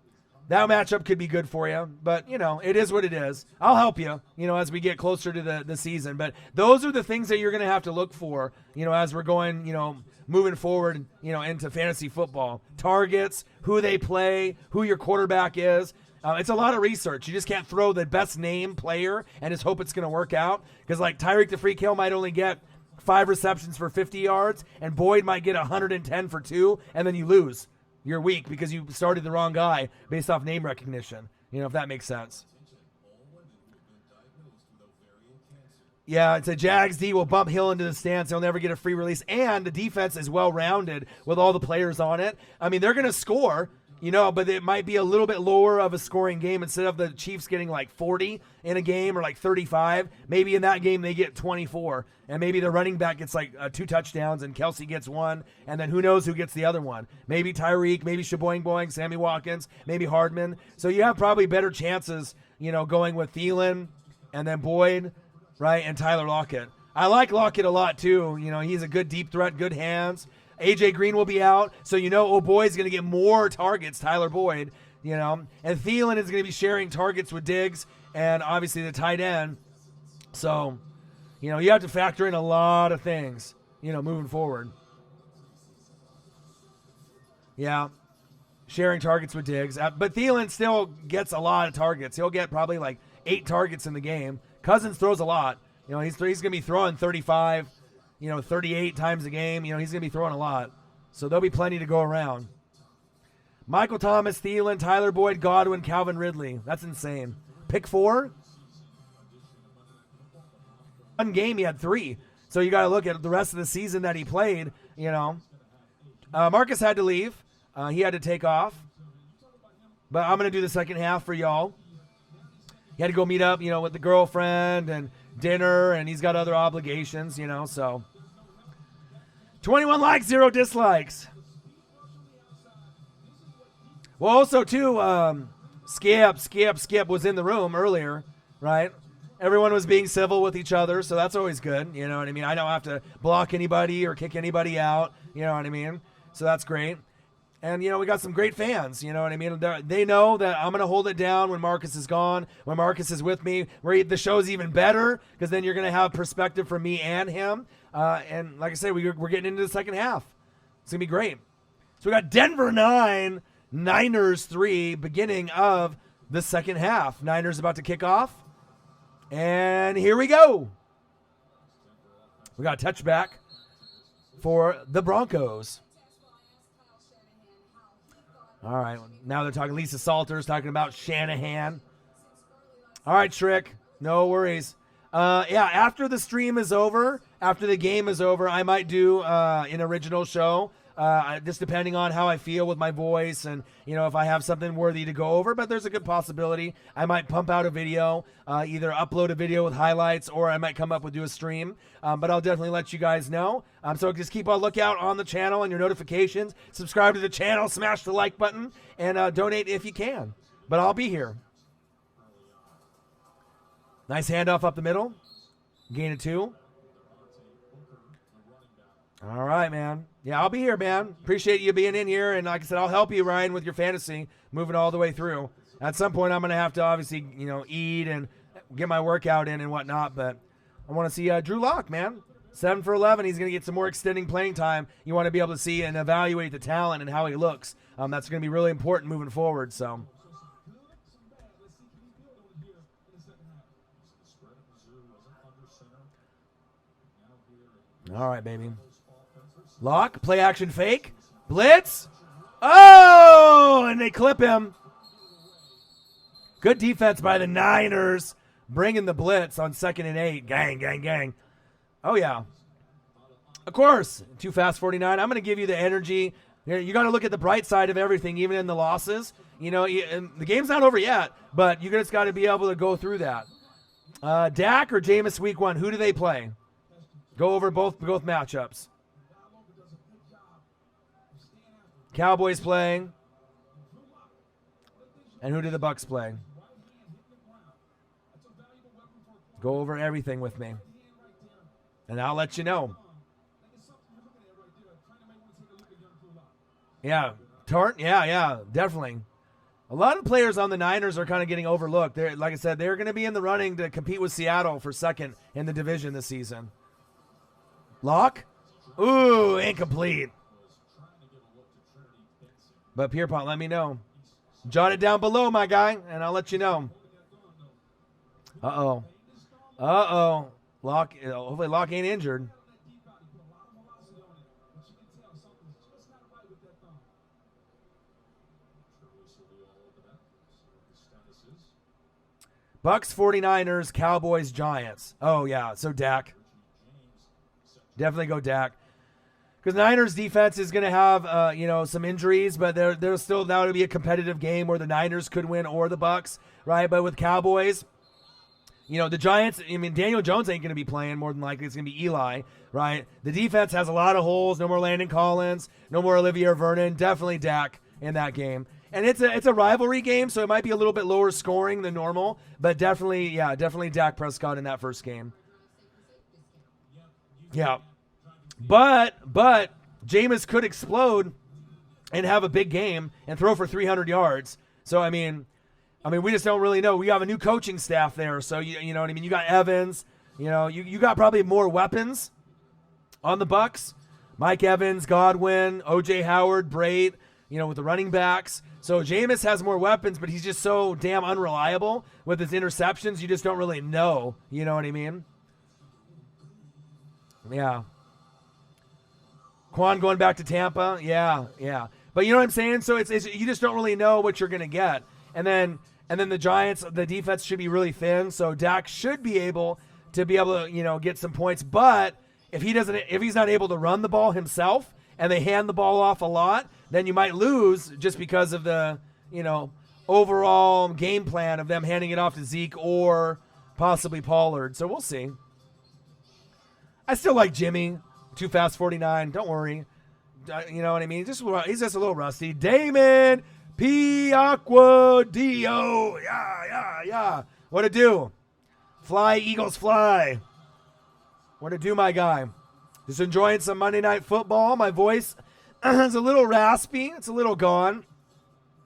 That matchup could be good for you, but, you know, it is what it is. I'll help you, you know, as we get closer to the season. But those are the things that you're going to have to look for, you know, as we're going, you know, moving forward, you know, into fantasy football. Targets, who they play, who your quarterback is. It's a lot of research. You just can't throw the best name player and just hope it's going to work out. Because, like, Tyreek the Freak Hill might only get 5 receptions for 50 yards, and Boyd might get 110 for 2, and then you lose. You're weak because you started the wrong guy based off name recognition. You know, if that makes sense. Yeah, it's a Jags D will bump Hill into the stance. He'll never get a free release. And the defense is well-rounded with all the players on it. I mean, they're going to score, you know, but it might be a little bit lower of a scoring game instead of the Chiefs getting like 40 in a game or like 35. Maybe in that game they get 24. And maybe the running back gets like 2 touchdowns and Kelsey gets 1. And then who knows who gets the other one. Maybe Tyreek, maybe Shaboing Boing, Sammy Watkins, maybe Hardman. So you have probably better chances, you know, going with Thielen and then Boyd, right, and Tyler Lockett. I like Lockett a lot too. You know, he's a good deep threat, good hands. A.J. Green will be out, so you know, oh boy's going to get more targets, Tyler Boyd, you know. And Thielen is going to be sharing targets with Diggs and obviously the tight end. So, you know, you have to factor in a lot of things, you know, moving forward. Yeah, sharing targets with Diggs. But Thielen still gets a lot of targets. He'll get probably like 8 targets in the game. Cousins throws a lot. You know, he's going to be throwing 35, you know, 38 times a game. You know, he's going to be throwing a lot. So there'll be plenty to go around. Michael Thomas, Thielen, Tyler Boyd, Godwin, Calvin Ridley. That's insane. Pick 4? One game, he had 3. So you got to look at the rest of the season that he played, you know. Marcus had to leave. He had to take off. But I'm going to do the second half for y'all. He had to go meet up, you know, with the girlfriend and dinner, and he's got other obligations, you know, so. 21 likes, 0 dislikes. Well, also, too, Skip was in the room earlier, right? Everyone was being civil with each other, so that's always good, you know what I mean? I don't have to block anybody or kick anybody out, you know what I mean? So that's great. And, you know, we got some great fans, you know what I mean? They know that I'm going to hold it down when Marcus is gone, when Marcus is with me. The show's even better because then you're going to have perspective from me and him. And like I said, we're getting into the second half. It's going to be great. So we got Denver 9, Niners 3, beginning of the second half. Niners about to kick off. And here we go. We got a touchback for the Broncos. All right, now they're talking. Lisa Salters talking about Shanahan. All right, Shrick, no worries. Yeah, after the stream is over, after the game is over, I might do an original show, just depending on how I feel with my voice and, you know, if I have something worthy to go over. But there's a good possibility I might pump out a video, either upload a video with highlights or I might come up with do a stream. But I'll definitely let you guys know. So just keep a lookout on the channel and your notifications. Subscribe to the channel, smash the like button, and donate if you can. But I'll be here. Nice handoff up the middle. Gain of 2. All right, man. Yeah, I'll be here, man. Appreciate you being in here. And like I said, I'll help you, Ryan, with your fantasy, moving all the way through. At some point, I'm going to have to obviously, eat and get my workout in and whatnot. But I want to see Drew Lock, man. 7 for 11. He's going to get some more extending playing time. You want to be able to see and evaluate the talent and how he looks. That's going to be really important moving forward. So. All right, baby. Lock, play action fake, blitz. Oh, and they clip him. Good defense by the Niners, bringing the blitz on 2nd and 8. Gang, gang, gang. Oh, yeah. Of course, too fast 49. I'm going to give you the energy. You got to look at the bright side of everything, even in the losses. And the game's not over yet, but you just got to be able to go through that. Dak or Jameis week 1, who do they play? Go over both matchups. Cowboys playing. And who do the Bucks play? Go over everything with me. And I'll let you know. Yeah. Tart? Yeah, definitely. A lot of players on the Niners are kind of getting overlooked. Like I said, they're going to be in the running to compete with Seattle for 2nd in the division this season. Lock? Ooh, incomplete. But Pierpont, let me know. Jot it down below, my guy, and I'll let you know. Uh-oh. Lock, hopefully Lock ain't injured. Bucks, 49ers, Cowboys, Giants. Oh, yeah, so Dak. Definitely go Dak. Because Niners defense is going to have, some injuries, but there's still now to be a competitive game where the Niners could win or the Bucks, right? But with Cowboys, the Giants, Daniel Jones ain't going to be playing. More than likely it's going to be Eli, right? The defense has a lot of holes. No more Landon Collins. No more Olivier Vernon. Definitely Dak in that game. And it's a rivalry game, so it might be a little bit lower scoring than normal. But definitely Dak Prescott in that first game. Yeah. But Jameis could explode and have a big game and throw for 300 yards. So, we just don't really know. We have a new coaching staff there. So, you know what I mean? You got Evans. You got probably more weapons on the Bucks. Mike Evans, Godwin, O.J. Howard, Brait, with the running backs. So, Jameis has more weapons, but he's just so damn unreliable with his interceptions. You just don't really know. You know what I mean? Yeah. Quan going back to Tampa. Yeah. But you know what I'm saying? So it's you just don't really know what you're going to get. And then the Giants, the defense should be really thin. So Dak should be able to get some points. But if he's not able to run the ball himself and they hand the ball off a lot, then you might lose just because of the, overall game plan of them handing it off to Zeke or possibly Pollard. So we'll see. I still like Jimmy. Too fast 49. Don't worry. You know what I mean? He's just a little rusty. Damon Piacquadio. Yeah. What to do? Fly, Eagles, fly. What to do, my guy? Just enjoying some Monday Night Football. My voice is a little raspy. It's a little gone.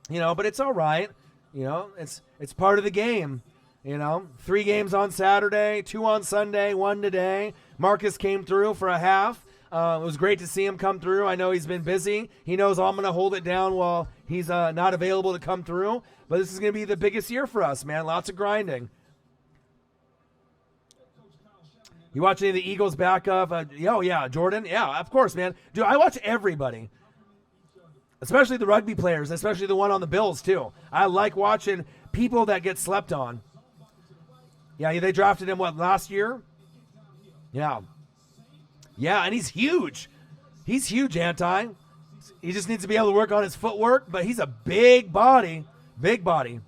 But it's all right. It's part of the game. 3 games on Saturday, 2 on Sunday, 1 today. Marcus came through for a half. It was great to see him come through. I know he's been busy. He knows I'm going to hold it down while he's not available to come through. But this is going to be the biggest year for us, man. Lots of grinding. You watch any of the Eagles backup? Yeah, Jordan. Yeah, of course, man. Dude, I watch everybody. Especially the rugby players, especially the one on the Bills, too. I like watching people that get slept on. Yeah, they drafted him, last year? Yeah. Yeah, and he's huge. He's huge, Anti. He just needs to be able to work on his footwork, but he's a big body. Big body.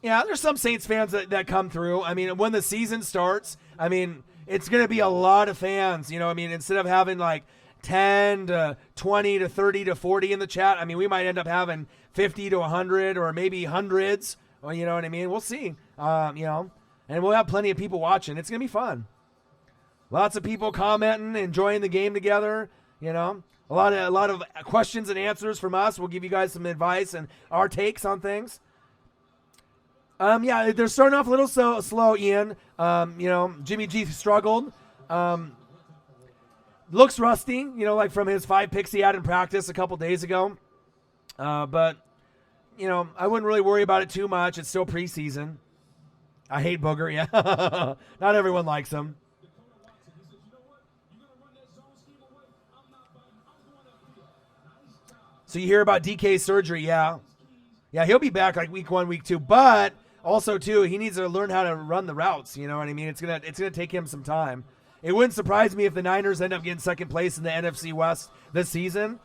Yeah, there's some Saints fans that come through. When the season starts, it's going to be a lot of fans. Instead of having like 10 to 20 to 30 to 40 in the chat, we might end up having 50 to 100 or maybe hundreds. Well, you know what I mean? We'll see. And and we'll have plenty of people watching. It's going to be fun. Lots of people commenting, enjoying the game together. You know, a lot of questions and answers from us. We'll give you guys some advice and our takes on things. Yeah, they're starting off a little slow, Ian. You know, Jimmy G struggled. Looks rusty, you know, like from his 5 picks he had in practice a couple days ago. But, you know, I wouldn't really worry about it too much. It's still preseason. I hate Booger, yeah. Not everyone likes him. So you hear about DK's surgery, yeah. Yeah, he'll be back like week 1, week 2. But also, too, he needs to learn how to run the routes. You know what I mean? It's gonna take him some time. It wouldn't surprise me if the Niners end up getting second place in the NFC West this season,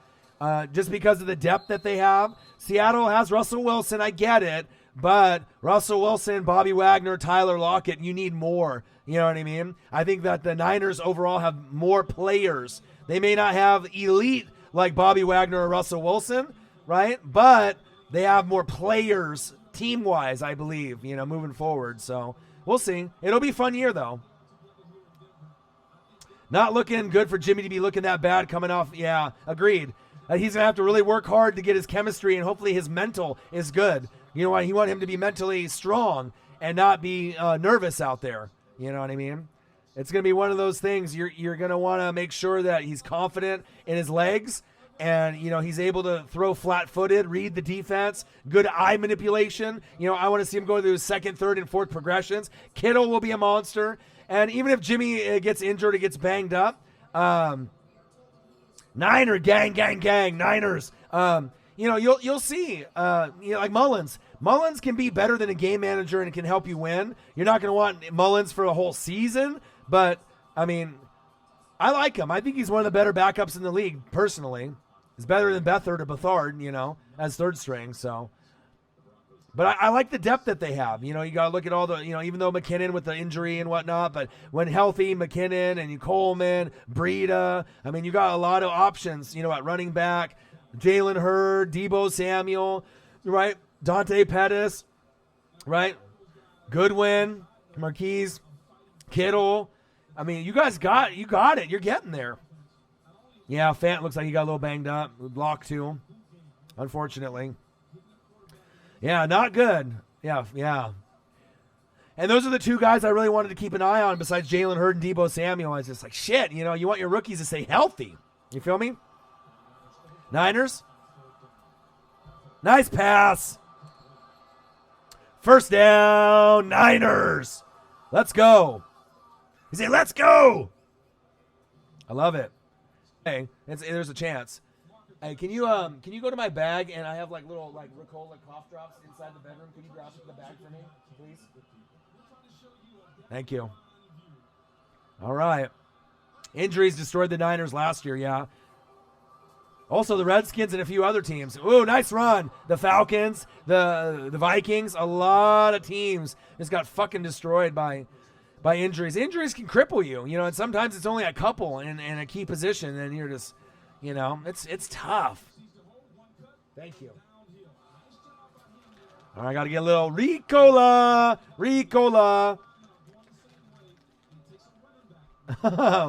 just because of the depth that they have. Seattle has Russell Wilson, I get it, but Russell Wilson, Bobby Wagner, Tyler Lockett, you need more. You know what I mean? I think that the Niners overall have more players. They may not have elite like Bobby Wagner or Russell Wilson, right? But they have more players team-wise, I believe, you know, moving forward. So we'll see. It'll be a fun year, though. Not looking good for Jimmy to be looking that bad coming off. Yeah, agreed. He's going to have to really work hard to get his chemistry, and hopefully his mental is good. You know what? You want him to be mentally strong and not be nervous out there. You know what I mean? It's going to be one of those things. You're going to want to make sure that he's confident in his legs and, you know, he's able to throw flat-footed, read the defense, good eye manipulation. You know, I want to see him go through his second, third, and fourth progressions. Kittle will be a monster. And even if Jimmy gets injured or gets banged up, Niner gang, Niners. You know, you'll see. You know, like Mullins. Mullins can be better than a game manager and can help you win. You're not going to want Mullins for a whole season, but I mean, I like him. I think he's one of the better backups in the league. Personally, he's better than Beathard or Bethard. You know, as third string. So. But I like the depth that they have. You know, you got to look at all the, you know, even though McKinnon with the injury and whatnot, but when healthy, McKinnon and Coleman, Breida, I mean, you got a lot of options, you know, at running back, Jalen Hurd, Deebo Samuel, right? Dante Pettis, right? Goodwin, Marquise, Kittle. I mean, you guys got it. You're getting there. Yeah, Fant looks like he got a little banged up. Blocked too, unfortunately. Yeah, not good. Yeah. And those are the two guys I really wanted to keep an eye on besides Jalen Hurd and Deebo Samuel. I was just like, shit, you know, you want your rookies to stay healthy. You feel me? Niners. Nice pass. First down, Niners. Let's go. You say, let's go. I love it. Hey, there's a chance. Hey, can you go to my bag and I have like little like Ricola cough drops inside the bedroom? Can you grab the bag for me, please? Thank you. All right. Injuries destroyed the Niners last year, yeah. Also the Redskins and a few other teams. Ooh, nice run. The Falcons, the Vikings, a lot of teams just got fucking destroyed by injuries. Injuries can cripple you, you know, and sometimes it's only a couple in a key position and you're just, you know, it's tough. Thank you. All right, I got to get a little Ricola.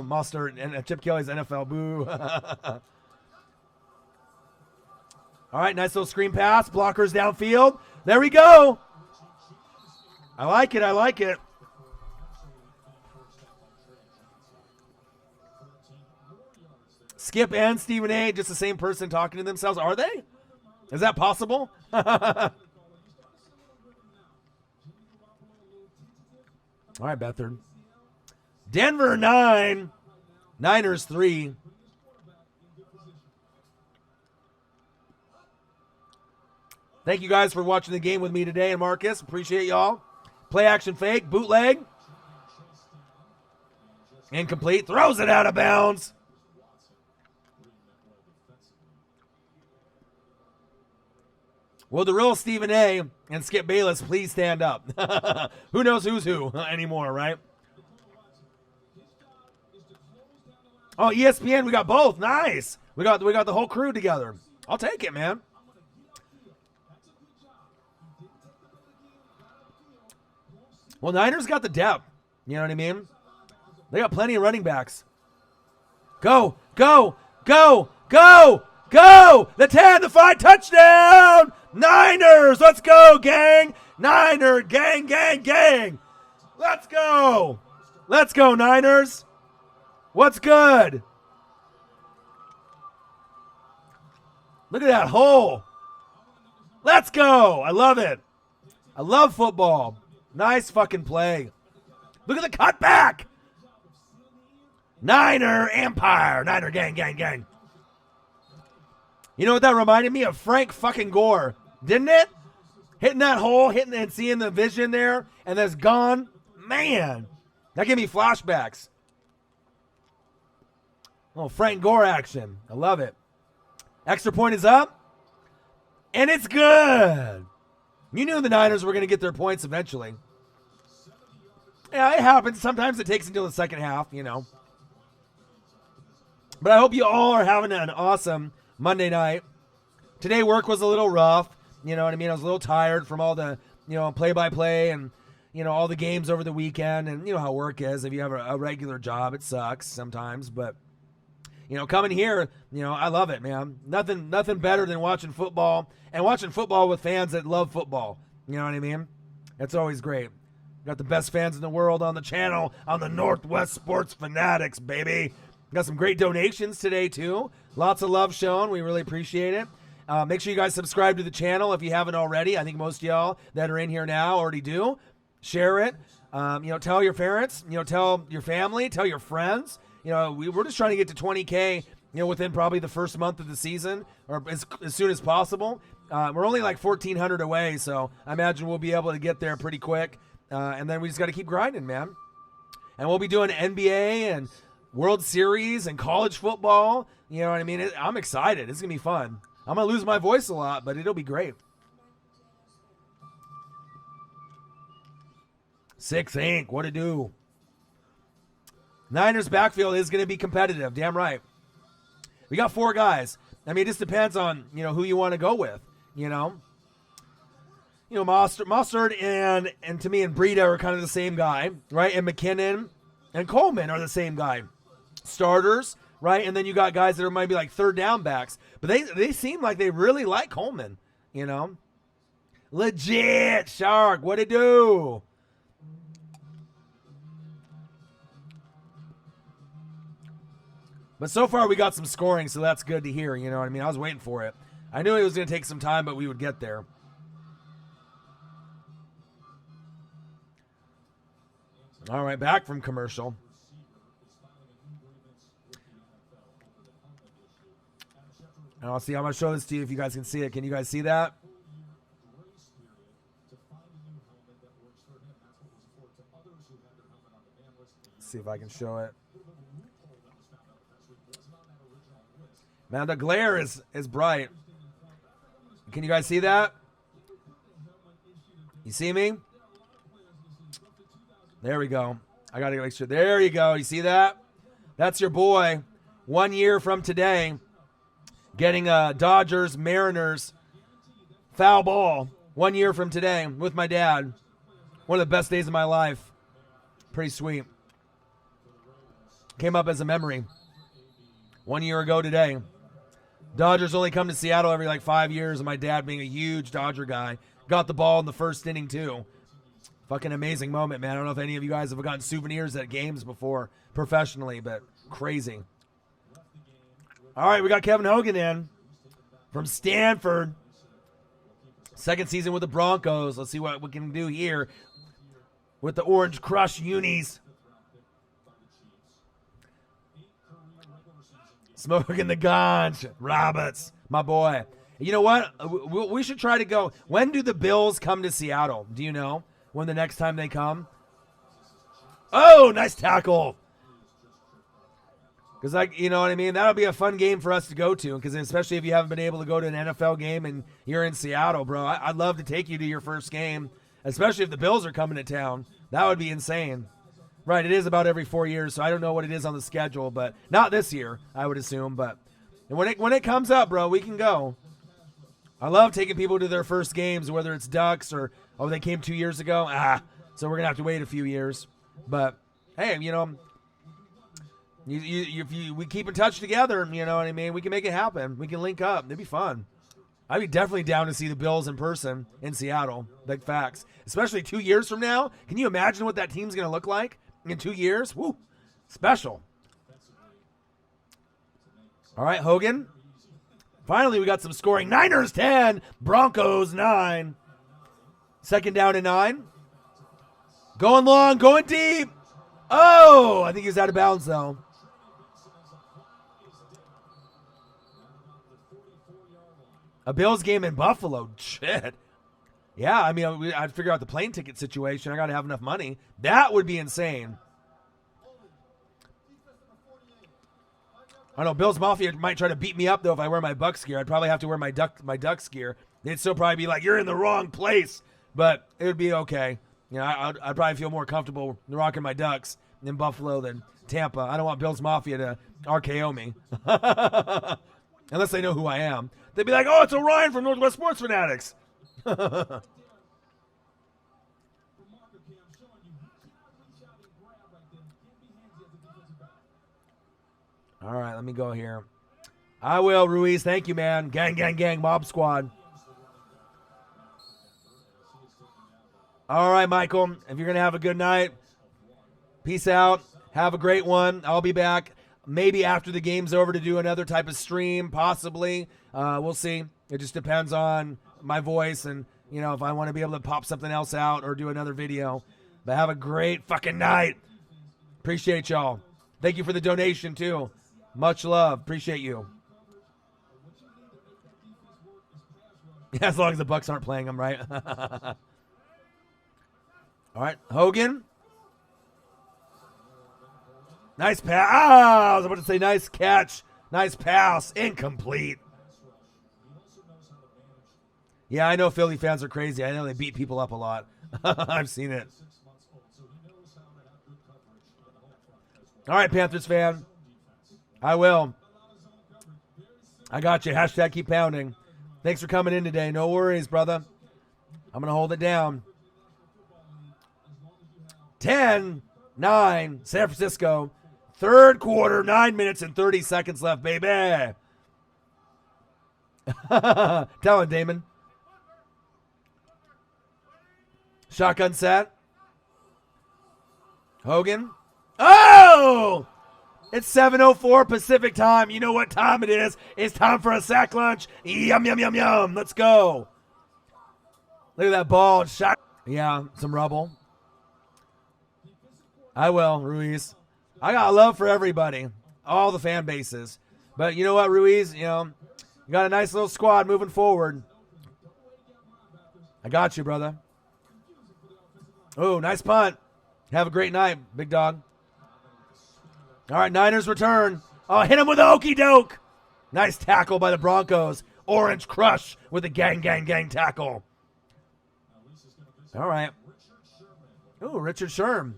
Mustard and Chip Kelly's NFL. Boo. All right, nice little screen pass. Blockers downfield. There we go. I like it. Skip and Stephen A. just the same person talking to themselves. Are they? Is that possible? All right, Beathard. Denver 9, Niners 3. Thank you guys for watching the game with me today and Marcus. Appreciate y'all. Play action fake, bootleg. Incomplete. Throws it out of bounds. Will the real Stephen A. and Skip Bayless please stand up? Who knows who's who anymore, right? Oh, ESPN, we got both. Nice. We got the whole crew together. I'll take it, man. Well, Niners got the depth. You know what I mean? They got plenty of running backs. Go, go, go, go, go! The 10, the 5, touchdown! Niners, let's go, gang! Niner, gang, gang, gang! Let's go! Let's go, Niners! What's good? Look at that hole. Let's go. I love it. I love football. Nice fucking play. Look at the cutback. Niner Empire. Niner gang, gang, gang. You know what that reminded me of? Frank fucking Gore. Didn't it? Hitting that hole, hitting and seeing the vision there, and that's gone. Man, that gave me flashbacks. Oh, Frank Gore action. I love it. Extra point is up, and it's good. You knew the Niners were going to get their points eventually. Yeah, it happens. Sometimes it takes until the second half, you know. But I hope you all are having an awesome Monday night. Today work was a little rough. You know what I mean? I was a little tired from all the, play-by-play and, all the games over the weekend. And you know how work is. If you have a regular job, it sucks sometimes. But, coming here, I love it, man. Nothing better than watching football and watching football with fans that love football. You know what I mean? That's always great. Got the best fans in the world on the channel, on the Northwest Sports Fanatics, baby. Got some great donations today, too. Lots of love shown. We really appreciate it. Make sure you guys subscribe to the channel if you haven't already. I think most of y'all that are in here now already do. Share it. Tell your parents. Tell your family. Tell your friends. We're just trying to get to 20K, within probably the first month of the season or as soon as possible. We're only like 1,400 away, so I imagine we'll be able to get there pretty quick. And then we just got to keep grinding, man. And we'll be doing NBA and World Series and college football. You know what I mean? I'm excited. It's going to be fun. I'm going to lose my voice a lot, but it'll be great. 6 Inc. What to do? Niners backfield is going to be competitive. Damn right. We got 4 guys. I mean, it just depends on, who you want to go with, Mostert and to me and Breida are kind of the same guy, right? And McKinnon and Coleman are the same guy. Starters, right? And then you got guys that are maybe like third down backs. But they seem like they really like Coleman, Legit, Shark, what it do? But so far we got some scoring, so that's good to hear, you know what I mean? I was waiting for it. I knew it was going to take some time, but we would get there. All right, back from commercial. And I'll see. I'm going to show this to you if you guys can see it. Can you guys see that? Let's see if I can show it. Man, the glare is bright. Can you guys see that? You see me? There we go. I got to make sure. There you go. You see that? That's your boy. 1 year from today. Getting a Dodgers, Mariners foul ball. 1 year from today with my dad. One of the best days of my life. Pretty sweet. Came up as a memory. 1 year ago today. Dodgers only come to Seattle every like 5 years, and my dad being a huge Dodger guy. Got the ball in the first inning too. Fucking amazing moment, man. I don't know if any of you guys have gotten souvenirs at games before professionally, but crazy. All right, we got Kevin Hogan in from Stanford. Second season with the Broncos. Let's see what we can do here with the Orange Crush unis. Smoking the ganj. Roberts, my boy. You know what? We should try to go. When do the Bills come to Seattle? Do you know? When the next time they come? Oh, nice tackle. Because, you know what I mean? That'll be a fun game for us to go to. Because especially if you haven't been able to go to an NFL game and you're in Seattle, bro. I'd love to take you to your first game. Especially if the Bills are coming to town. That would be insane. Right, it is about every 4 years, so I don't know what it is on the schedule. But not this year, I would assume. But when it comes up, bro, we can go. I love taking people to their first games, whether it's Ducks or, they came 2 years ago. So we're going to have to wait a few years. But, hey, you know, we keep in touch together, you know what I mean? We can make it happen. We can link up. It'd be fun. I'd be definitely down to see the Bills in person in Seattle. Big facts. Especially 2 years from now. Can you imagine what that team's going to look like in 2 years? Woo. Special. All right, Hogan. Finally, we got some scoring. Niners 10, Broncos 9. Second down and 9. Going long, going deep. Oh, I think he was out of bounds, though. A Bills game in Buffalo. Shit. Yeah, I mean, I'd figure out the plane ticket situation. I got to have enough money. That would be insane. I don't know, Bills Mafia might try to beat me up, though, if I wear my Bucks gear. I'd probably have to wear my Ducks gear. They'd still probably be like, you're in the wrong place. But it would be okay. You know, I'd probably feel more comfortable rocking my Ducks in Buffalo than Tampa. I don't want Bills Mafia to RKO me. Unless they know who I am. They'd be like, oh, it's Orion from Northwest Sports Fanatics. All right, let me go here. I will, Ruiz. Thank you, man. Gang, gang, gang, mob squad. All right, Michael, if you're going to have a good night, peace out. Have a great one. I'll be back maybe after the game's over to do another type of stream, possibly. We'll see. It just depends on my voice and, you know, if I want to be able to pop something else out or do another video. But have a great fucking night. Appreciate y'all. Thank you for the donation, too. Much love. Appreciate you. Yeah, as long as the Bucks aren't playing them, right? All right, Hogan. Nice pass. I was about to say nice catch. Nice pass. Incomplete. Yeah, I know Philly fans are crazy. I know they beat people up a lot. I've seen it. All right, Panthers fan. I will. I got you. Hashtag keep pounding. Thanks for coming in today. No worries, brother. I'm going to hold it down. 10-9, San Francisco. Third quarter, 9 minutes and 30 seconds left, baby. Tell him, Damon. Shotgun set. Hogan. Oh! It's 7:04 Pacific time. You know what time it is. It's time for a sack lunch. Yum, yum, yum, yum. Let's go. Look at that ball. Shot. Yeah, some rubble. I will, Ruiz. I got love for everybody. All the fan bases. But you know what, Ruiz? You know, you got a nice little squad moving forward. I got you, brother. Oh, nice punt. Have a great night, big dog. All right, Niners return. Oh, hit him with a okey doke. Nice tackle by the Broncos. Orange Crush with a gang, gang, gang tackle. All right. Oh, Richard Sherm.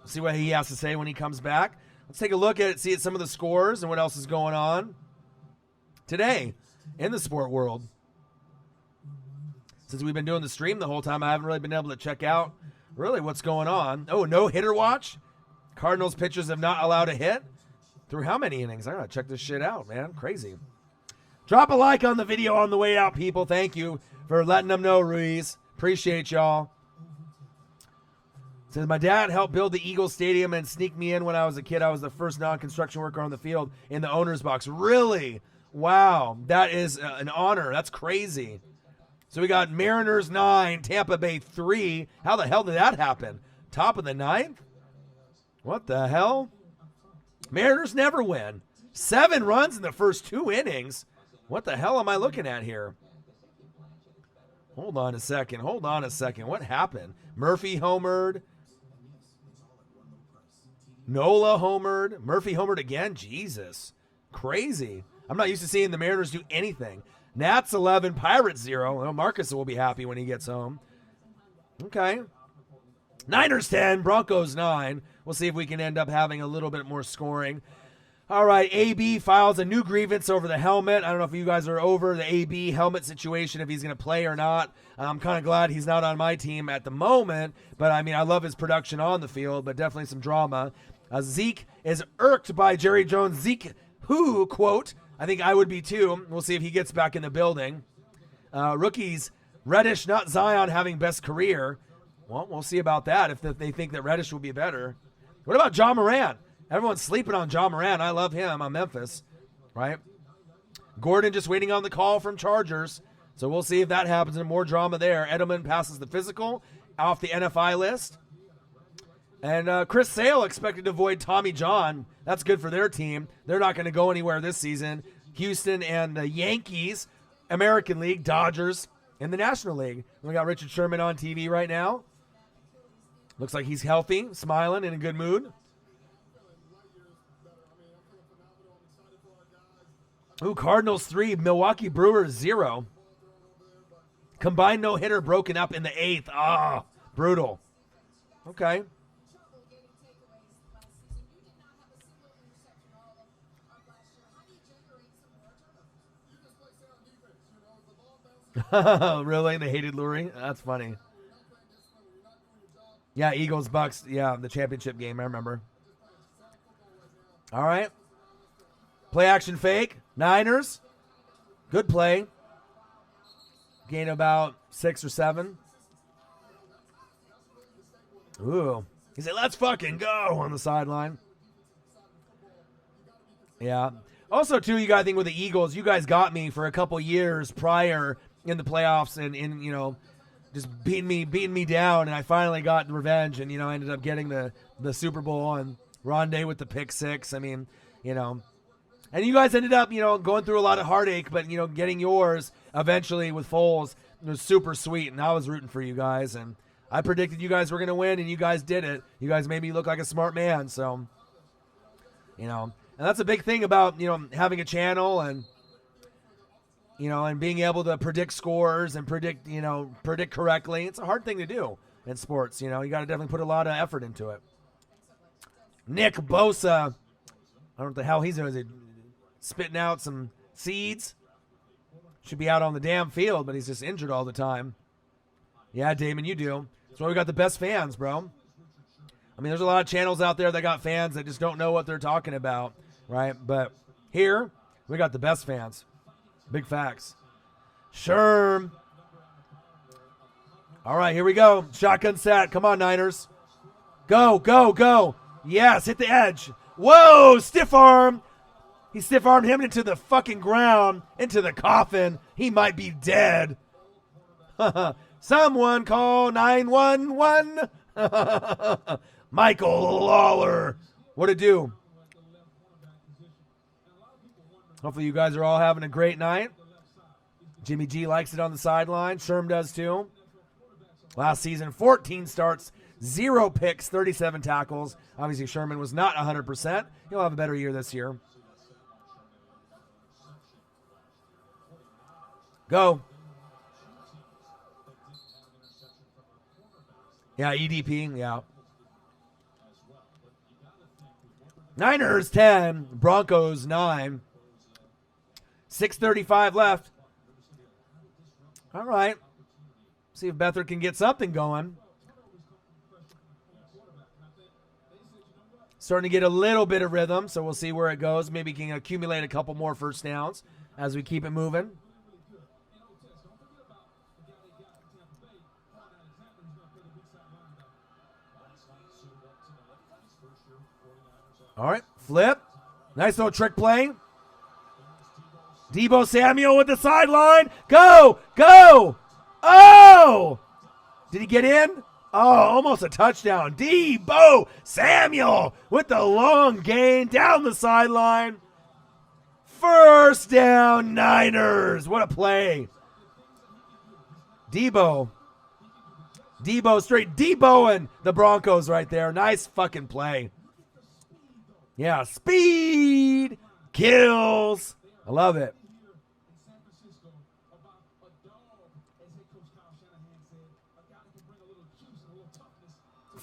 See what he has to say when he comes back. Let's take a look at it, see at some of the scores and what else is going on today in the sport world. Since we've been doing the stream the whole time, I haven't really been able to check out really what's going on. Oh, no hitter watch. Cardinals pitchers have not allowed a hit through how many innings? I gotta check this shit out, man. Crazy. Drop a like on the video on the way out, people. Thank you for letting them know, Ruiz. Appreciate y'all. Says, my dad helped build the Eagles Stadium and sneak me in when I was a kid. I was the first non-construction worker on the field in the owner's box. Really? Wow. That is an honor. That's crazy. So we got Mariners 9, Tampa Bay 3. How the hell did that happen? Top of the ninth? What the hell? Mariners never win. 7 runs in the first 2 innings. What the hell am I looking at here? Hold on a second. What happened? Murphy homered. Nola homered. Murphy homered again. Jesus. Crazy. I'm not used to seeing the Mariners do anything. Nats 11, Pirates 0. Well, Marcus will be happy when he gets home. Okay. Niners 10, Broncos 9. We'll see if we can end up having a little bit more scoring. All right, AB files a new grievance over the helmet. I don't know if you guys are over the AB helmet situation, if he's going to play or not. I'm kind of glad he's not on my team at the moment, but I mean, I love his production on the field, but definitely some drama. Zeke is irked by Jerry Jones. Zeke, who, quote, I think I would be too. We'll see if he gets back in the building. Rookies, Reddish, not Zion, having best career. Well, we'll see about that if they think that Reddish will be better. What about John Moran? Everyone's sleeping on John Moran. I love him. I'm Memphis, right? Gordon just waiting on the call from Chargers. So we'll see if that happens and more drama there. Edelman passes the physical off the NFI list. And Chris Sale expected to avoid Tommy John. That's good for their team. They're not going to go anywhere this season. Houston and the Yankees, American League, Dodgers in the National League. We got Richard Sherman on TV right now. Looks like he's healthy, smiling, in a good mood. Ooh, Cardinals 3, Milwaukee Brewers 0. Combined no-hitter broken up in the 8th. Ah, brutal. Okay. Really? They hated Lurie? That's funny. Yeah, Eagles, Bucks. Yeah, the championship game, I remember. All right. Play action fake. Niners. Good play. Gain about 6 or 7. Ooh. He said, let's fucking go on the sideline. Yeah. Also, too, you got to think with the Eagles, you guys got me for a couple years prior in the playoffs and in, you know, just beating me down, and I finally got revenge and, you know, I ended up getting the Super Bowl and Rondé with the pick 6. I mean, you know, and you guys ended up, you know, going through a lot of heartache, but, you know, getting yours eventually with Foles was super sweet, and I was rooting for you guys, and I predicted you guys were going to win, and you guys did it. You guys made me look like a smart man, so, you know, and that's a big thing about, you know, having a channel and, you know, and being able to predict scores and predict correctly. It's a hard thing to do in sports, you know. You got to definitely put a lot of effort into it. Nick Bosa, I don't know what the hell he's doing. Is he spitting out some seeds? Should be out on the damn field, but he's just injured all the time. Yeah, Damon, you do. That's why we got the best fans, bro. I mean, there's a lot of channels out there that got fans that just don't know what they're talking about, right? But here, we got the best fans. Big facts. Sherm. All right, here we go. Shotgun set. Come on, Niners. Go, go, go. Yes, hit the edge. Whoa, stiff arm. He stiff armed him into the fucking ground, into the coffin. He might be dead. Someone call 911. Michael Lawler. What'd it do? Hopefully you guys are all having a great night. Jimmy G likes it on the sideline. Sherm does too. Last season, 14 starts, 0 picks, 37 tackles. Obviously, Sherman was not 100%. He'll have a better year this year. Go. Yeah, EDP, yeah. Niners 10, Broncos 9. 6:35 left. All right. See if Beathard can get something going. Starting to get a little bit of rhythm, so we'll see where it goes. Maybe he can accumulate a couple more first downs as we keep it moving. All right, flip. Nice little trick play. Deebo Samuel with the sideline. Go, go. Oh! Did he get in? Oh, almost a touchdown. Deebo Samuel with the long gain down the sideline. First down, Niners. What a play. Deebo straight Deebo-ing the Broncos right there. Nice fucking play. Yeah, speed kills. I love it.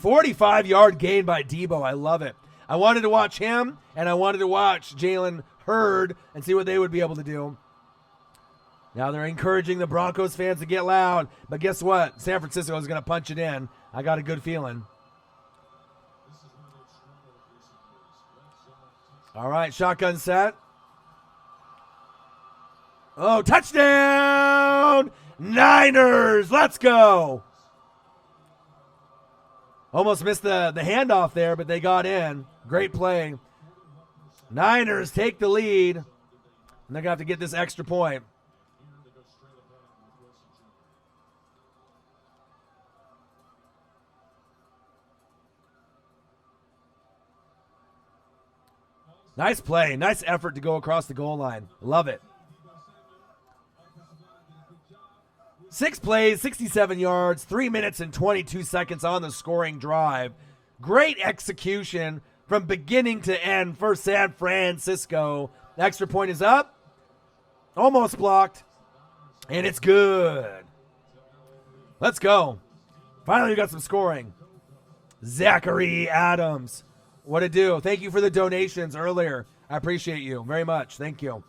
45-yard gain by Deebo. I love it. I wanted to watch him, and I wanted to watch Jalen Hurd and see what they would be able to do. Now they're encouraging the Broncos fans to get loud, but guess what? San Francisco is going to punch it in. I got a good feeling. All right, shotgun set. Oh, touchdown! Niners, let's go. Almost missed the handoff there, but they got in. Great play. Niners take the lead, and they're going to have to get this extra point. Nice play. Nice effort to go across the goal line. Love it. 6 plays, 67 yards, 3 minutes and 22 seconds on the scoring drive. Great execution from beginning to end for San Francisco. The extra point is up. Almost blocked. And it's good. Let's go. Finally, we got some scoring. Zachary Adams. What it do? Thank you for the donations earlier. I appreciate you very much. Thank you.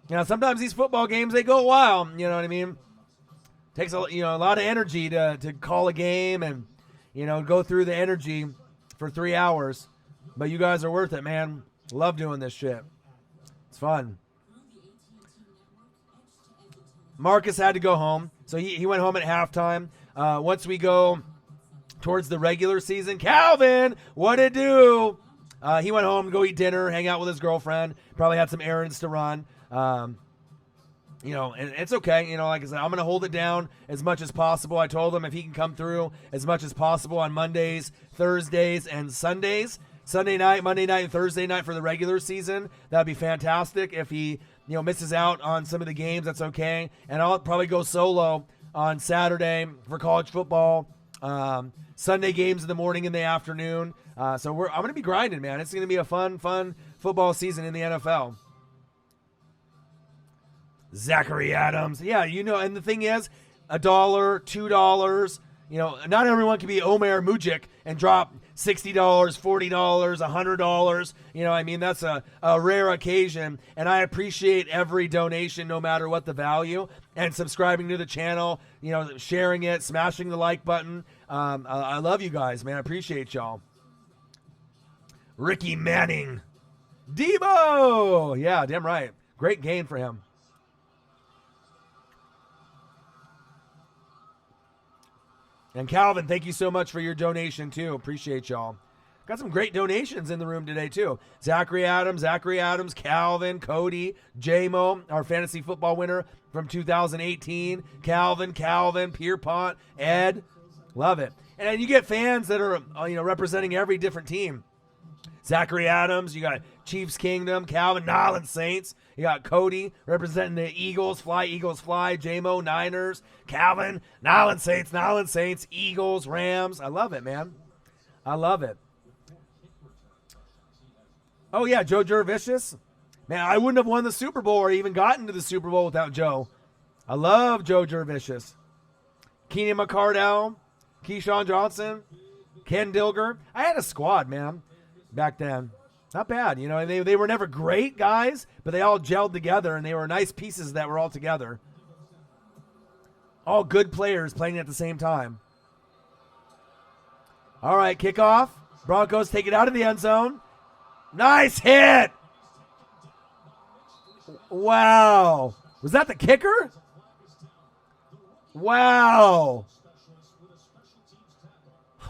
You know, sometimes these football games, they go a while. You know what I mean? Takes a lot of energy to call a game and, go through the energy for 3 hours. But you guys are worth it, man. Love doing this shit. It's fun. Marcus had to go home, so he went home at halftime. Once we go towards the regular season, Calvin, what it do? He went home to go eat dinner, hang out with his girlfriend, probably had some errands to run. And it's okay. Like I said, I'm going to hold it down as much as possible. I told him if he can come through as much as possible on Mondays, Thursdays, and Sundays. Sunday night, Monday night, and Thursday night for the regular season, that'd be fantastic. If he, misses out on some of the games, that's okay. And I'll probably go solo on Saturday for college football. Sunday games in the morning and the afternoon. So I'm going to be grinding, man. It's going to be a fun football season in the NFL. Zachary Adams. Yeah, and the thing is, $1, $2, not everyone can be Omer Mujik and drop $60, $40, $100. That's a rare occasion, and I appreciate every donation no matter what the value, and subscribing to the channel, sharing it, smashing the like button. I love you guys, man. I appreciate y'all. Ricky Manning. Debo! Yeah, damn right. Great gain for him. And Calvin, thank you so much for your donation, too. Appreciate y'all. Got some great donations in the room today, too. Zachary Adams, Calvin, Cody, J-Mo, our fantasy football winner from 2018. Calvin, Pierpont, Ed. Love it. And you get fans that are, representing every different team. Zachary Adams, you got Chiefs Kingdom, Calvin, Nolans Saints. You got Cody representing the Eagles fly, J-Mo, Niners, Calvin, Nolans Saints, Eagles, Rams. I love it, man. I love it. Oh, yeah, Joe Jurevicius. Man, I wouldn't have won the Super Bowl or even gotten to the Super Bowl without Joe. I love Joe Jurevicius. Keenan McCardell, Keyshawn Johnson, Ken Dilger. I had a squad, man, back then. Not bad. They were never great guys, but they all gelled together, and they were nice pieces that were all together. All good players playing at the same time. All right, kickoff. Broncos take it out of the end zone. Nice hit. Wow. Was that the kicker? Wow.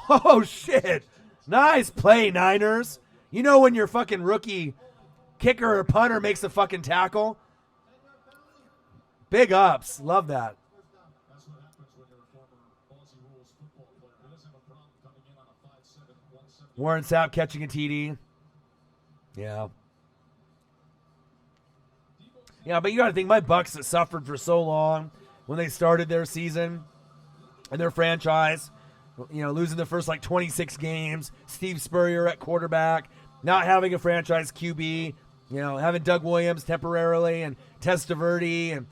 Oh, shit. Nice play, Niners. When your fucking rookie kicker or punter makes the fucking tackle? Big ups. Love that. Warren Sapp catching a TD. Yeah. Yeah, but you got to think, my Bucks that suffered for so long when they started their season and their franchise, losing the first 26 games, Steve Spurrier at quarterback, not having a franchise QB, having Doug Williams temporarily and Testaverde and,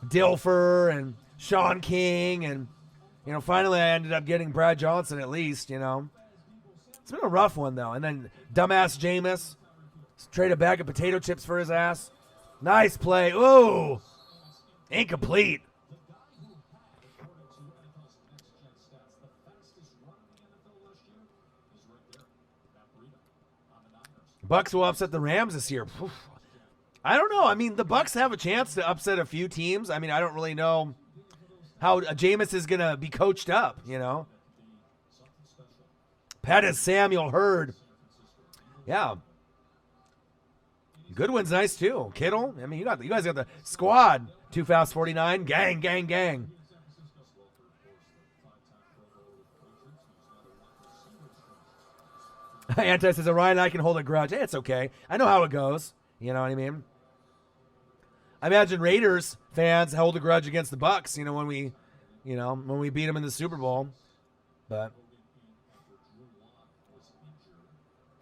Dilfer and Sean King and, finally I ended up getting Brad Johnson at least, It's been a rough one, though. And then dumbass Jameis trade a bag of potato chips for his ass. Nice play. Ooh. Incomplete. Bucks will upset the Rams this year. I don't know. I mean, the Bucks have a chance to upset a few teams. I mean, I don't really know how Jameis is going to be coached up, Pettis, Samuel, Hurd. Yeah. Goodwin's nice, too. Kittle. I mean, you guys got the squad. Too Fast 49. Gang, gang, gang. Anti says, Ryan, I can hold a grudge. Hey, it's okay. I know how it goes. You know what I mean? I imagine Raiders fans hold a grudge against the Bucks, when we beat them in the Super Bowl. But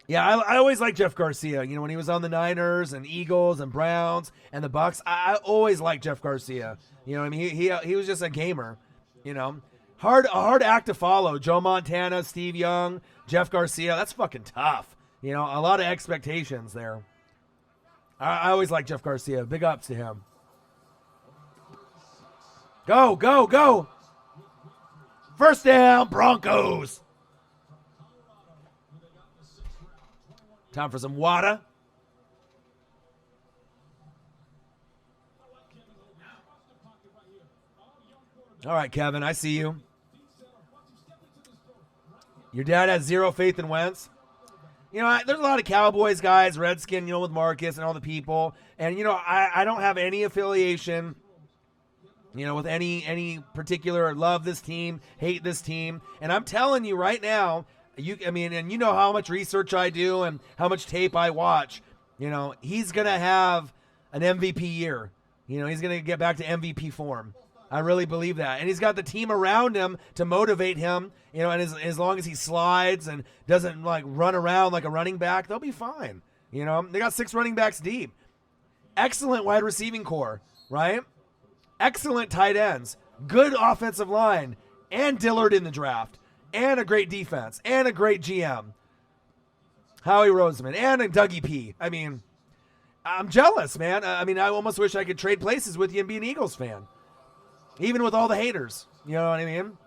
yeah, I always liked Jeff Garcia. When he was on the Niners and Eagles and Browns and the Bucks, I always liked Jeff Garcia. I mean, he was just a gamer. A hard act to follow. Joe Montana, Steve Young, Jeff Garcia. That's fucking tough. A lot of expectations there. I always liked Jeff Garcia. Big ups to him. Go, go, go. First down, Broncos. Time for some water. All right, Kevin, I see you. Your dad has zero faith in Wentz. There's a lot of Cowboys guys, Redskins, with Marcus and all the people. And, I don't have any affiliation, with any particular love this team, hate this team. And I'm telling you right now, and you know how much research I do and how much tape I watch. He's going to have an MVP year. He's going to get back to MVP form. I really believe that. And he's got the team around him to motivate him, and as long as he slides and doesn't run around like a running back, they'll be fine. They got 6 running backs deep. Excellent wide receiving core, right? Excellent tight ends. Good offensive line. And Dillard in the draft. And a great defense. And a great GM. Howie Roseman. And a Dougie P. I mean, I'm jealous, man. I almost wish I could trade places with you and be an Eagles fan. Even with all the haters. You know what I mean?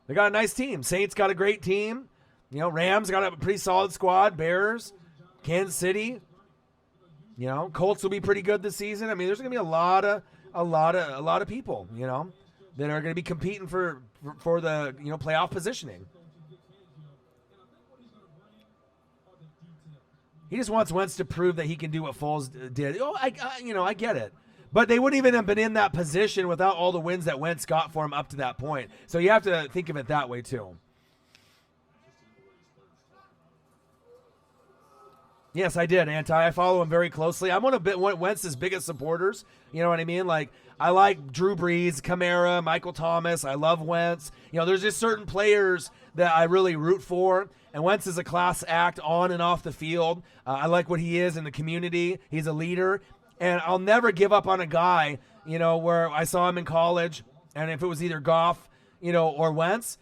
They got a nice team. Saints got a great team. Rams got a pretty solid squad. Bears, Kansas City. Colts will be pretty good this season. I mean, there's going to be a lot of people, that are going to be competing for the, playoff positioning. He just wants Wentz to prove that he can do what Foles did. Oh, I get it. But they wouldn't even have been in that position without all the wins that Wentz got for him up to that point. So you have to think of it that way, too. Yes, I did, Anti. I follow him very closely. I'm one of Wentz's biggest supporters. You know what I mean? I like Drew Brees, Kamara, Michael Thomas. I love Wentz. There's just certain players that I really root for. And Wentz is a class act on and off the field. I like what he is in the community. He's a leader. And I'll never give up on a guy, where I saw him in college. And if it was either Goff, or Wentz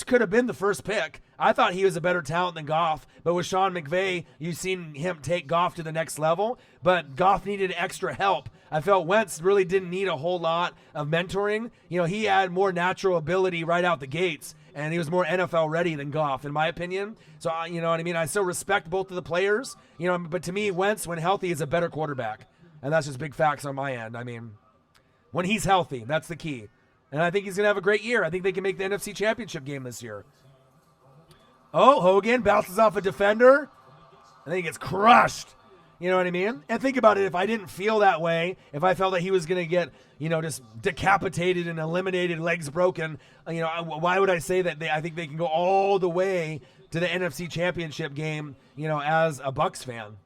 could have been the first pick. I thought he was a better talent than Goff. But with Sean McVay, you've seen him take Goff to the next level. But Goff needed extra help. I felt Wentz really didn't need a whole lot of mentoring. He had more natural ability right out the gates. And he was more NFL ready than Goff, in my opinion. So, you know what I mean? I still respect both of the players. But to me, Wentz, when healthy, is a better quarterback. And that's just big facts on my end. I mean, when he's healthy, that's the key. And I think he's going to have a great year. I think they can make the NFC Championship game this year. Oh, Hogan bounces off a defender. And then he gets crushed. You know what I mean? And think about it. If I didn't feel that way, if I felt that he was going to get, just decapitated and eliminated, legs broken, why would I say that I think they can go all the way to the NFC Championship game, as a Bucks fan,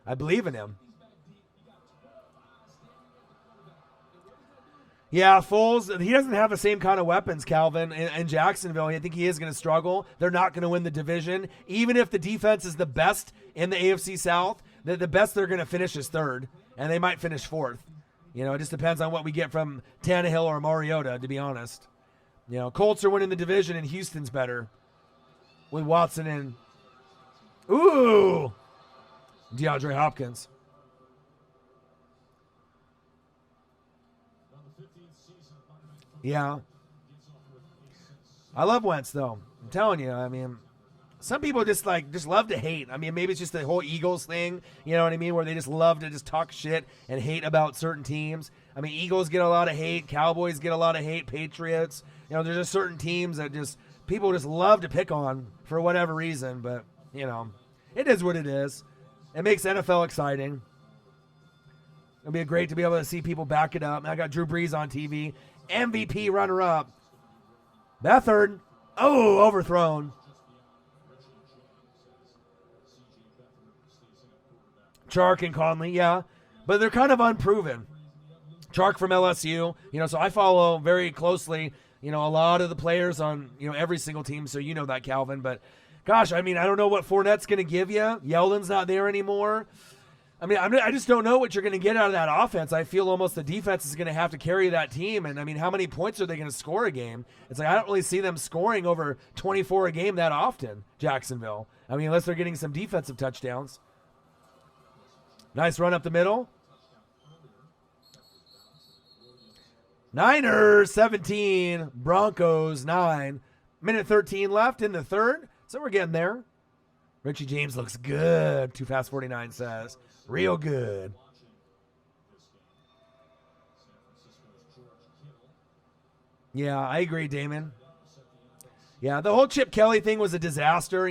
I believe in him. Yeah, Foles, he doesn't have the same kind of weapons, Calvin, in Jacksonville. I think he is going to struggle. They're not going to win the division. Even if the defense is the best in the AFC South, the best they're going to finish is third, and they might finish fourth. It just depends on what we get from Tannehill or Mariota, to be honest. Colts are winning the division, and Houston's better with Watson and DeAndre Hopkins. Yeah. I love Wentz, though. I'm telling you. I mean, some people just love to hate. I mean, maybe it's just the whole Eagles thing, you know what I mean, where they just love to just talk shit and hate about certain teams. I mean, Eagles get a lot of hate. Cowboys get a lot of hate. Patriots. There's just certain teams that people just love to pick on for whatever reason. But, it is what it is. It makes NFL exciting. It'll be great to be able to see people back it up. I got Drew Brees on TV. MVP runner-up. Beathard. Overthrown. Chark and Conley, yeah. But they're kind of unproven. Chark from LSU, so I follow very closely, a lot of the players on, every single team, so you know that, Calvin. But, gosh, I mean, I don't know what Fournette's going to give you. Yeldon's not there anymore. I mean, I just don't know what you're going to get out of that offense. I feel almost the defense is going to have to carry that team. And, I mean, how many points are they going to score a game? It's like I don't really see them scoring over 24 a game that often, Jacksonville. I mean, unless they're getting some defensive touchdowns. Nice run up the middle. Niners 17, Broncos 9. Minute 13 left in the third, so we're getting there. Richie James looks good, Too Fast 49 says. Real good. Yeah, I agree, Damon. Yeah, the whole Chip Kelly thing was a disaster.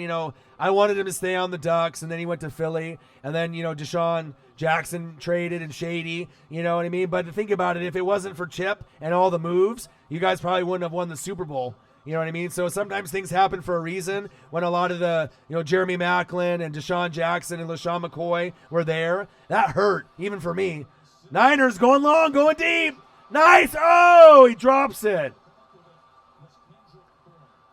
I wanted him to stay on the Ducks, and then he went to Philly. And then, Deshaun Jackson traded and shady, you know what I mean? But to think about it, if it wasn't for Chip and all the moves, you guys probably wouldn't have won the Super Bowl. You know what I mean? So sometimes things happen for a reason. When a lot of the, Jeremy Maclin and Deshaun Jackson and LaShawn McCoy were there, that hurt, even for me. Niners going long, going deep. Nice. Oh, he drops it.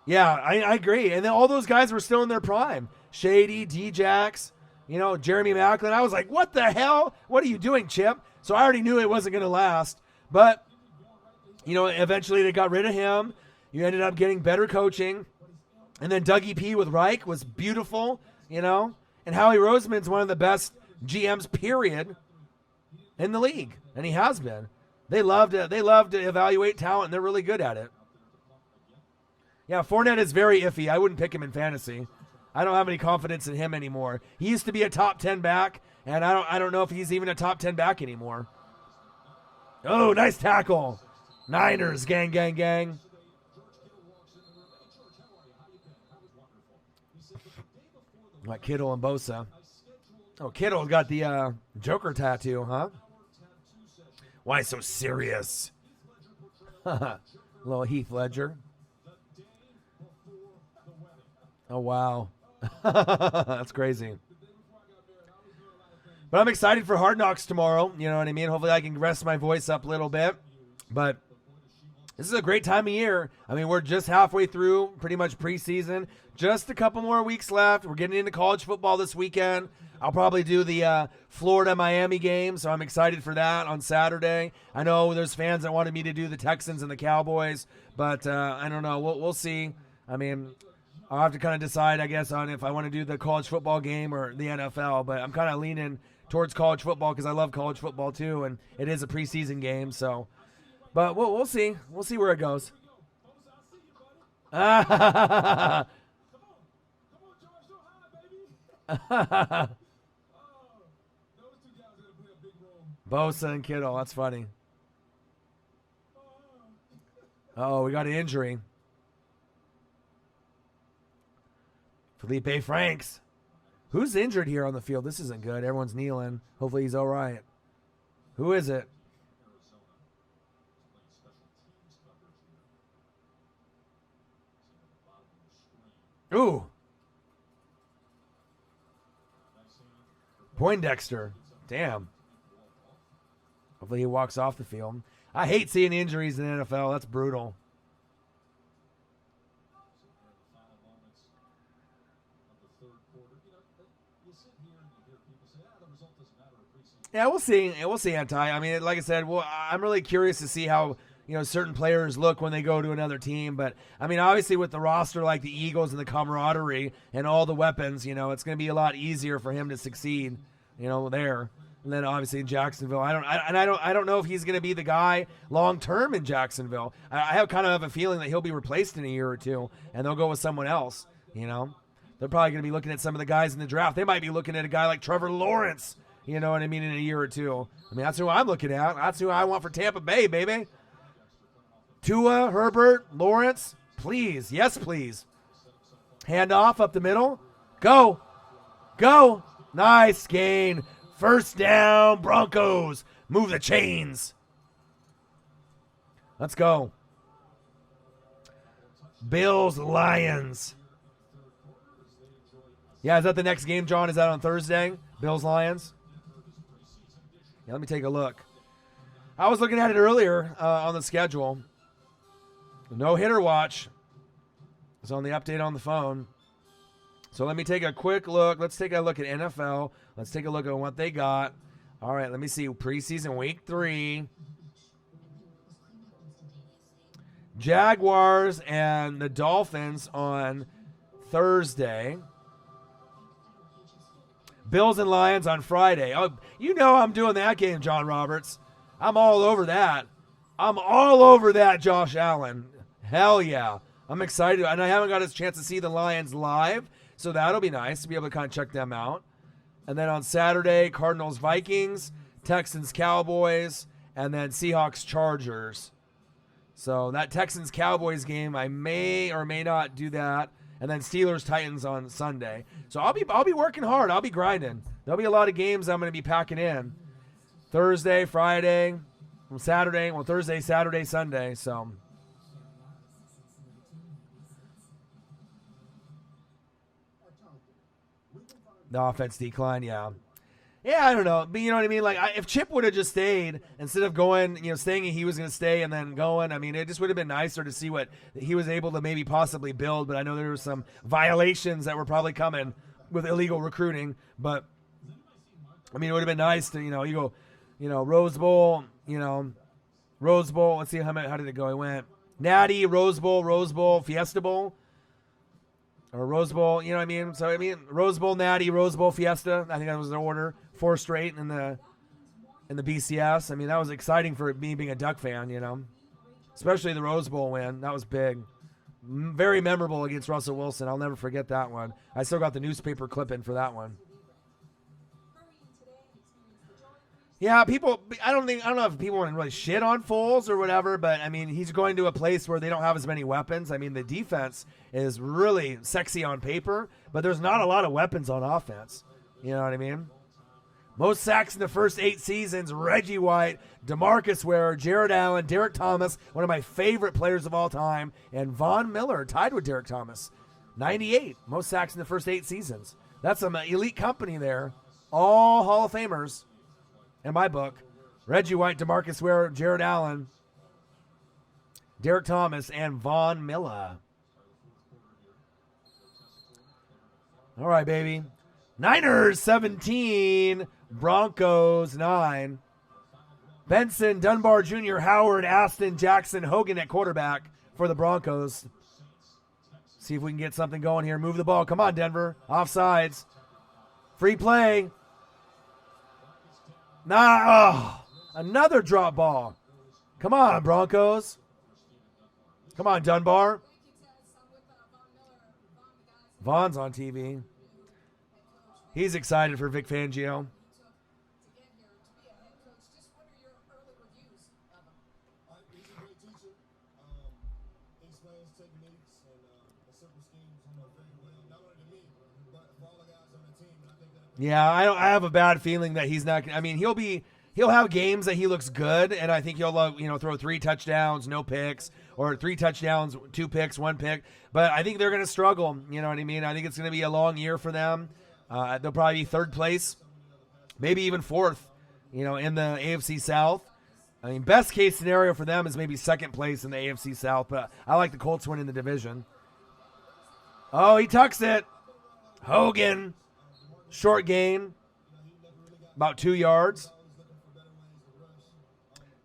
Yeah, I agree. And then all those guys were still in their prime. Shady, D-Jax, Jeremy Maclin. I was like, what the hell? What are you doing, Chip? So I already knew it wasn't going to last. But, eventually they got rid of him. You ended up getting better coaching. And then Dougie P with Reich was beautiful, And Howie Roseman's one of the best GMs, period, in the league. And he has been. They love to evaluate talent, and they're really good at it. Yeah, Fournette is very iffy. I wouldn't pick him in fantasy. I don't have any confidence in him anymore. He used to be a top 10 back, and I don't know if he's even a top 10 back anymore. Oh, nice tackle. Niners, gang, gang, gang. Like Kittle and Bosa. Oh, Kittle got the Joker tattoo, huh? Why so serious? Little Heath Ledger. Oh, wow. That's crazy. But I'm excited for Hard Knocks tomorrow. You know what I mean? Hopefully I can rest my voice up a little bit. But this is a great time of year. I mean, we're just halfway through pretty much preseason. Just a couple more weeks left. We're getting into college football this weekend. I'll probably do the Florida-Miami game, so I'm excited for that on Saturday. I know there's fans that wanted me to do the Texans and the Cowboys, but I don't know. We'll see. I mean, I'll have to kind of decide, I guess, on if I want to do the college football game or the NFL, but I'm kind of leaning towards college football because I love college football too, and it is a preseason game. So, but we'll see. We'll see where it goes. Bosa and Kittle, that's funny. Oh, we got an injury. Felipe Franks. Who's injured here on the field? This isn't good. Everyone's kneeling. Hopefully he's all right. Who is it? Ooh. Poindexter. Damn. Hopefully he walks off the field. I hate seeing injuries in the NFL. That's brutal. Yeah, we'll see. We'll see, Anti. I mean, like I said, well, I'm really curious to see how certain players look when they go to another team. But I mean, obviously with the roster like the Eagles and the camaraderie and all the weapons, it's going to be a lot easier for him to succeed, there. And then obviously in Jacksonville, I don't know if he's going to be the guy long term in Jacksonville. I have kind of a feeling that he'll be replaced in a year or two, and they'll go with someone else. They're probably going to be looking at some of the guys in the draft. They might be looking at a guy like Trevor Lawrence. You know what I mean? In a year or two. I mean, that's who I'm looking at. That's who I want for Tampa Bay, baby. Tua, Herbert, Lawrence, please. Yes, please. Hand off up the middle. Go. Go. Nice gain. First down, Broncos. Move the chains. Let's go. Bills, Lions. Yeah, is that the next game, John? Is that on Thursday? Bills, Lions? Yeah, let me take a look. I was looking at it earlier on the schedule. No hitter watch. It's on the update on the phone. So let me take a quick look. Let's take a look at NFL. Let's take a look at what they got. All right, let me see. Preseason week 3. Jaguars and the Dolphins on Thursday. Bills and Lions on Friday. Oh, I'm doing that game, John Roberts. I'm all over that. I'm all over that, Josh Allen. Hell yeah. I'm excited. And I haven't got a chance to see the Lions live, so that'll be nice to be able to kind of check them out. And then on Saturday, Cardinals, Vikings, Texans, Cowboys, and then Seahawks, Chargers. So that Texans, Cowboys game, I may or may not do that. And then Steelers, Titans on Sunday. So I'll be working hard. I'll be grinding. There'll be a lot of games I'm going to be packing in. Thursday, Friday, Saturday. Well, Thursday, Saturday, Sunday. So the offense decline, yeah. Yeah, I don't know. But you know what I mean? Like, if Chip would have just stayed instead of going, staying, he was going to stay and then going. I mean, it just would have been nicer to see what he was able to maybe possibly build. But I know there were some violations that were probably coming with illegal recruiting. But, I mean, it would have been nice to, you go, Rose Bowl, Rose Bowl. Let's see how did it go? It went Natty, Rose Bowl, Fiesta Bowl. Or Rose Bowl, you know what I mean? So, Rose Bowl, Natty, Rose Bowl, Fiesta. I think that was the order. 4 straight in the BCS. I mean, that was exciting for me being a Duck fan, Especially the Rose Bowl win. That was big. Very memorable against Russell Wilson. I'll never forget that one. I still got the newspaper clipping for that one. Yeah, I don't know if people want to really shit on Foles or whatever, but I mean, he's going to a place where they don't have as many weapons. I mean, the defense is really sexy on paper, but there's not a lot of weapons on offense. You know what I mean? Most sacks in the first 8 seasons, Reggie White, DeMarcus Ware, Jared Allen, Derek Thomas, one of my favorite players of all time, and Von Miller, tied with Derek Thomas. 98, most sacks in the first 8 seasons. That's some elite company there. All Hall of Famers. In my book, Reggie White, DeMarcus Ware, Jared Allen, Derek Thomas, and Von Miller. All right, baby. Niners 17, Broncos 9. Benson, Dunbar Jr., Howard, Aston, Jackson, Hogan at quarterback for the Broncos. See if we can get something going here. Move the ball. Come on, Denver. Offsides. Free play. Another drop ball. Come on, Broncos. Come on, Dunbar. Vaughn's on TV. He's excited for Vic Fangio. Yeah, I have a bad feeling that he's not. I mean, he'll have games that he looks good, and I think he'll throw 3 touchdowns, no picks, or 3 touchdowns, 2 picks, 1 pick. But I think they're going to struggle. You know what I mean? I think it's going to be a long year for them. They'll probably be 3rd place, maybe even 4th. In the AFC South. I mean, best case scenario for them is maybe 2nd place in the AFC South. But I like the Colts winning the division. Oh, he tucks it. Hogan. Short gain, about 2 yards.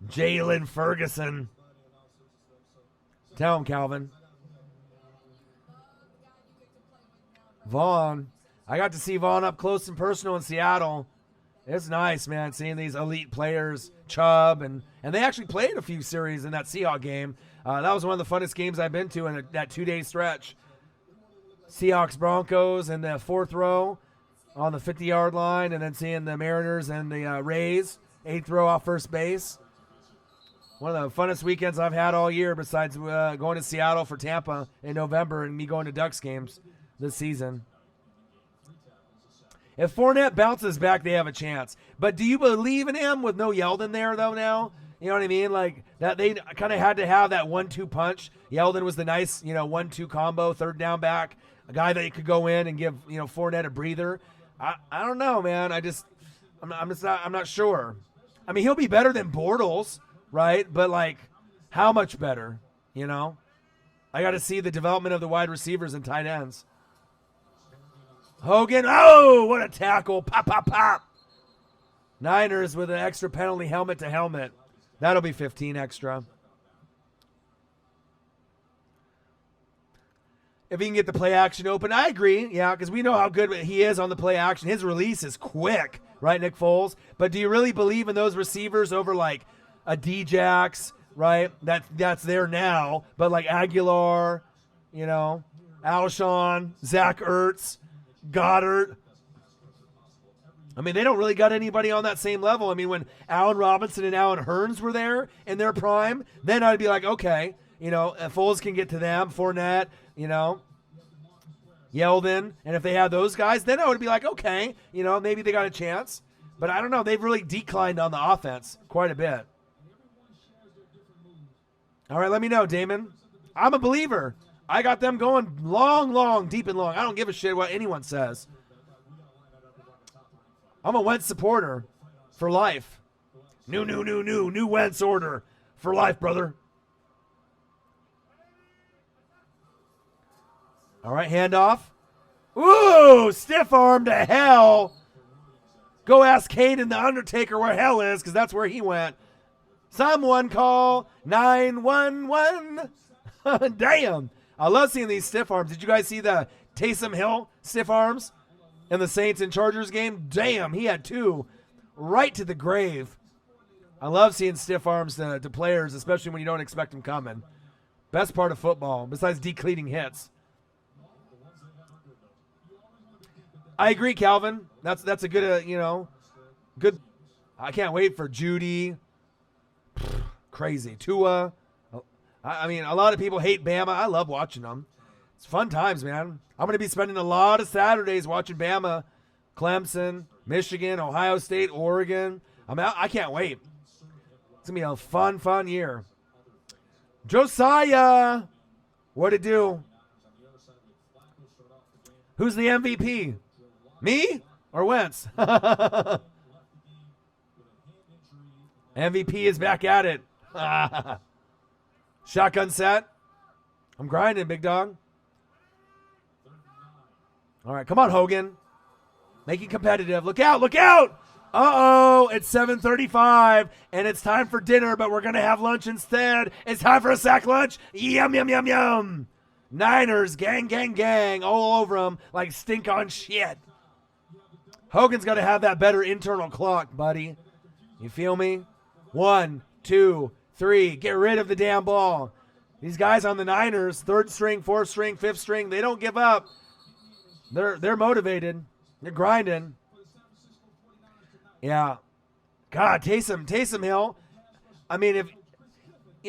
Jalen Ferguson. Tell him, Calvin. Vaughn. I got to see Vaughn up close and personal in Seattle. It's nice, man, seeing these elite players, Chubb, and they actually played a few series in that Seahawks game. That was one of the funnest games I've been to in that 2-day stretch. Seahawks Broncos in the fourth row on the 50-yard line, and then seeing the Mariners and the Rays, 8th row off first base. One of the funnest weekends I've had all year besides going to Seattle for Tampa in November and me going to Ducks games this season. If Fournette bounces back, they have a chance. But do you believe in him with no Yeldon there, though, now? You know what I mean? Like, that they kind of had to have that 1-2 punch. Yeldon was the nice, 1-2 combo, third down back, a guy that you could go in and give, Fournette a breather. I don't know, man. I'm not sure. I mean, he'll be better than Bortles, right? But, like, how much better, I got to see the development of the wide receivers and tight ends. Hogan, oh, what a tackle. Pop, pop, pop. Niners with an extra penalty helmet to helmet. That'll be 15 extra. If he can get the play action open, I agree. Yeah, because we know how good he is on the play action. His release is quick, right, Nick Foles? But do you really believe in those receivers over like a D-Jax, right? That's there now. But like Aguilar, Alshon, Zach Ertz, Goddard. I mean, they don't really got anybody on that same level. I mean, when Allen Robinson and Allen Hurns were there in their prime, then I'd be like, okay, if Foles can get to them, Fournette, Yeldon, and if they have those guys, then I would be like, okay, maybe they got a chance. But I don't know. They've really declined on the offense quite a bit. All right, let me know, Damon. I'm a believer. I got them going long, deep and long. I don't give a shit what anyone says. I'm a Wentz supporter for life. New Wentz order for life, brother. All right, handoff. Ooh, stiff arm to hell. Go ask Kane and the Undertaker where hell is, because that's where he went. Someone call 911. Damn. I love seeing these stiff arms. Did you guys see the Taysom Hill stiff arms in the Saints and Chargers game? Damn, he had 2 right to the grave. I love seeing stiff arms to players, especially when you don't expect them coming. Best part of football, besides decleating hits. I agree, Calvin. That's a good, good. I can't wait for Judy. Crazy. Tua. I mean, a lot of people hate Bama. I love watching them. It's fun times, man. I'm going to be spending a lot of Saturdays watching Bama, Clemson, Michigan, Ohio State, Oregon. I can't wait. It's going to be a fun year. Josiah. What'd it do? Who's the MVP? Me or Wentz? MVP is back at it. Shotgun set. I'm grinding, big dog. All right, come on, Hogan. Make it competitive. Look out, look out. Uh-oh, it's 7:35, and it's time for dinner, but we're going to have lunch instead. It's time for a sack lunch. Yum, yum, yum, yum. Niners, gang, all over them like stink on shit. Hogan's got to have that better internal clock, buddy. You feel me? 1, 2, 3. Get rid of the damn ball. These guys on the Niners, 3rd string, 4th string, 5th string, they don't give up. They're motivated. They're grinding. Yeah. God, Taysom Hill. I mean,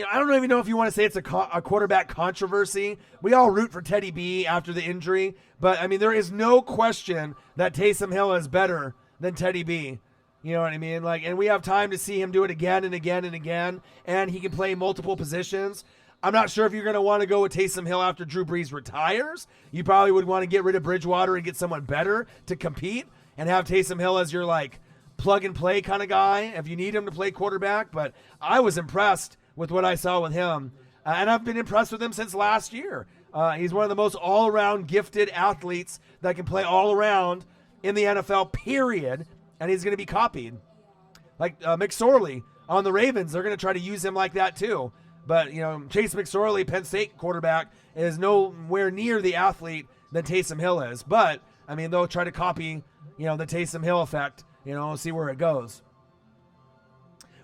I don't even know if you want to say it's a quarterback controversy. We all root for Teddy B after the injury, but I mean, there is no question that Taysom Hill is better than Teddy B. You know what I mean? Like, and we have time to see him do it again and again and again, and he can play multiple positions. I'm not sure if you're going to want to go with Taysom Hill after Drew Brees retires. You probably would want to get rid of Bridgewater and get someone better to compete and have Taysom Hill as your, like, plug-and-play kind of guy if you need him to play quarterback. But I was impressed with what I saw with him, and I've been impressed with him since last year. He's one of the most all-around gifted athletes that can play all around. in the NFL, period, and he's going to be copied. Like McSorley on the Ravens, they're going to try to use him like that too. But, Chase McSorley, Penn State quarterback, is nowhere near the athlete that Taysom Hill is. But, they'll try to copy, the Taysom Hill effect, see where it goes.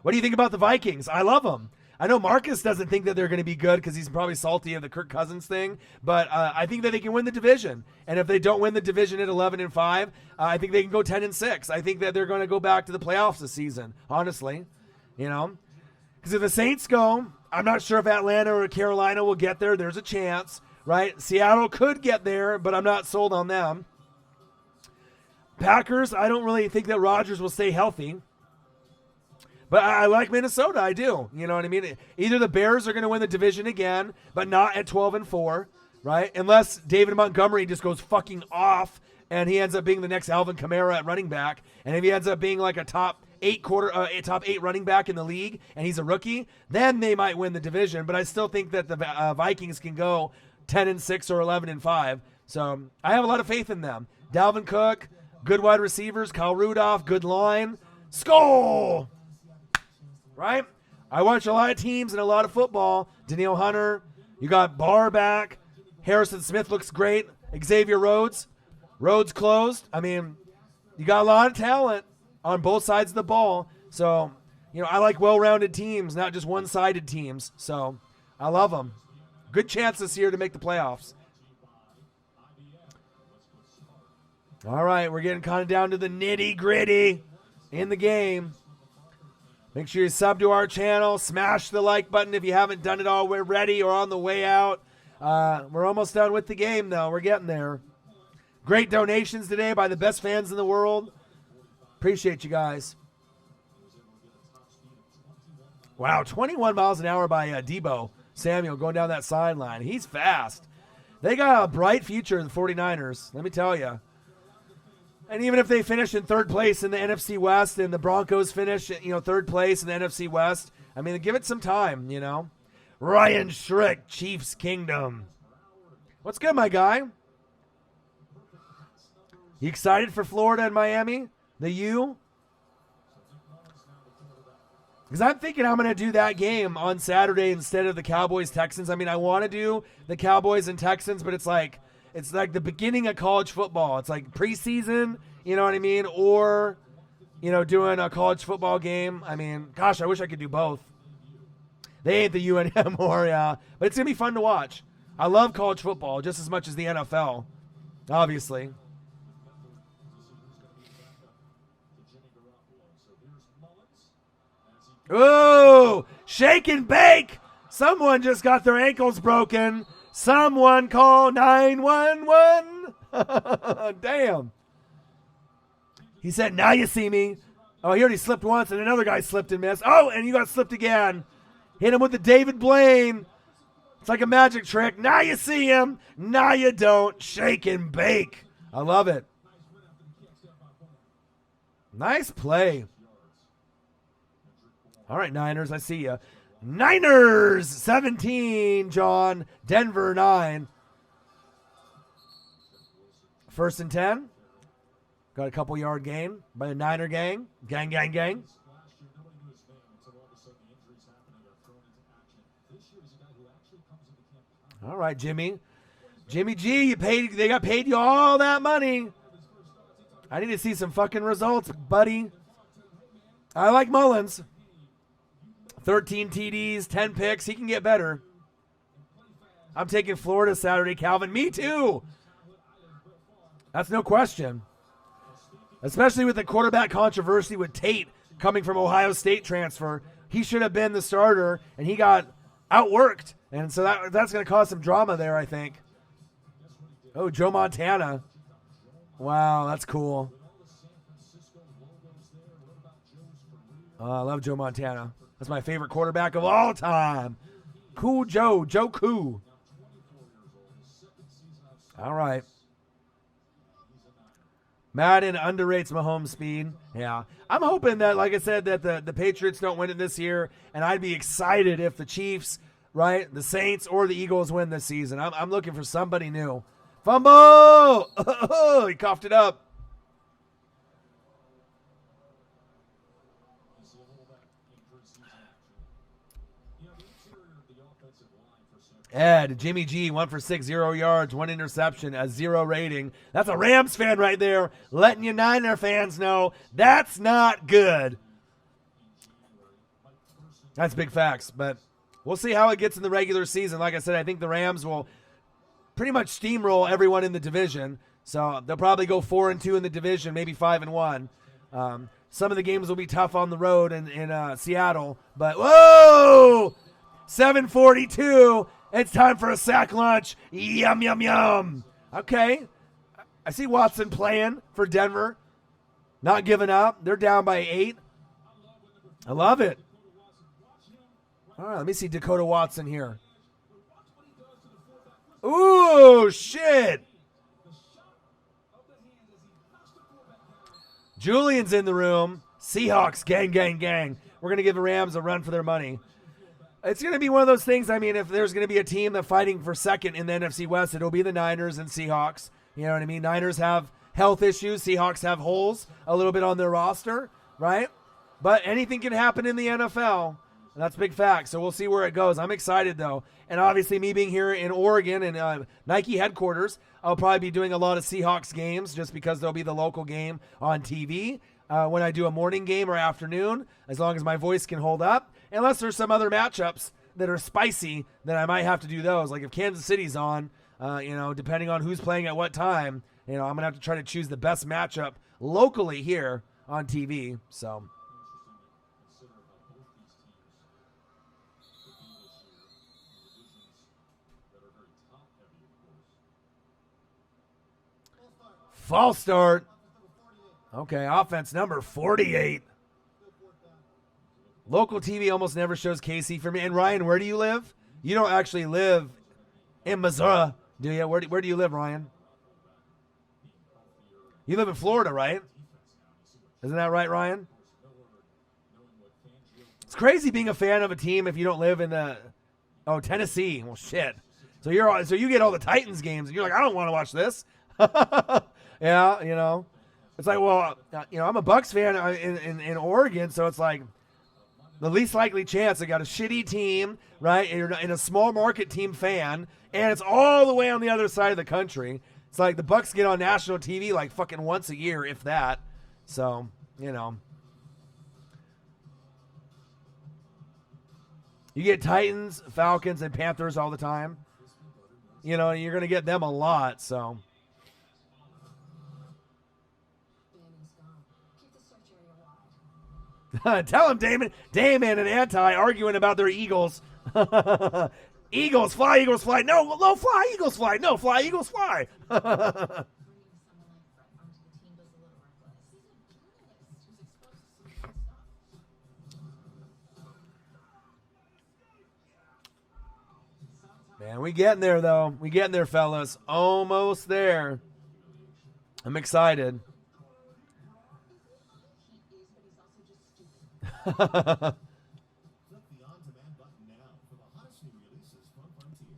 What do you think about the Vikings? I love them. I know Marcus doesn't think that they're going to be good because he's probably salty of the Kirk Cousins thing, but I think that they can win the division. And if they don't win the division at 11-5, I think they can go 10-6. I think that they're going to go back to the playoffs this season, honestly. Because if the Saints go, I'm not sure if Atlanta or Carolina will get there. There's a chance, right? Seattle could get there, but I'm not sold on them. Packers, I don't really think that Rodgers will stay healthy. But I like Minnesota. I do. You know what I mean? Either the Bears are going to win the division again, but not at 12-4, right? Unless David Montgomery just goes fucking off and he ends up being the next Alvin Kamara at running back. And if he ends up being like a top eight running back in the league and he's a rookie, then they might win the division. But I still think that the Vikings can go 10-6 or 11-5. So I have a lot of faith in them. Dalvin Cook, good wide receivers, Kyle Rudolph, good line. Skol! Right? I watch a lot of teams and a lot of football. Danielle Hunter, you got Barr back. Harrison Smith looks great. Xavier Rhodes closed. You got a lot of talent on both sides of the ball. So, I like well-rounded teams, not just one-sided teams. So, I love them. Good chance this year to make the playoffs. All right, we're getting kind of down to the nitty-gritty in the game. Make sure you sub to our channel. Smash the like button if you haven't done it already or on the way out. We're almost done with the game, though. We're getting there. Great donations today by the best fans in the world. Appreciate you guys. Wow, 21 miles an hour by Debo Samuel going down that sideline. He's fast. They got a bright future in the 49ers, let me tell you. And even if they finish in third place in the NFC West and the Broncos finish, third place in the NFC West, give it some time, Ryan Schrick, Chiefs Kingdom. What's good, my guy? You excited for Florida and Miami? The U? Because I'm thinking I'm going to do that game on Saturday instead of the Cowboys-Texans. I want to do the Cowboys and Texans, but it's like the beginning of college football. It's like preseason, you know what I mean? Or, doing a college football game. Gosh, I wish I could do both. They ain't the U anymore, yeah. But it's going to be fun to watch. I love college football just as much as the NFL, obviously. Ooh, shake and bake. Someone just got their ankles broken. Someone call 911. Damn. He said, now you see me. Oh, he already slipped once, and another guy slipped and missed. Oh, and you got slipped again. Hit him with the David Blaine. It's like a magic trick. Now you see him. Now you don't. Shake and bake. I love it. Nice play. All right, Niners, I see you. Niners 17, John. Denver 9. 1st and 10. Got a couple yard gain by the Niner gang. Gang, gang, gang. All right, Jimmy. Jimmy G, they got paid you all that money. I need to see some fucking results, buddy. I like Mullins. 13 TDs, 10 picks. He can get better. I'm taking Florida Saturday, Calvin. Me too. That's no question. Especially with the quarterback controversy with Tate coming from Ohio State transfer. He should have been the starter, and he got outworked. And so that's going to cause some drama there, I think. Oh, Joe Montana. Wow, that's cool. Oh, I love Joe Montana. That's my favorite quarterback of all time. Cool Joe. Joe Cool. All right. Madden underrates Mahomes' speed. Yeah. I'm hoping that, like I said, that the Patriots don't win it this year, and I'd be excited if the Chiefs, right, the Saints, or the Eagles win this season. I'm looking for somebody new. Fumble! Oh, he coughed it up. Ed, Jimmy G, 1 for 6, 0 yards, 1 interception, a 0 rating. That's a Rams fan right there, letting you Niner fans know that's not good. That's big facts, but we'll see how it gets in the regular season. Like I said, I think the Rams will pretty much steamroll everyone in the division. So they'll probably go 4-2 in the division, maybe 5-1. Some of the games will be tough on the road in Seattle, but whoa! 7:42. It's time for a sack lunch. Yum, yum, yum. Okay. I see Watson playing for Denver. Not giving up. They're down by 8. I love it. All right, let me see Dakota Watson here. Ooh, shit. Julian's in the room. Seahawks, gang, gang, gang. We're going to give the Rams a run for their money. It's going to be one of those things, I mean, if there's going to be a team that's fighting for second in the NFC West, it'll be the Niners and Seahawks. You know what I mean? Niners have health issues. Seahawks have holes a little bit on their roster, right? But anything can happen in the NFL. That's big fact. So we'll see where it goes. I'm excited, though. And obviously, me being here in Oregon and Nike headquarters, I'll probably be doing a lot of Seahawks games just because there'll be the local game on TV when I do a morning game or afternoon, as long as my voice can hold up. Unless there's some other matchups that are spicy, then I might have to do those. Like if Kansas City's on, depending on who's playing at what time, I'm going to have to try to choose the best matchup locally here on TV. So false start. Okay, offense number 48. Local TV almost never shows KC for me. And Ryan, where do you live? You don't actually live in Missouri, do you? Where do you live, Ryan? You live in Florida, right? Isn't that right, Ryan? It's crazy being a fan of a team if you don't live in Tennessee. Well, shit. So you get all the Titans games, and you're like, I don't want to watch this. Yeah, It's like, well, I'm a Bucks fan in Oregon, so it's like the least likely chance. I got a shitty team, right? And you're in a small market team fan, and it's all the way on the other side of the country. It's like the Bucks get on national TV like fucking once a year, if that. So, You get Titans, Falcons, and Panthers all the time. You're going to get them a lot, so. Tell him, Damon and Anti arguing about their Eagles. Eagles fly, Eagles fly. No, fly, Eagles fly. No, fly, Eagles fly. Man, we getting there, though. We getting there, fellas. Almost there. I'm excited.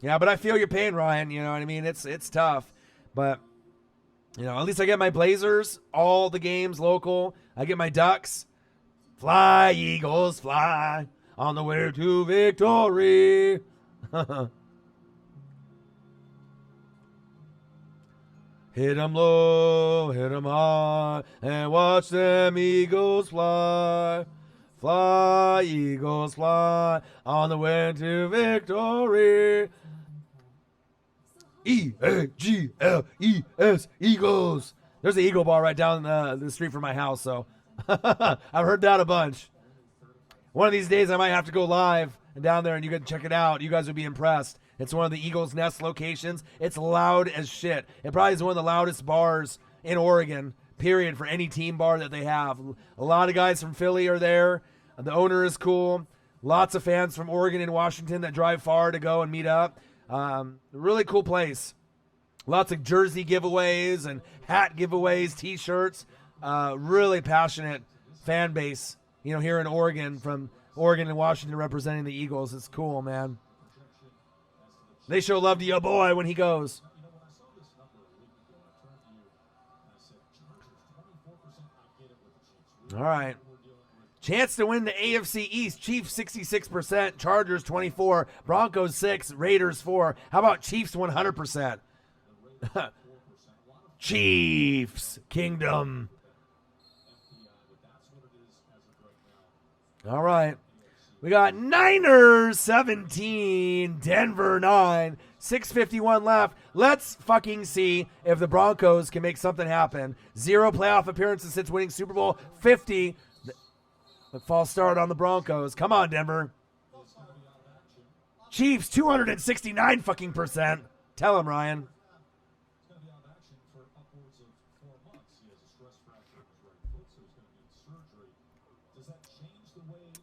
Yeah, but I feel your pain, Ryan. You know what I mean? It's tough. But, at least I get my Blazers, all the games local. I get my Ducks. Fly, Eagles, fly, on the way to victory. Hit 'em low, hit 'em high, and watch them Eagles fly. Fly, Eagles, fly, on the way to victory. E-A-G-L-E-S, Eagles. There's an Eagle bar right down the street from my house, so I've heard that a bunch. One of these days I might have to go live and down there and you can check it out. You guys would be impressed. It's one of the Eagles Nest locations. It's loud as shit. It probably is one of the loudest bars in Oregon, period, for any team bar that they have. A lot of guys from Philly are there. The owner is cool. Lots of fans from Oregon and Washington that drive far to go and meet up. Really cool place. Lots of jersey giveaways and hat giveaways, T-shirts. Really passionate fan base, here in Oregon, from Oregon and Washington representing the Eagles. It's cool, man. They show love to your boy when he goes. All right. Chance to win the AFC East. Chiefs 66%, Chargers 24%, Broncos 6%, Raiders 4%. How about Chiefs 100%? Chiefs Kingdom. All right. We got Niners 17, Denver 9, 6:51 left. Let's fucking see if the Broncos can make something happen. 0 playoff appearances since winning Super Bowl 50. The false start on the Broncos. Come on, Denver. Chiefs 269 fucking percent. Tell him, Ryan.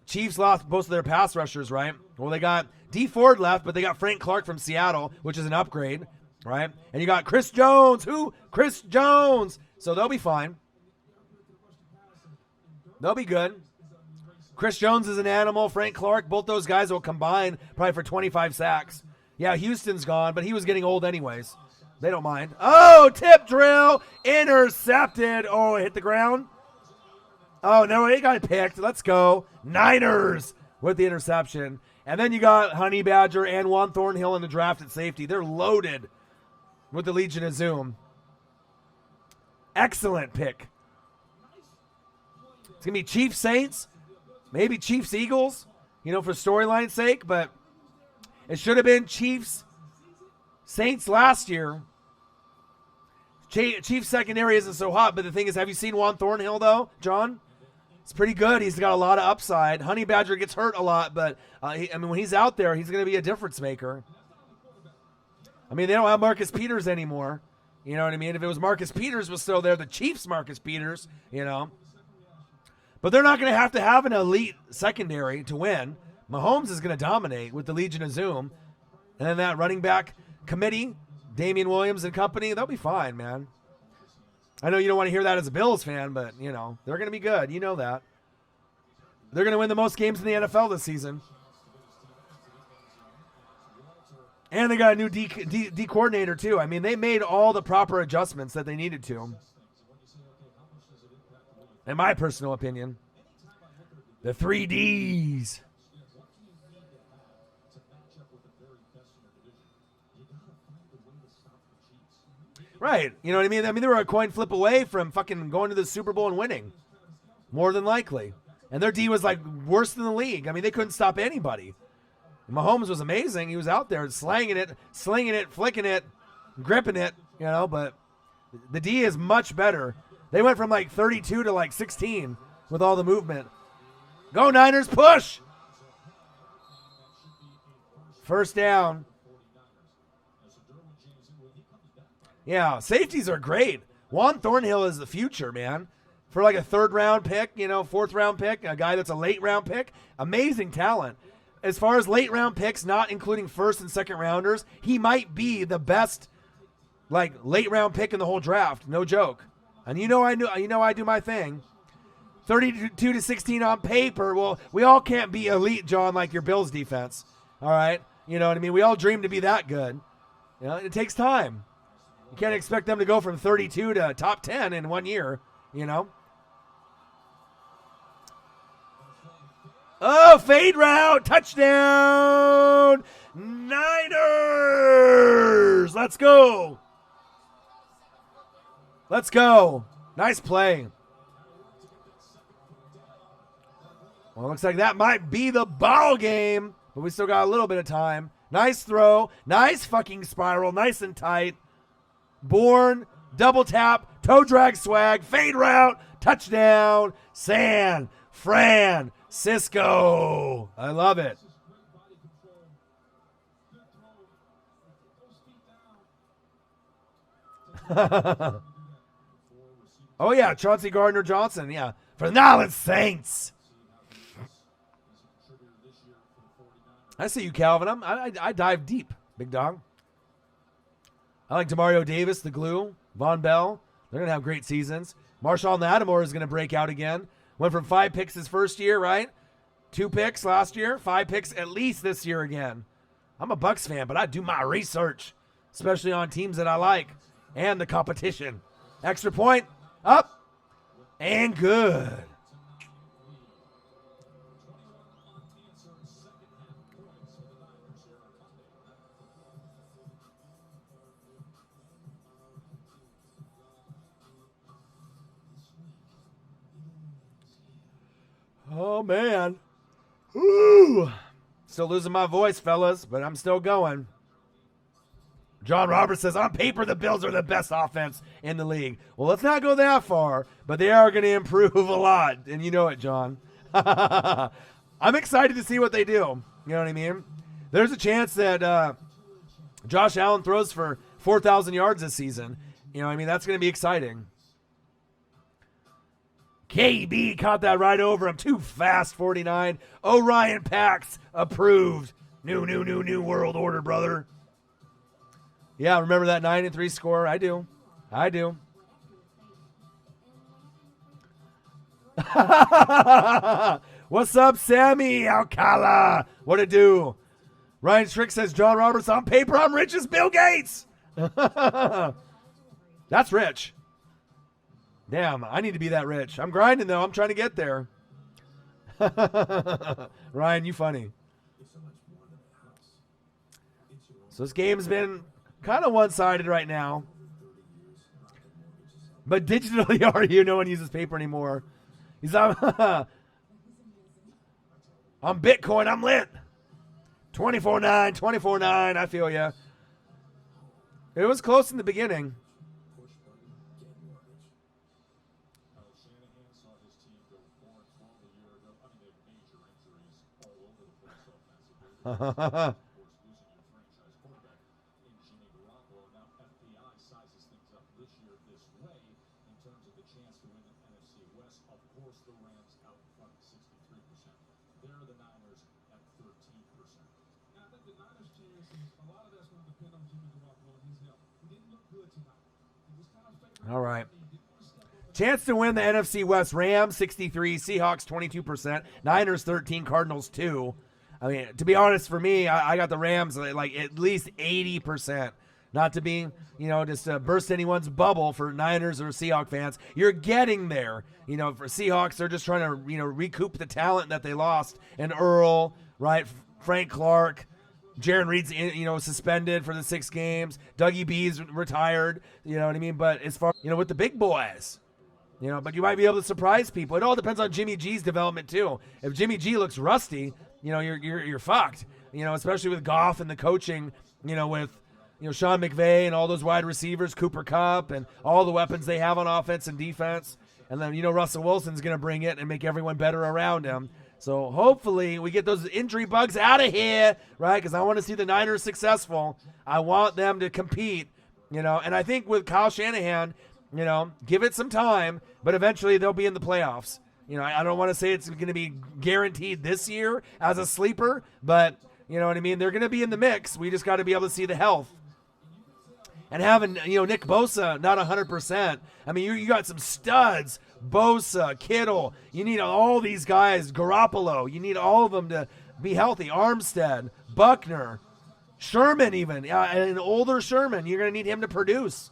Chiefs lost most of their pass rushers, right? Well, they got D Ford left, but they got Frank Clark from Seattle, which is an upgrade, right? And you got Chris Jones. Who? Chris Jones. So they'll be fine. They'll be good. Chris Jones is an animal. Frank Clark, both those guys will combine probably for 25 sacks. Yeah, Houston's gone, but he was getting old anyways. They don't mind. Oh, tip drill. Intercepted. Oh, it hit the ground. Oh, no, he got picked. Let's go. Niners with the interception. And then you got Honey Badger and Juan Thornhill in the draft at safety. They're loaded with the Legion of Zoom. Excellent pick. It's going to be Chiefs Saints, maybe Chiefs Eagles, for storyline's sake, but it should have been Chiefs Saints last year. Chiefs secondary isn't so hot, but the thing is, have you seen Juan Thornhill, though, John? It's pretty good. He's got a lot of upside. Honey Badger gets hurt a lot, but, when he's out there, he's going to be a difference maker. They don't have Marcus Peters anymore. You know what I mean? If it was Marcus Peters was still there, the Chiefs Marcus Peters, But they're not going to have an elite secondary to win. Mahomes is going to dominate with the Legion of Zoom. And then that running back committee, Damian Williams and company, they'll be fine, man. I know you don't want to hear that as a Bills fan, but, they're going to be good. You know that. They're going to win the most games in the NFL this season. And they got a new D coordinator, too. They made all the proper adjustments that they needed to. In my personal opinion. The 3 Ds. Right. You know what I mean? They were a coin flip away from fucking going to the Super Bowl and winning. More than likely. And their D was like worse than the league. They couldn't stop anybody. Mahomes was amazing. He was out there slinging it, flicking it, gripping it, but the D is much better. They went from like 32 to like 16 with all the movement. Go Niners, push! First down. Yeah, safeties are great. Juan Thornhill is the future, man. For like a 3rd round pick, 4th round pick, a guy that's a late round pick, amazing talent. As far as late round picks, not including 1st and 2nd rounders, he might be the best late round pick in the whole draft. No joke. And I do my thing. 32 to 16 on paper. Well, we all can't be elite, John, like your Bills defense. All right? You know what I mean? We all dream to be that good. It takes time. You can't expect them to go from 32 to top 10 in 1 year, Oh, fade route, touchdown, Niners. Let's go. Let's go. Nice play. Well, looks like that might be the ball game, but we still got a little bit of time. Nice throw. Nice fucking spiral. Nice and tight. Bourne, double tap, toe drag swag, fade route, touchdown, San Francisco. I love it. Oh, yeah, Chauncey Gardner-Johnson, yeah. For the Nolens Saints. I see you, Calvin. I dive deep, big dog. I like Demario Davis, the glue. Von Bell. They're going to have great seasons. Marshall Lattimore is going to break out again. Went from 5 picks his first year, right? 2 picks last year. 5 picks at least this year again. I'm a Bucs fan, but I do my research, especially on teams that I like and the competition. Extra point. Up. And good. Oh, man. Ooh. Still losing my voice, fellas, but I'm still going. John Roberts says, on paper, the Bills are the best offense in the league. Well, let's not go that far, but they are going to improve a lot, and you know it, John. I'm excited to see what they do. You know what I mean? There's a chance that Josh Allen throws for 4,000 yards this season. You know what I mean? That's going to be exciting. KB caught that right over him. Too fast, 49. Orion Pax approved. New world order, brother. Yeah, remember that 9-3 score? I do. What's up, Sammy Alcala? What it do? Ryan Strick says, John Roberts, on paper, I'm rich as Bill Gates. That's rich. Damn, I need to be that rich. I'm grinding, though. I'm trying to get there. Ryan, you funny. So this game's been kind of one-sided right now. But digitally, no one uses paper anymore. He's on, on Bitcoin, I'm lit. 24-9, I feel ya. It was close in the beginning. All right. Chance to win the NFC West. Rams 63, Seahawks 22%, Niners 13, Cardinals 2. I mean, to be honest, for me, I got the Rams like at least 80%. Not to be, just burst anyone's bubble for Niners or Seahawks fans. You're getting there. For Seahawks, they're just trying to, recoup the talent that they lost. And Earl, right? Frank Clark, Jaron Reed's, suspended for the 6 games. Dougie B's retired. You know what I mean? But as far, with the big boys, but you might be able to surprise people. It all depends on Jimmy G's development too. If Jimmy G looks rusty, you're fucked. Especially with Goff and the coaching. With Sean McVay and all those wide receivers, Cooper Kupp, and all the weapons they have on offense and defense. And then Russell Wilson's going to bring it and make everyone better around him. So hopefully we get those injury bugs out of here, right? Because I want to see the Niners successful. I want them to compete, And I think with Kyle Shanahan, give it some time, but eventually they'll be in the playoffs. I don't want to say it's going to be guaranteed this year as a sleeper, but you know what I mean? They're going to be in the mix. We just got to be able to see the health. And having, Nick Bosa not 100%. I mean, you got some studs. Bosa, Kittle. You need all these guys. Garoppolo. You need all of them to be healthy. Armstead, Buckner, Sherman even. An older Sherman. You're going to need him to produce.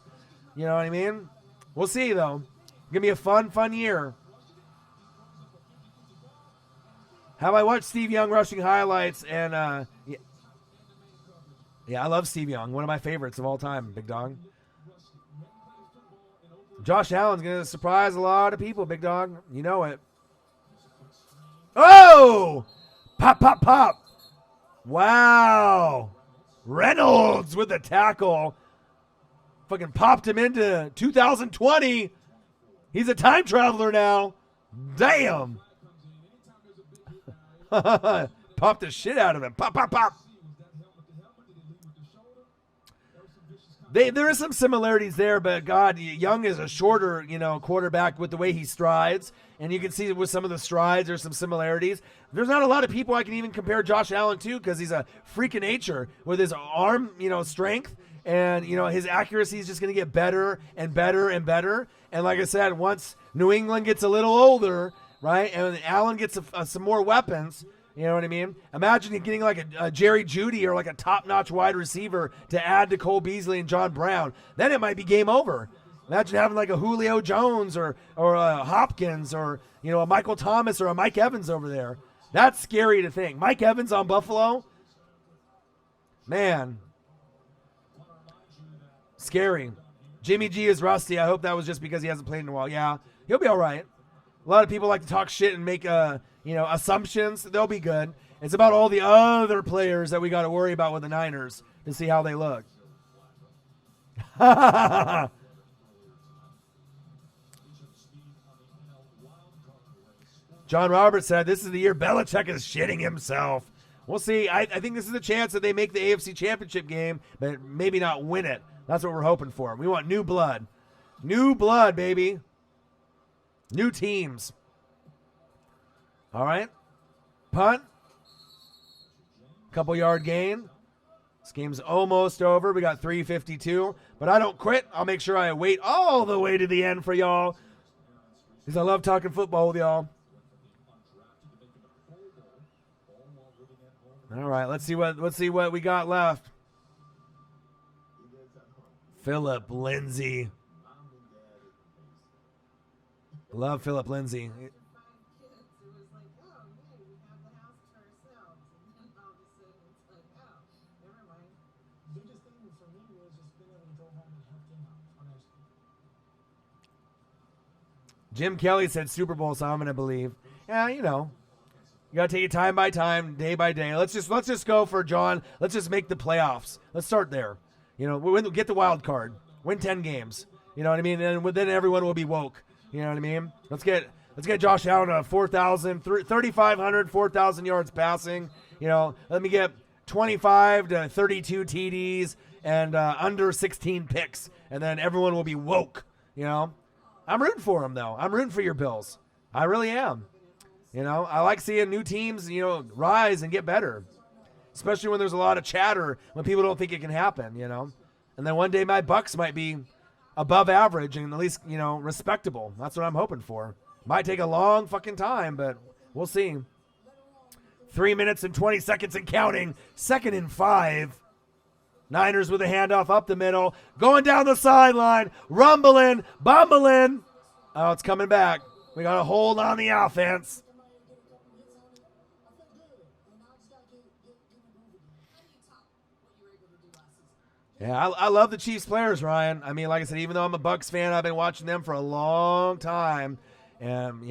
You know what I mean? We'll see, though. It's going to be a fun year. Have I watched Steve Young rushing highlights? And, yeah, I love Steve Young. One of my favorites of all time, big dog. Josh Allen's going to surprise a lot of people, big dog. You know it. Oh! Pop. Wow. Reynolds with the tackle. Fucking popped him into 2020. He's a time traveler now. Damn. Popped the shit out of him. Pop. There are some similarities there, but God, Young is a shorter, quarterback with the way he strides, and you can see with some of the strides there's some similarities. There's not a lot of people I can even compare Josh Allen to because he's a freak of nature with his arm, strength, and his accuracy is just going to get better and better and better. And like I said, once New England gets a little older, right, and Allen gets some more weapons. You know what I mean? Imagine getting like a Jerry Jeudy or like a top-notch wide receiver to add to Cole Beasley and John Brown. Then it might be game over. Imagine having like a Julio Jones or a Hopkins or, a Michael Thomas or a Mike Evans over there. That's scary to think. Mike Evans on Buffalo? Man. Scary. Jimmy G is rusty. I hope that was just because he hasn't played in a while. Yeah, he'll be all right. A lot of people like to talk shit and make assumptions, they'll be good. It's about all the other players that we got to worry about with the Niners to see how they look. John Roberts said, this is the year Belichick is shitting himself. We'll see. I think this is a chance that they make the AFC Championship game, but maybe not win it. That's what we're hoping for. We want new blood. New blood, baby. New teams. All right. Punt. Couple yard gain. This game's almost over. We got 3:52, but I don't quit. I'll make sure I wait all the way to the end for y'all because I love talking football with y'all. All right, let's see what we got left. Philip Lindsay. Love Philip Lindsay. Jim Kelly said Super Bowl, so I'm going to believe. Yeah, you got to take it time by time, day by day. Let's just go for John. Let's just make the playoffs. Let's start there. We'll get the wild card. Win 10 games. You know what I mean? And then everyone will be woke. You know what I mean? Let's get Josh Allen to 3,500, 4,000 yards passing. Let me get 25 to 32 TDs and under 16 picks, and then everyone will be woke. I'm rooting for them, though. I'm rooting for your Bills. I really am. I like seeing new teams, rise and get better, especially when there's a lot of chatter, when people don't think it can happen, And then one day my Bucks might be above average and at least, respectable. That's what I'm hoping for. Might take a long fucking time, but we'll see. 3 minutes and 20 seconds and counting. 2nd and 5. Niners with a handoff up the middle. Going down the sideline. Rumbling. Bumbling. Oh, it's coming back. We got to hold on the offense. Yeah, I love the Chiefs players, Ryan. I mean, like I said, even though I'm a Bucks fan, I've been watching them for a long time. And,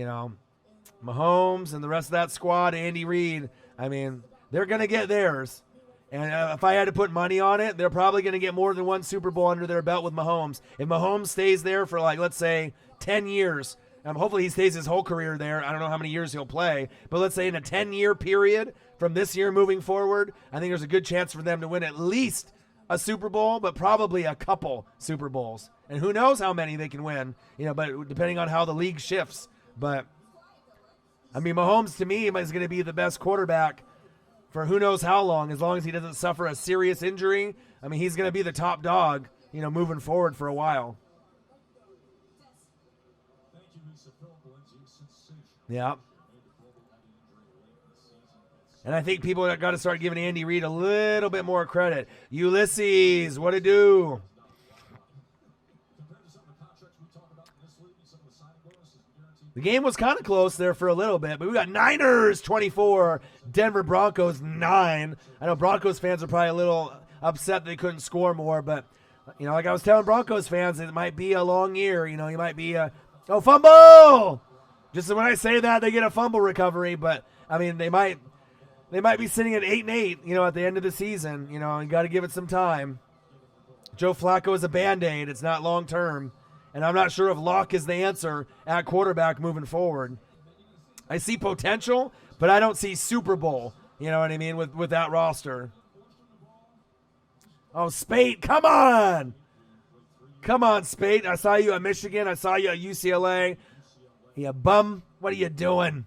Mahomes and the rest of that squad, Andy Reid, I mean, they're going to get theirs. And if I had to put money on it, they're probably going to get more than one Super Bowl under their belt with Mahomes. If Mahomes stays there for, let's say, 10 years, hopefully he stays his whole career there. I don't know how many years he'll play. But let's say in a 10-year period from this year moving forward, I think there's a good chance for them to win at least a Super Bowl, but probably a couple Super Bowls. And who knows how many they can win, but depending on how the league shifts. But, I mean, Mahomes, to me, is going to be the best quarterback for who knows how long, as long as he doesn't suffer a serious injury. I mean, he's going to be the top dog, moving forward for a while. Yeah. And I think people got to start giving Andy Reid a little bit more credit. Ulysses, what it do? The game was kind of close there for a little bit, but we got Niners 24, Denver Broncos 9. I know Broncos fans are probably a little upset they couldn't score more, but, like I was telling Broncos fans, it might be a long year. You might be fumble! Just when I say that, they get a fumble recovery, but, I mean, they might be sitting at 8-8, at the end of the season. You got to give it some time. Joe Flacco is a Band-Aid. It's not long-term. And I'm not sure if Locke is the answer at quarterback moving forward. I see potential, but I don't see Super Bowl, you know what I mean, with that roster. Oh, Spate, come on! Come on, Spate. I saw you at Michigan. I saw you at UCLA. You bum. What are you doing?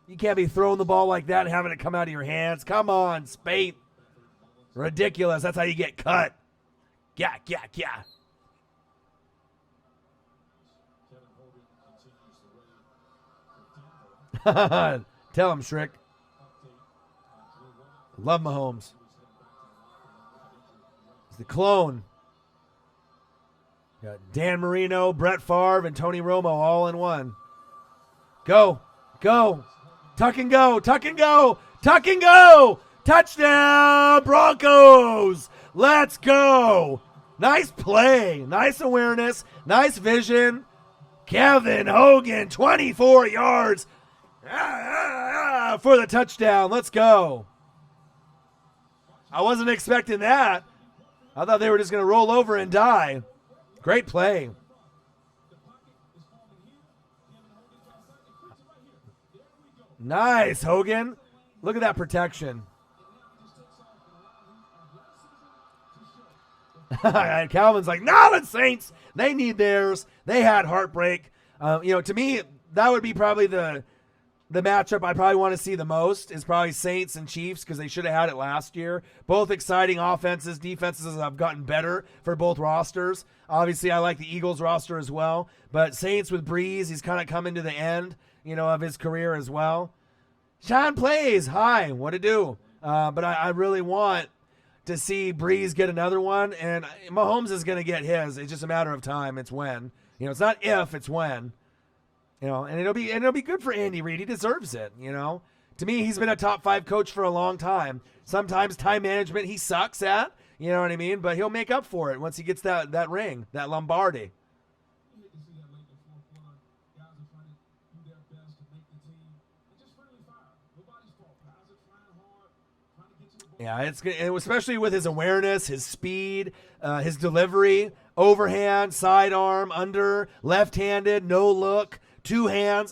You can't be throwing the ball like that and having it come out of your hands. Come on, Spate. Ridiculous. That's how you get cut. Yeah. Tell him, Shriek. Love Mahomes. He's the clone. Got Dan Marino, Brett Favre, and Tony Romo all in one. Go. Tuck and go. Touchdown, Broncos. Let's go. Nice play. Nice awareness. Nice vision. Kevin Hogan, 24 yards. For the touchdown. Let's go. I wasn't expecting that. I thought they were just going to roll over and die. Great play. Nice, Hogan. Look at that protection. And Calvin's like, no, the Saints, they need theirs. They had heartbreak. To me, that would be probably the matchup I probably want to see the most is probably Saints and Chiefs because they should have had it last year. Both exciting offenses. Defenses have gotten better for both rosters. Obviously, I like the Eagles roster as well. But Saints with Breeze, he's kind of coming to the end, of his career as well. Sean plays. Hi, what to do? But I really want to see Breeze get another one, and Mahomes is going to get his. It's just a matter of time. It's when. It's not if, it's when. And it'll be good for Andy Reid. He deserves it. To me, he's been a top 5 coach for a long time. Sometimes time management he sucks at. You know what I mean? But he'll make up for it once he gets that ring, that Lombardi. Yeah, it's good, especially with his awareness, his speed, his delivery, overhand, sidearm, under, left-handed, no look, 2 hands.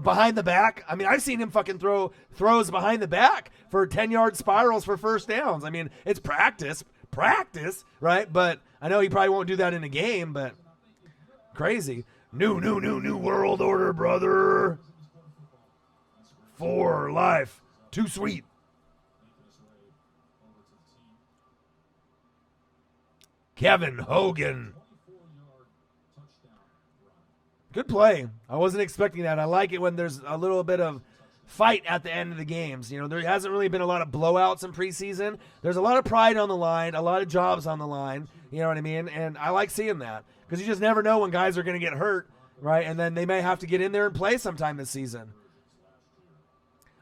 Behind the back. I've seen him fucking throws behind the back for 10-yard spirals for first downs. It's practice, right? But I know he probably won't do that in a game, but crazy. New world order, brother. For life. Too sweet. Kevin Hogan. Good play. I wasn't expecting that. I like it when there's a little bit of fight at the end of the games. There hasn't really been a lot of blowouts in preseason. There's a lot of pride on the line, a lot of jobs on the line. You know what I mean? And I like seeing that because you just never know when guys are going to get hurt, right? And then they may have to get in there and play sometime this season.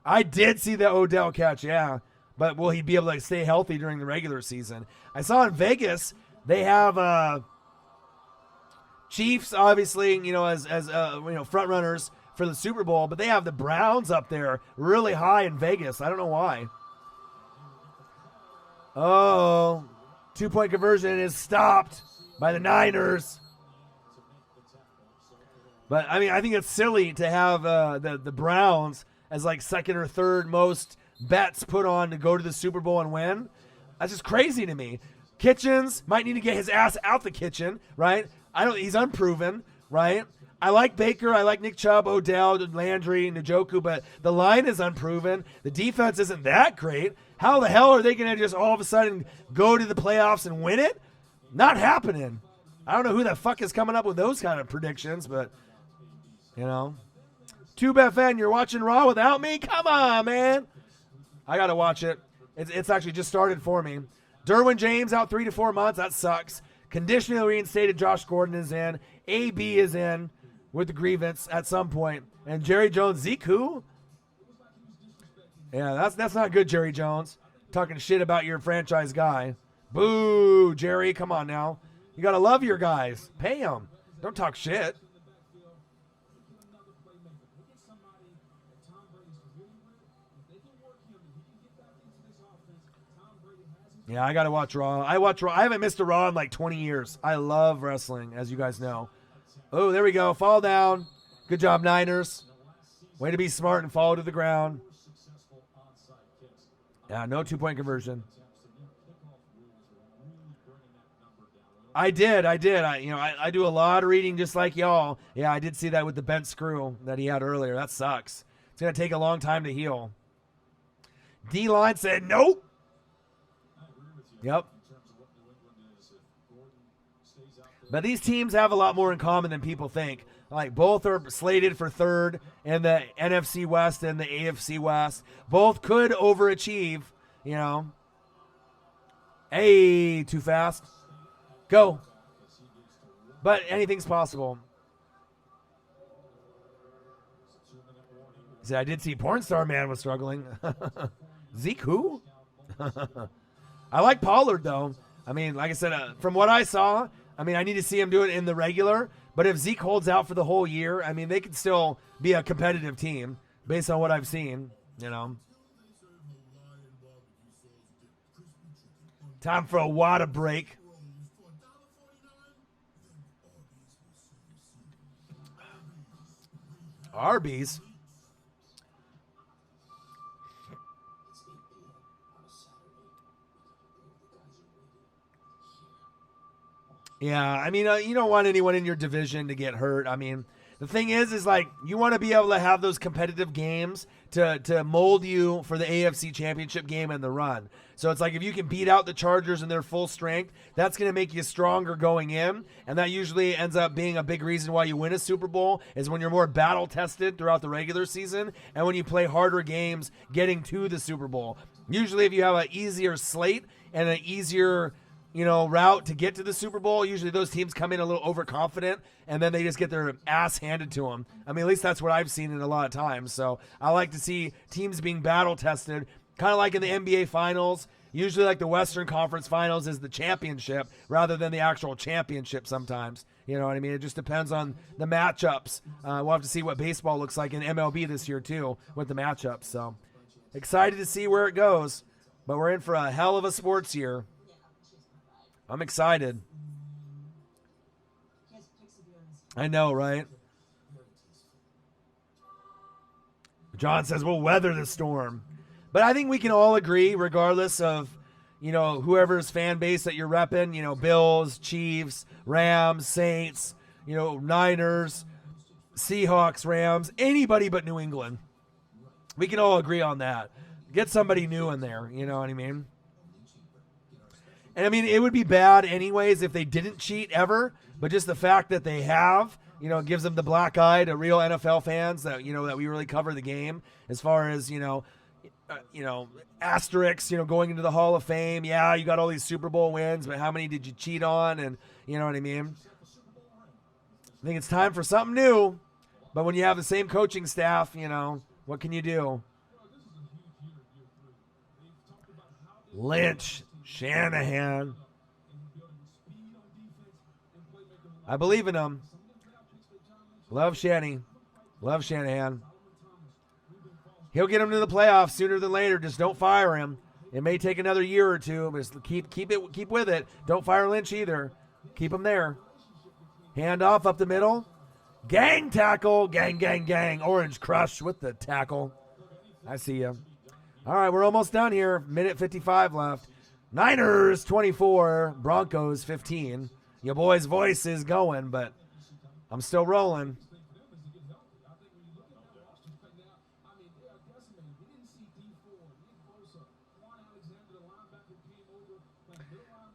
I did see the Odell catch, yeah. But will he be able to stay healthy during the regular season? I saw in Vegas they have Chiefs, obviously, as front runners for the Super Bowl, but they have the Browns up there really high in Vegas. I don't know why. Oh, 2-point conversion is stopped by the Niners. But I think it's silly to have the Browns as like second or third most bets put on to go to the Super Bowl and win. That's just crazy to me. Kitchens might need to get his ass out the kitchen, right? He's unproven, right? I like Baker, I like Nick Chubb, Odell, Landry, Njoku, but the line is unproven. The defense isn't that great. How the hell are they going to just all of a sudden go to the playoffs and win it? Not happening. I don't know who the fuck is coming up with those kind of predictions, but, TubeFN, you're watching Raw without me? Come on, man. I got to watch it. It's actually just started for me. Derwin James out 3 to 4 months. That sucks. Conditionally reinstated Josh Gordon is in. AB is in with the grievance at some point. And Jerry Jones, Zeke who? Yeah, that's not good, Jerry Jones. Talking shit about your franchise guy. Boo, Jerry. Come on now. You got to love your guys. Pay them. Don't talk shit. Yeah, I got to watch Raw. I watch Raw. I haven't missed a Raw in like 20 years. I love wrestling, as you guys know. Oh, there we go. Fall down. Good job, Niners. Way to be smart and fall to the ground. Yeah, no 2-point conversion. I did. I do a lot of reading just like y'all. Yeah, I did see that with the bent screw that he had earlier. That sucks. It's going to take a long time to heal. D-line said nope. Yep. But these teams have a lot more in common than people think. Like, both are slated for third in the NFC West and the AFC West. Both could overachieve, Hey, too fast. Go. But anything's possible. See, I did see Porn Star Man was struggling. Zeke who? I like Pollard, though. Like I said, from what I saw, I need to see him do it in the regular. But if Zeke holds out for the whole year, they could still be a competitive team. based on what I've seen, Time for a water break. Arby's. Yeah, I mean, you don't want anyone in your division to get hurt. I mean, the thing is like you want to be able to have those competitive games to mold you for the AFC Championship game and the run. So it's like if you can beat out the Chargers in their full strength, that's going to make you stronger going in, and that usually ends up being a big reason why you win a Super Bowl is when you're more battle tested throughout the regular season and when you play harder games getting to the Super Bowl. Usually if you have an easier slate and an easier route to get to the Super Bowl, usually those teams come in a little overconfident and then they just get their ass handed to them. I mean, at least that's what I've seen in a lot of times. So I like to see teams being battle tested, kind of like in the NBA Finals. Usually like the Western Conference Finals is the championship rather than the actual championship sometimes. You know what I mean? It just depends on the matchups. We'll have to see what baseball looks like in MLB this year too with the matchups. So excited to see where it goes. But we're in for a hell of a sports year. I'm excited. I know, right? John says we'll weather the storm. But I think we can all agree, regardless of, whoever's fan base that you're repping, Bills, Chiefs, Rams, Saints, Niners, Seahawks, Rams, anybody but New England. We can all agree on that. Get somebody new in there, you know what I mean? And I mean, it would be bad anyways if they didn't cheat ever, but just the fact that they have, gives them the black eye to real NFL fans that, that we really cover the game as far as, asterisks, going into the Hall of Fame. Yeah, you got all these Super Bowl wins, but how many did you cheat on? And you know what I mean? I think it's time for something new, but when you have the same coaching staff, what can you do? Lynch. Shanahan. I believe in him. Love Shanny. Love Shanahan. He'll get him to the playoffs sooner than later. Just don't fire him. It may take another year or two, but just keep with it. Don't fire Lynch either. Keep him there. Hand off up the middle. Gang tackle. Gang, gang, gang. Orange Crush with the tackle. I see you. All right, we're almost done here. Minute 55 left. Niners 24, Broncos 15. Your boy's voice is going, but I'm still rolling.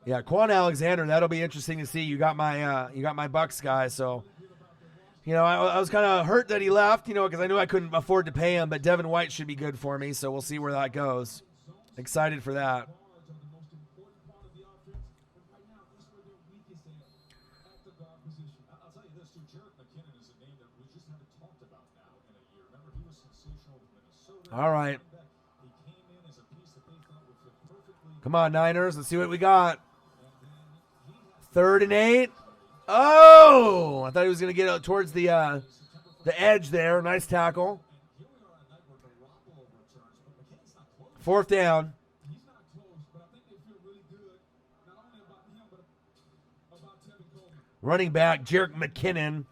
Yeah, Quan Alexander, that'll be interesting to see. You got my Bucks guy, so I was kind of hurt that he left, because I knew I couldn't afford to pay him, but Devin White should be good for me, so we'll see where that goes. Excited for that. All right. Come on, Niners. Let's see what we got. 3rd and 8. Oh! I thought he was going to get towards the edge there. Nice tackle. 4th down. Running back, Jerick McKinnon.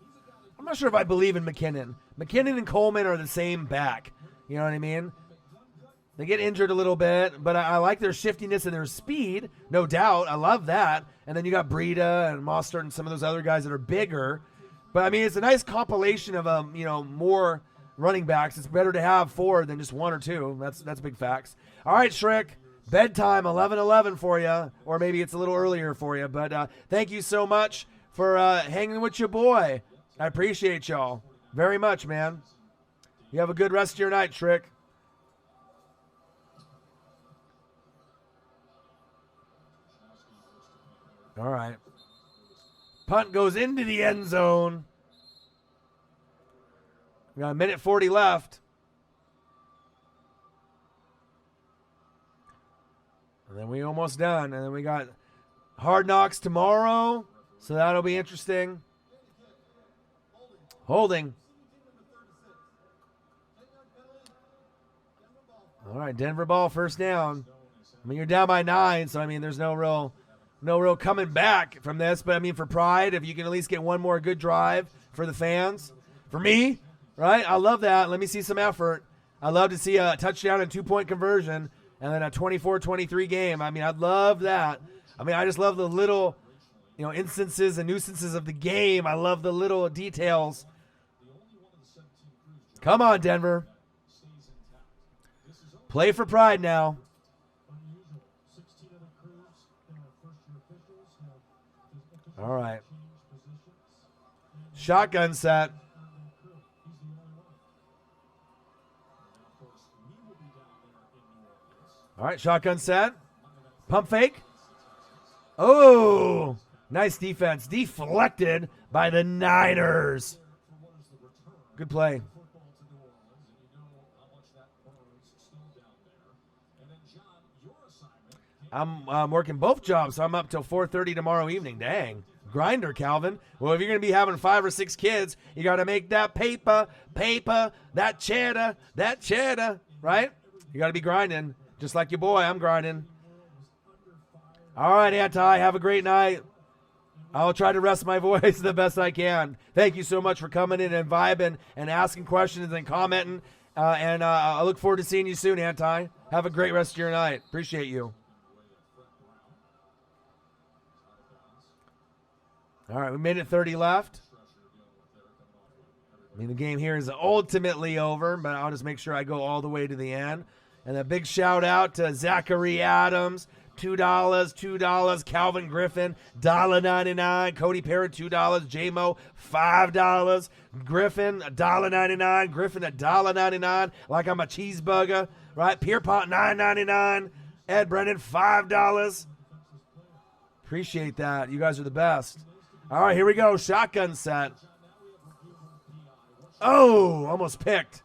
I'm not sure if I believe in McKinnon. McKinnon and Coleman are the same back. You know what I mean? They get injured a little bit, but I like their shiftiness and their speed, no doubt. I love that. And then you got Breida and Mostert and some of those other guys that are bigger. But, I mean, it's a nice compilation of, more running backs. It's better to have 4 than just 1 or 2. That's big facts. All right, Shrick. Bedtime, 11:11 for you. Or maybe it's a little earlier for you. But thank you so much for hanging with your boy. I appreciate y'all very much, man. You have a good rest of your night, Shrick. All right. Punt goes into the end zone. We got 1:40 left. And then we almost done. And then we got Hard Knocks tomorrow. So that'll be interesting. Holding. All right, Denver ball, first down. I mean, you're down by 9, so I mean, there's no real coming back from this. But I mean, for pride, if you can at least get one more good drive for the fans, for me, right? I love that. Let me see some effort. I love to see a touchdown and 2-point conversion, and then a 24-23 game. I mean, I'd love that. I mean, I just love the little, instances and nuisances of the game. I love the little details. Come on, Denver. Play for pride now. All right. Shotgun set. All right, shotgun set. Pump fake. Oh, nice defense. Deflected by the Niners. Good play. I'm working both jobs, so I'm up till 4:30 tomorrow evening. Dang. Grinder, Calvin. Well, if you're going to be having 5 or 6 kids, you got to make that paper, that cheddar, right? You got to be grinding. Just like your boy, I'm grinding. All right, Anti, have a great night. I'll try to rest my voice the best I can. Thank you so much for coming in and vibing and asking questions and commenting. And I look forward to seeing you soon, Anti. Have a great rest of your night. Appreciate you. All right, we made it 30 left. I mean, the game here is ultimately over, but I'll just make sure I go all the way to the end. And a big shout out to Zachary Adams, $2, Calvin Griffin, $1.99, Cody Parrott, $2, J-Mo, $5, Griffin, $1.99, Griffin, $1.99, like I'm a cheeseburger, right? Pierpont, $9.99, Ed Brennan, $5. Appreciate that. You guys are the best. All right, here we go. Shotgun set. Oh, almost picked.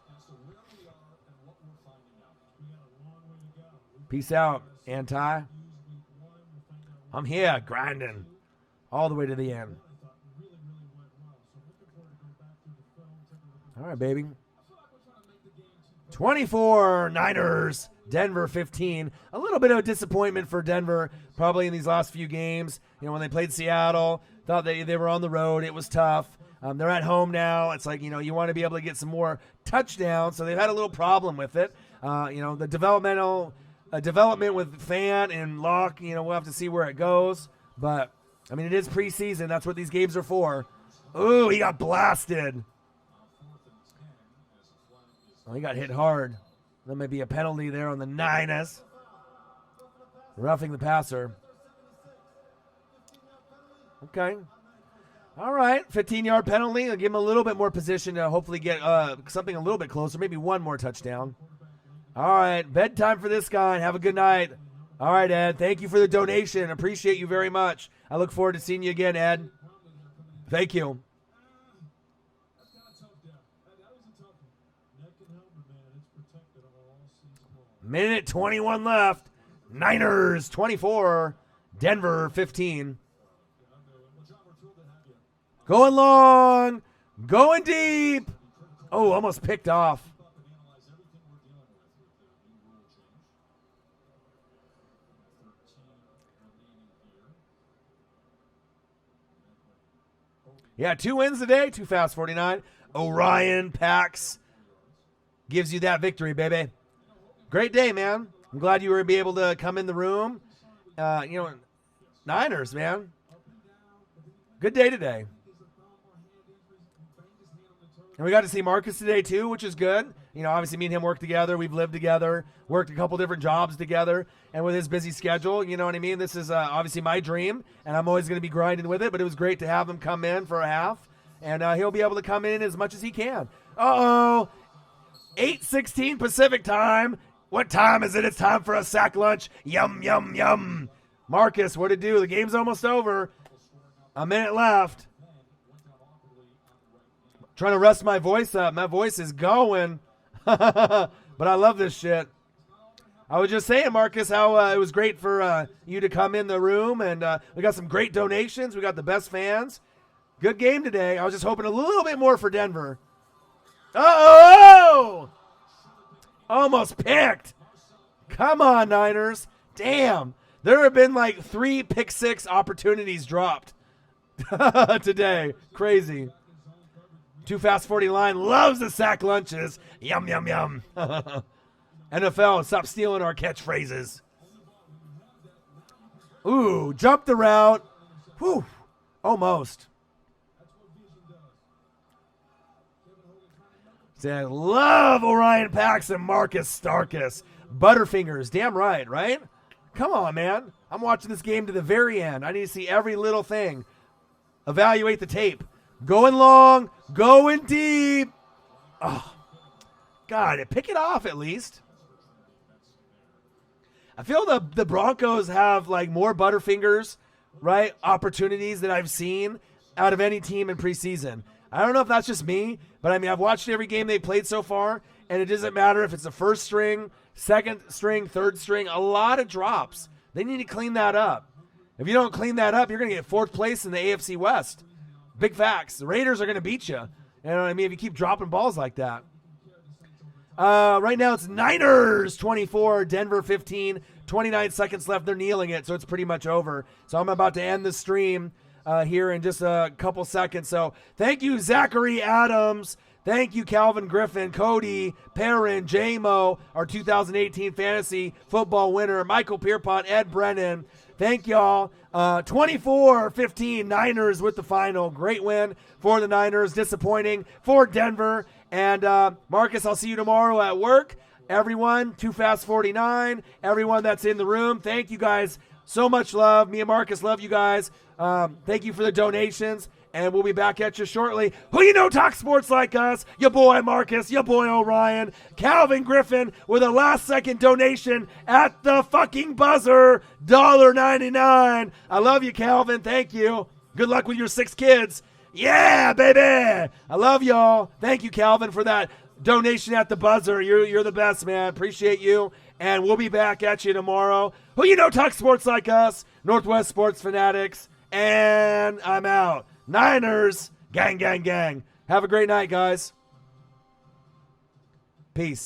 Peace out, Anti. I'm here, grinding all the way to the end. All right, baby. 24 Niners, Denver 15. A little bit of a disappointment for Denver probably in these last few games. When they played Seattle, thought they were on the road. It was tough. They're at home now. It's like, you want to be able to get some more touchdowns. So they've had a little problem with it. The development with Fan and Locke, we'll have to see where it goes. But, I mean, it is preseason. That's what these games are for. Ooh, he got blasted. Oh, he got hit hard. There may be a penalty there on the Niners. Roughing the passer. Okay. All right. 15-yard penalty. I'll give him a little bit more position to hopefully get something a little bit closer. Maybe one more touchdown. All right. Bedtime for this guy. Have a good night. All right, Ed. Thank you for the donation. Appreciate you very much. I look forward to seeing you again, Ed. Thank you. Minute 21 left. Niners 24. Denver 15. Going long. Going deep. Oh, almost picked off. Yeah, 2 wins today. Too fast, 49. Orion Pax gives you that victory, baby. Great day, man. I'm glad you were able to come in the room. Niners, man. Good day today. And we got to see Marcus today, too, which is good. Obviously me and him work together. We've lived together, worked a couple different jobs together. And with his busy schedule, you know what I mean? This is obviously my dream, and I'm always going to be grinding with it. But it was great to have him come in for a half. And he'll be able to come in as much as he can. Uh-oh. 8:16 Pacific time. What time is it? It's time for a sack lunch. Yum, yum, yum. Marcus, what to do? The game's almost over. A minute left. Trying to rest my voice up. My voice is going. But I love this shit. I was just saying, Marcus, how it was great for you to come in the room. And we got some great donations. We got the best fans. Good game today. I was just hoping a little bit more for Denver. Uh-oh! Almost picked. Come on, Niners. Damn. There have been like 3 pick 6 opportunities dropped today. Crazy. Too Fast 40 line loves the sack lunches. Yum, yum, yum. NFL, stop stealing our catchphrases. Ooh, jump the route. Whew. Almost. See, I love Orion Pax and Marcus Starkus. Butterfingers, damn right? Come on, man. I'm watching this game to the very end. I need to see every little thing. Evaluate the tape. Going long, going deep. Oh, God, pick it off at least. I feel the Broncos have like more Butterfingers, right, opportunities that I've seen out of any team in preseason. I don't know if that's just me, but I mean, I've watched every game they played so far, and it doesn't matter if it's the first string, second string, third string, a lot of drops. They need to clean that up. If you don't clean that up, you're going to get 4th place in the AFC West. Big facts. The Raiders are going to beat you. You know what I mean? If you keep dropping balls like that. Right now it's Niners 24, Denver 15, 29 seconds left. They're kneeling it, so it's pretty much over. So I'm about to end the stream here in just a couple seconds. So thank you, Zachary Adams. Thank you, Calvin Griffin, Cody, Perrin, J-Mo, our 2018 fantasy football winner, Michael Pierpont, Ed Brennan. Thank y'all. 24-15, Niners with the final. Great win for the Niners. Disappointing for Denver. And Marcus, I'll see you tomorrow at work. Everyone, Too Fast 49, everyone that's in the room, thank you guys. So much love. Me and Marcus love you guys. Thank you for the donations. And we'll be back at you shortly. Who you know talk sports like us? Your boy Marcus, your boy Orion, Calvin Griffin with a last-second donation at the fucking buzzer, $1.99. I love you, Calvin. Thank you. Good luck with your 6 kids. Yeah, baby. I love y'all. Thank you, Calvin, for that donation at the buzzer. You're the best, man. Appreciate you. And we'll be back at you tomorrow. Who you know talk sports like us? Northwest Sports Fanatics. And I'm out. Niners, gang, gang, gang. Have a great night, guys. Peace.